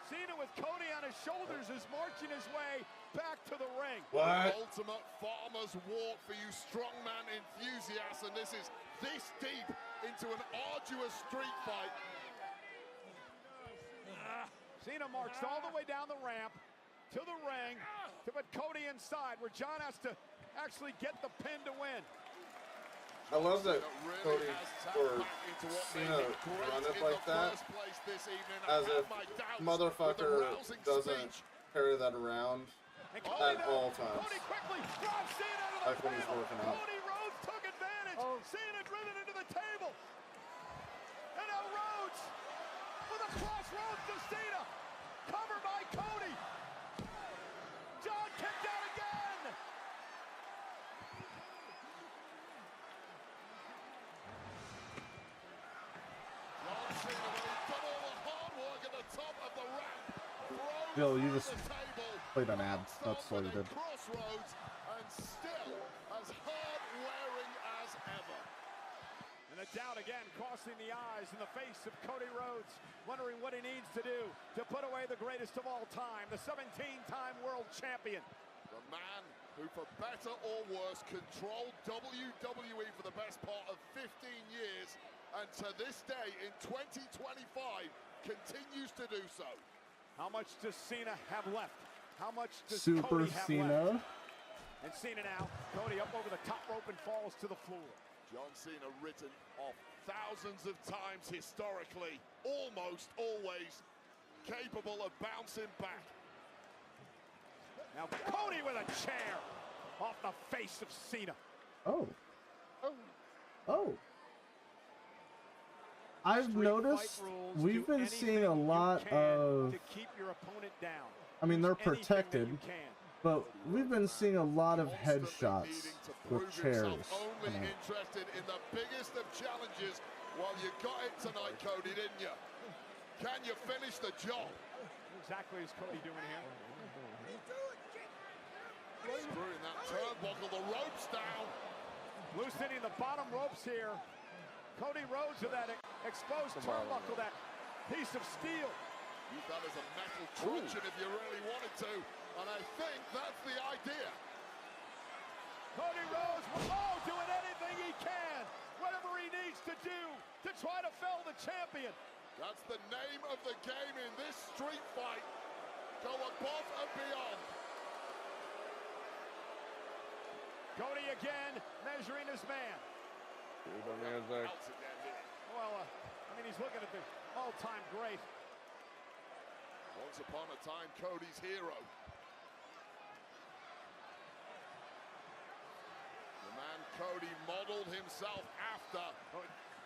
Cena with Cody on his shoulders is marching his way back to the ring. What? The ultimate farmer's walk for you strongman enthusiasts, and this is this deep into an arduous street fight. Cena marched all the way down the ramp to the ring to put Cody inside, where John has to actually get the pin to win. I love that Cody or Cena run it like that, as if motherfucker doesn't carry that around at all times. Like when he's working out. Cody Rhodes took advantage. Cena driven into the table. And now Rhodes with a crossroads to Cena. Covered by Cody. John kicked out again. John Cena, when he's done all the hard work at the top of the ramp. Bill, you just played on ads. That's what he did. Crossroads and still as hard-wearing as ever. And the doubt again crossing the eyes in the face of Cody Rhodes, wondering what he needs to do to put away the greatest of all time, the 17-time world champion. The man who, for better or worse, controlled WWE for the best part of 15 years, and to this day, in 2025, continues to do so. How much does Cena have left? How much does Super Cody have Cena. left? And Cena now, Cody up over the top rope and falls to the floor. John Cena written off thousands of times historically, almost always capable of bouncing back. Now Cody with a chair off the face of Cena. Oh. Oh. I've noticed we've been seeing a lot of, to keep your opponent down. I mean, they're protected, but we've been seeing a lot of headshots with chairs. Only interested in the biggest of challenges. Well, you got it tonight, Cody, didn't you? Can you finish the job? What exactly is Cody doing here? Screwing that turnbuckle, the ropes down. Loosening the bottom ropes here. Cody Rhodes with that exposed turnbuckle, that piece of steel. Use that as a metal truncheon if you really wanted to, and I think that's the idea. Cody Rhodes, doing anything he can, whatever he needs to do to try to fell the champion. That's the name of the game in this street fight. Go above and beyond. Cody again measuring his man. Well, I mean, he's looking at the all-time great. Once upon a time, Cody's hero. The man Cody modeled himself after.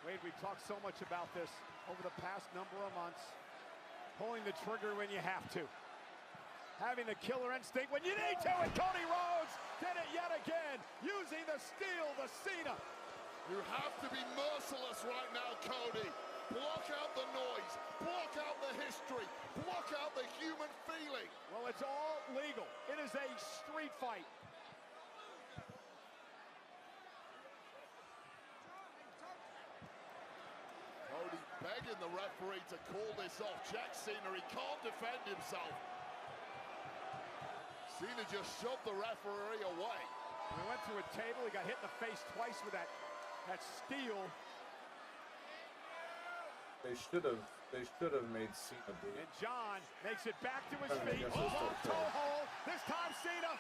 Wade, we've talked so much about this over the past number of months. Pulling the trigger when you have to. Having the killer instinct when you need to, and Cody Rhodes did it yet again, using the steel, the Cena. You have to be merciless right now, Cody. Block out the noise, block out the history, block out the human feeling. Well, it's all legal. It is a street fight. Cody begging the referee to call this off. Check Cena, he can't defend himself. Cena just shoved the referee away. He went through a table, he got hit in the face twice with that steel. They should have made Cena do it. And John makes it back to his feet. Toe hold. This time Cena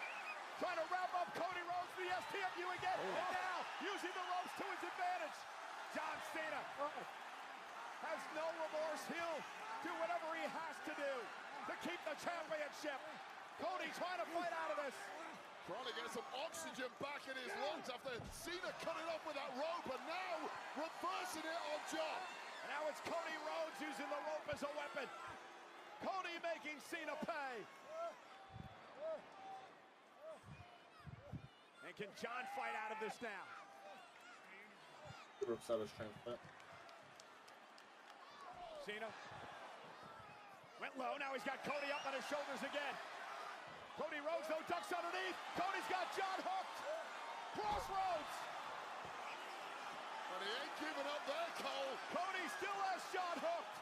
trying to wrap up Cody Rhodes for the STFU again. And now using the ropes to his advantage. John Cena has no remorse. He'll do whatever he has to do to keep the championship. Cody trying to fight out of this. Trying to get some oxygen back in his lungs after Cena cut it off with that rope, and now reversing it on John. Now it's Cody Rhodes using the rope as a weapon. Cody making Cena pay. And can John fight out of this now? Rips out his transplant. Cena went low. Now he's got Cody up on his shoulders again. Cody Rhodes, though, ducks underneath. Cody's got John hooked. Crossroads. But he ain't giving up there, Cole. Cody still has John hooked.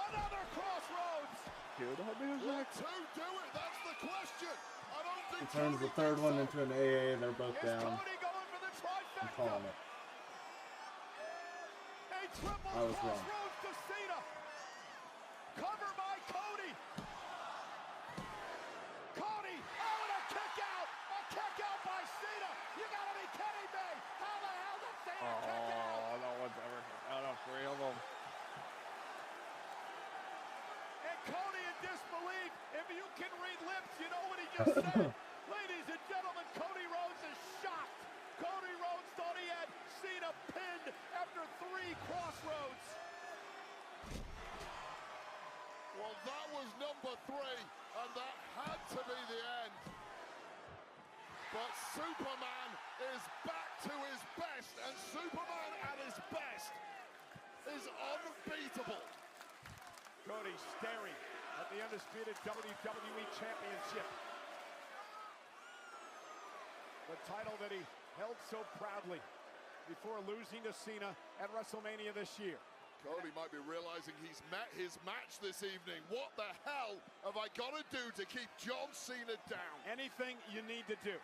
Another crossroads. Will two do it? That's the question. I don't think He turns the third one into an AA, and they're both down. Cody going for the trifecta. I'm calling it. A triple I was wrong. crossroads to Cena. Cover by Cody. Cody, and a kick out. A kick out by Cena. You gotta be kidding me. How the hell did Cena kick out? No one's ever out of three of them. And Cody in disbelief. If you can read lips, you know what he just said. Ladies and gentlemen, Cody Rhodes is shocked. Cody Rhodes thought he had Cena pinned after 3 crossroads. Well, that was number 3, and that had to be the end. But Superman is back to his best, and Superman at his best is unbeatable. Cody staring at the undisputed WWE Championship. The title that he held so proudly before losing to Cena at WrestleMania this year. Cody might be realizing he's met his match this evening. What the hell have I got to do to keep John Cena down? Anything you need to do.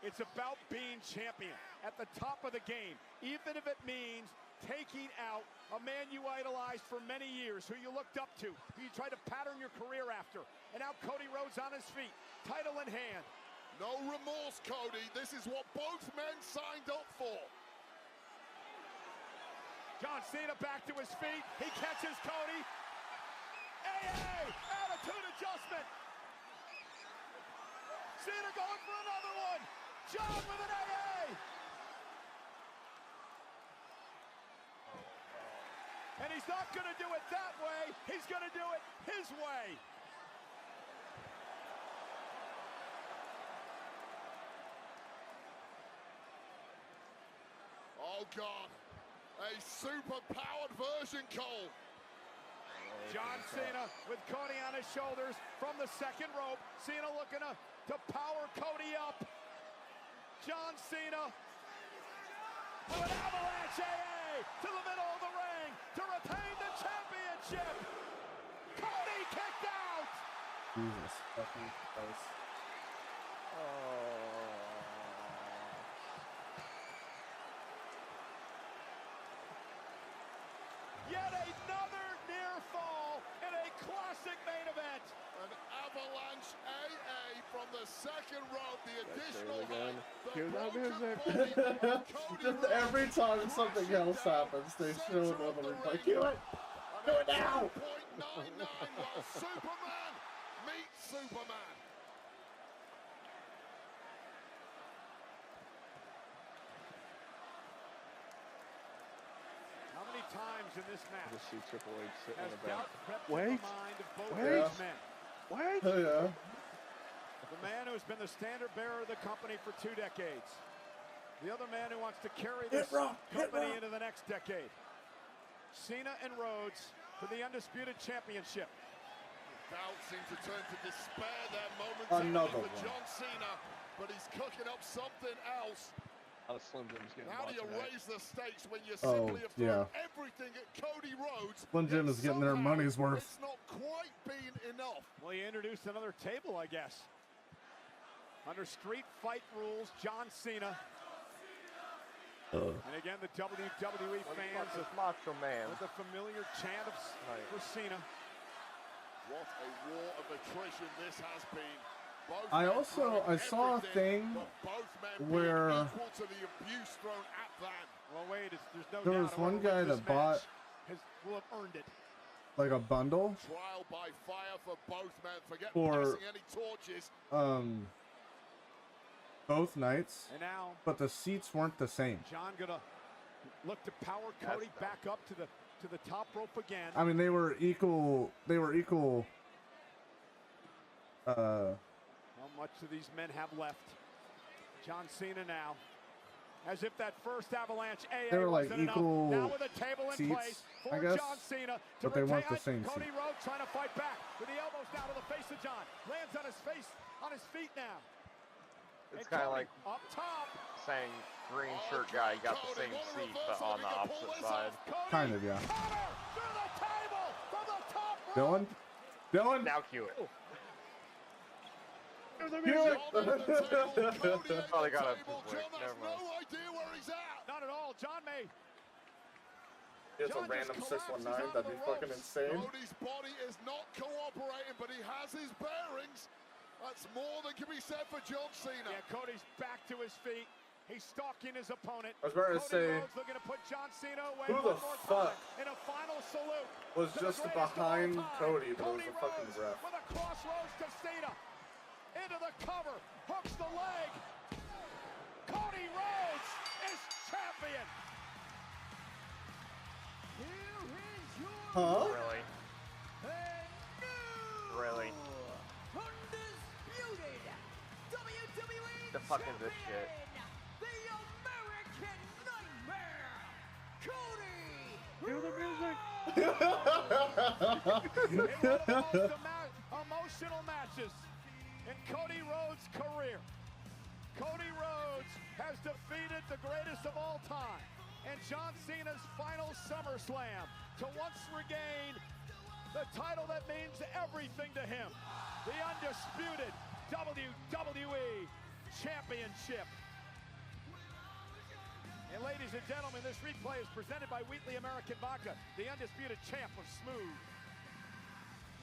It's about being champion at the top of the game, even if it means taking out a man you idolized for many years, who you looked up to, who you tried to pattern your career after. And now Cody Rhodes on his feet, title in hand. No remorse, Cody. This is what both men signed up for. John Cena back to his feet. He catches Cody. AA! Attitude adjustment. Cena going for another one. John with an AA. And he's not going to do it that way. He's going to do it his way. Oh, God. A super-powered version, Cole. John Cena with Cody on his shoulders from the second rope. Cena looking to power Cody up. John Cena with an avalanche AA to the middle of the ring to retain the championship. Cody kicked out. Jesus fucking Christ. Yet another near fall in a classic main event. An avalanche AA from the second rope. The additional height. The broken body. Just every time something else happens, they show another replay. Do it! Do it now! 0.99 while Superman meets Superman. How many times in this match Just see Triple H sitting has in the back. doubt crept in Wait. the mind of both Wait. these men? What? Oh, yeah. The man who's been the standard bearer of the company for 2 decades. The other man who wants to carry this company into the next decade. Cena and Rhodes for the undisputed championship. Doubt seemed to turn to despair there momentarily Another for one. John Cena, but he's cooking up something else. Slim Jim's getting How do you bought tonight. raise the stakes when you Oh, simply have thrown yeah. everything at Cody Rhodes? Slim Jim yet is getting their somehow money's worth. It's not quite been enough. Well, he introduced another table, I guess. Under street fight rules, John Cena. And again, the WWE fans This Macho Man. with a familiar chant of for Cena. What a war of attrition this has been. Both I men also throwing saw a everything, thing but both men where being equal to the abuse thrown at them. Well, wait, there's no there doubt was one whoever guy wins that this bought match will have earned it. like a bundle Trial by fire for both men. Forget For- passing any torches. both nights, And now but the seats weren't the same. John gonna look to power Cody back up to the top rope again. I mean, they were equal. They were equal. How much do these men have left? John Cena now. As if that first avalanche AA They were like wasn't equal enough. Now with a table in seats, place for I guess, John Cena to but they weren't the retain. same Cody seat. Rhodes trying to fight back with the elbows down to the face of John. Lands on his face, on his feet now. It's And kind of Cody like up top. saying green shirt guy got the same seat, but on the opposite side. Kind of, yeah. Cover through the table from the top rope. Dylan, Dylan. Now cue it. Oh, they got it. John has Never mind. no idea where he's at. Not at all. John May. It's a John random just collapses 619. on That'd the be fucking ropes. insane. Cody's body is not cooperating, but he has his bearings. That's more than can be said for John Cena. Yeah, Cody's back to his feet. He's stalking his opponent. I was about to Cody say, Rhodes looking to put John Cena away who one the more fuck time in a final salute. was to the just greatest of all behind time. Cody, but it was Cody a fucking Rhodes ref. with a crossroads to Cena. Into the cover, hooks the leg. Cody Rhodes is champion. Here is your Huh? Really? Really? undisputed WWE The fuck is this shit? the American Nightmare, Cody. Cue the music. In one of the most matches in Cody Rhodes' career. Cody Rhodes has defeated the greatest of all time in John Cena's final SummerSlam to once regain the title that means everything to him, the undisputed WWE Championship. And ladies and gentlemen, this replay is presented by Wheatley American Vodka. The undisputed champ was smooth.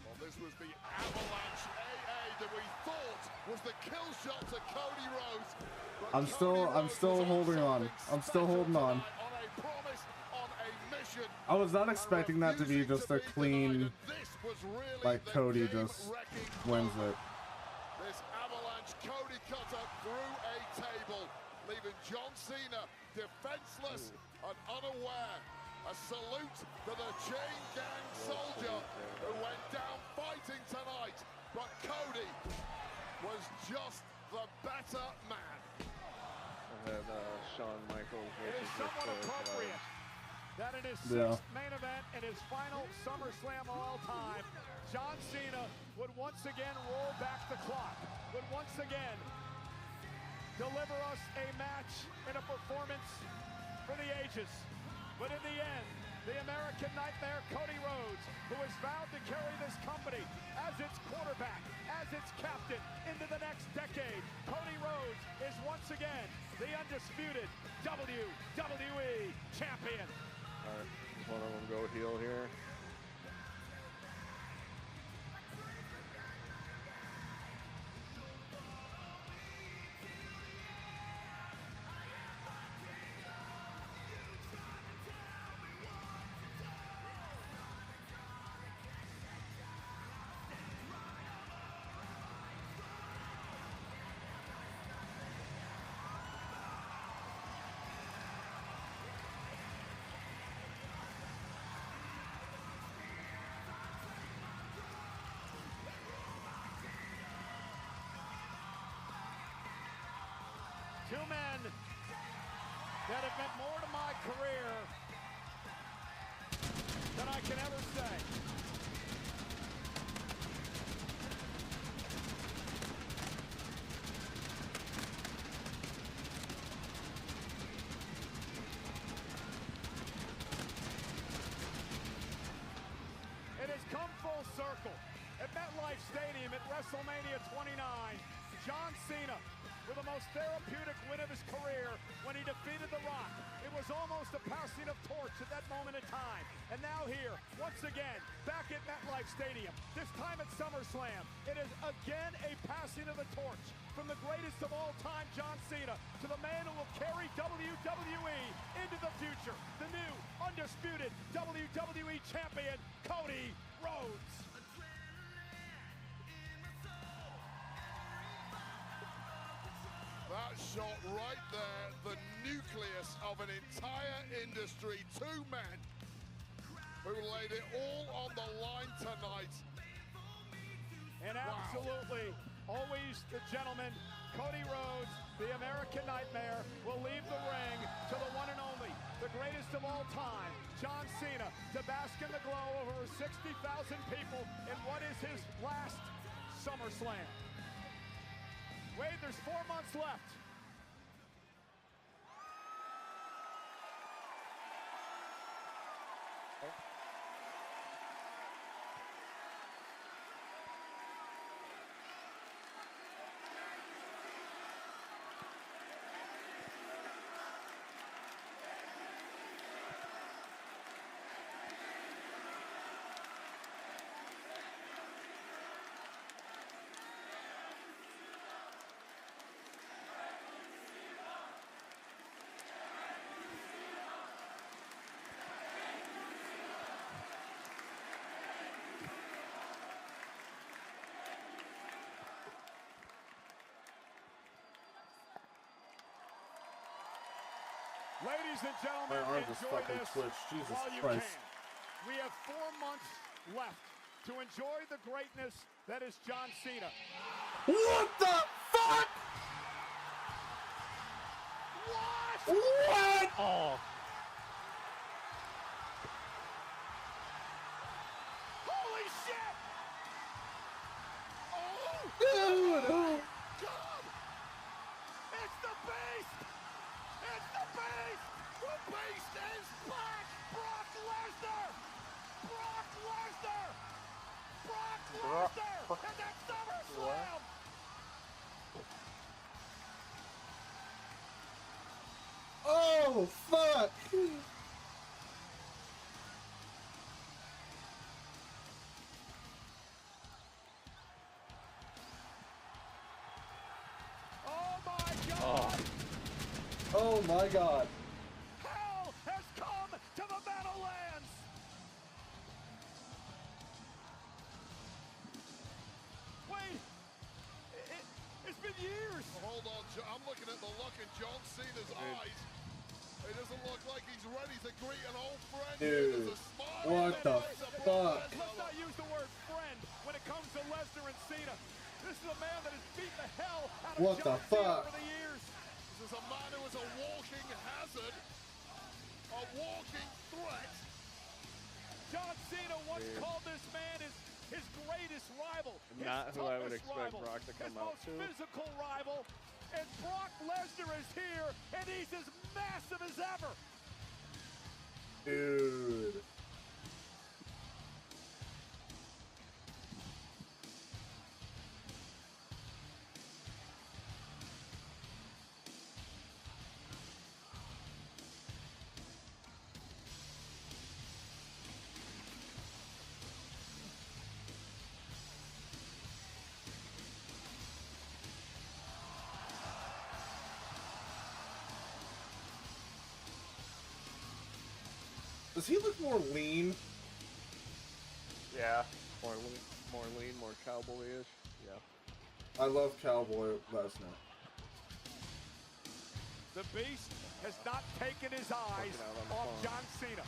Well, this was the Avalanche AA that we thought was the kill shot to Cody Rhodes. I'm still holding on. I'm still holding on. I was not expecting that to be just a clean, like Cody just wins it. This Avalanche Cody cutter through a table, leaving John Cena defenseless and unaware. A salute to the chain gang soldier who went down fighting tonight, but Cody was just the better man. I had Shawn Michaels It is somewhat appropriate that in his Yeah. sixth main event and his final SummerSlam of all time, John Cena would once again roll back the clock, would once again deliver us a match and a performance for the ages. But in the end, the American Nightmare, Cody Rhodes, who has vowed to carry this company as its quarterback, as its captain into the next decade, Cody Rhodes is once again the undisputed WWE Champion. All right, does one of them go heel here? Two men that have meant more to my career than I can ever say. It has come full circle. At MetLife Stadium at WrestleMania 29, John Cena with the most therapeutic win of his career when he defeated The Rock. It was almost a passing of torch at that moment in time. And now here, once again, back at MetLife Stadium, this time at SummerSlam, it is again a passing of the torch from the greatest of all time, John Cena, to the man who will carry WWE into the future, the new, undisputed WWE Champion, Cody Rhodes. That shot right there, the nucleus of an entire industry. Two men who laid it all on the line tonight. And absolutely, always the gentleman, Cody Rhodes, the American Nightmare, will leave the ring to the one and only, the greatest of all time, John Cena, to bask in the glow of over 60,000 people in what is his last SummerSlam. Wade, there's 4 months left. Ladies and gentlemen, My arm just enjoy fucking this twitched. Jesus while you Christ. can. We have 4 months left to enjoy the greatness that is John Cena. What the fuck? What? What? Oh. Holy shit! Oh! Oh, fuck! Oh my god. Hell has come to the Meadowlands! Wait, it's been years. Hold on, I'm looking at the look in John Cena's eyes. It doesn't look like he's ready to greet an old friend. Dude, what the fuck? Let's not use the word friend when it comes to Lesnar and Cena. This is a man that has beat the hell out of John Cena over the years. This is a man who is a walking hazard, a walking threat. John Cena once called this man his greatest rival, Not his who I would toughest expect rival, Brock to come his out most to. physical rival. And Brock Lesnar is here, and he's as massive as ever. Dude. Does he look more lean? Yeah. More lean, more cowboyish. Yeah. I love Cowboy Lesnar. The Beast has not taken his eyes off John Cena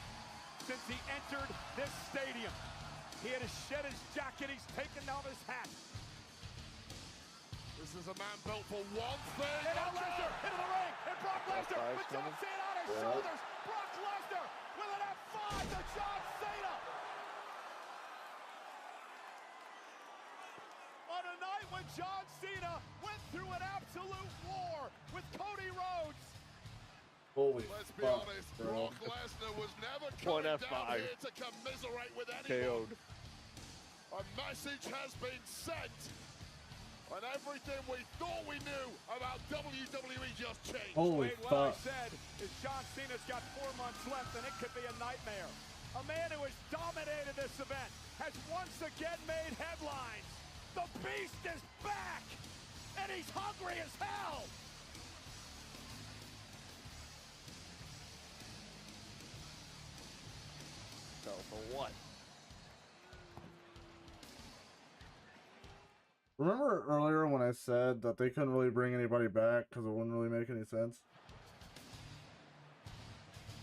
since he entered this stadium. He had to shed his jacket, he's taken off his hat. This is a man built for one thing. And now Lesnar into the ring, and Brock Lesnar with John Cena on his shoulders. Brock Lesnar with an F5 to John Cena. On a night when John Cena went through an absolute war with Cody Rhodes. Holy Let's be fuck, honest, bro. Brock Lesnar was never coming down here to commiserate with anyone. KO'd. A message has been sent, and everything we thought we knew about WWE just changed. Holy What I fuck. said is John Cena's got 4 months left, and it could be a nightmare. A man who has dominated this event has once again made headlines. The Beast is back, and he's hungry as hell. So for what? Remember earlier when I said that they couldn't really bring anybody back because it wouldn't really make any sense?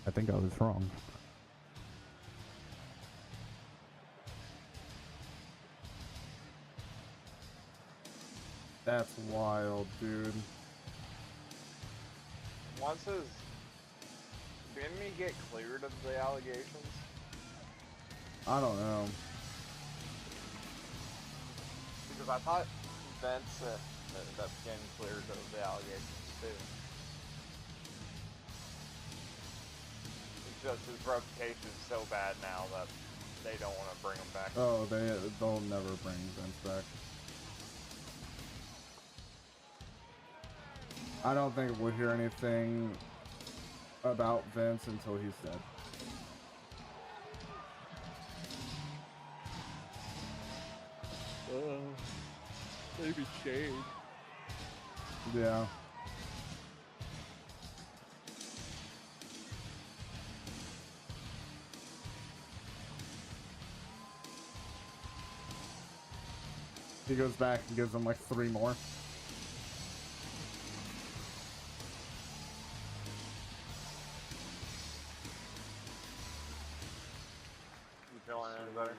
I think I was wrong. That's wild, dude. Once his... Didn't he get cleared of the allegations? I don't know. Because I thought Vince ended up getting cleared of the allegations too. It's just his reputation is so bad now that they don't want to bring him back. Oh, they'll never bring Vince back. I don't think we'll hear anything about Vince until he's dead. Maybe Shane. Yeah. He goes back and gives them like 3 more. You feeling any better?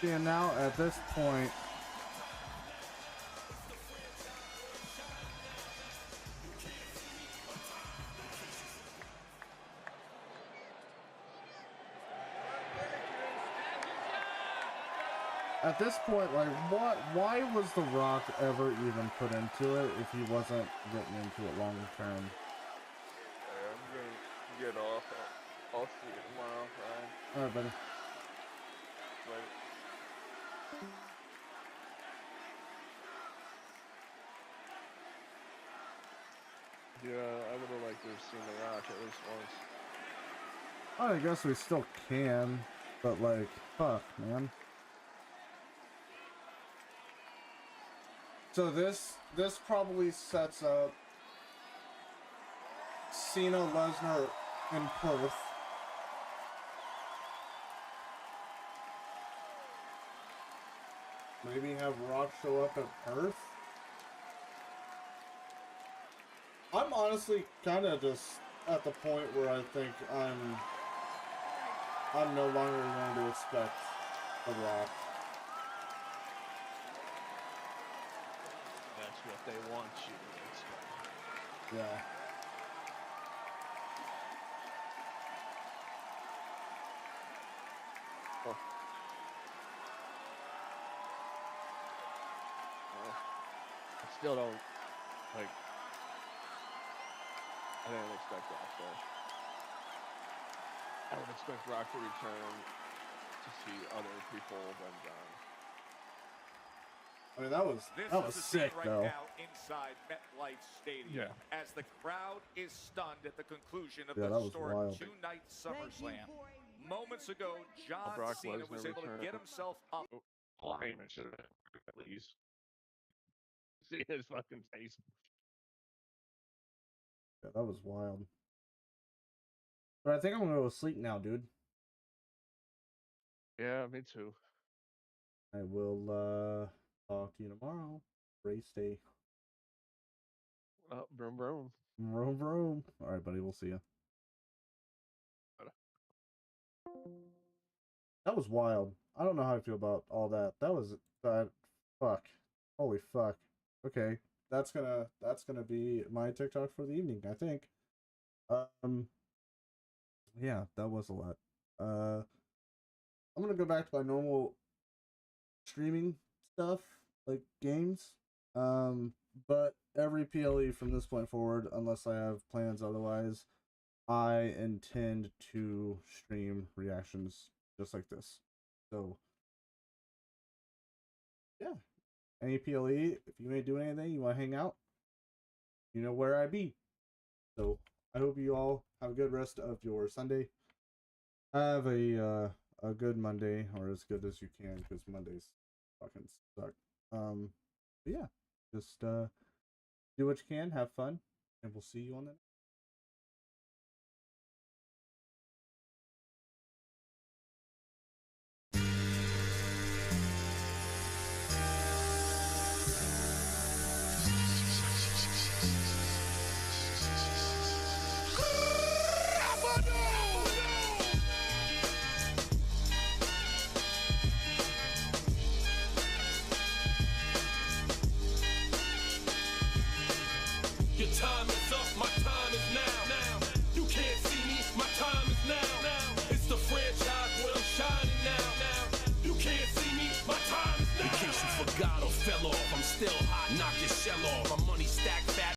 Yeah, now at this point, at this point, like, why was The Rock ever even put into it if he wasn't getting into it long term? I'm gonna get off. I'll see you tomorrow, Ryan. Alright, buddy. Later. Yeah, I would have liked to have seen The Rock at least once. I guess we still can, but like, fuck, man. So this probably sets up Cena, Lesnar in Perth. Maybe have Rock show up at Perth. I'm honestly kind of just at the point where I think I'm no longer going to expect The Rock. That's what they want you to expect. Yeah. Oh. I still don't, like, I didn't expect Rock though. I would expect Rock to return to see other people than John. I mean, that was sick, right though. Now inside MetLife Stadium, as the crowd is stunned at the conclusion of Yeah, the that was historic wild. two-night SummerSlam. Moments ago, John Brock Cena Lesnar was able to return. get himself up. Oh, I mentioned it, please. See his fucking face. Yeah, that was wild. But I think I'm gonna go to sleep now, dude. Yeah, me too. I will talk to you tomorrow. Race day. Vroom vroom. Vroom vroom. Alright, buddy, we'll see you. That was wild. I don't know how I feel about all that. That was fuck. Holy fuck. Okay. That's gonna be my TikTok for the evening, I think. Yeah, that was a lot. I'm gonna go back to my normal streaming stuff, like games. But every PLE from this point forward, unless I have plans otherwise, I intend to stream reactions just like this. So, yeah. Any PLE, if you ain't doing anything, you want to hang out, you know where I be. So, I hope you all have a good rest of your Sunday. Have a good Monday, or as good as you can, because Mondays fucking suck. But yeah, just do what you can, have fun, and we'll see you on the next. Your time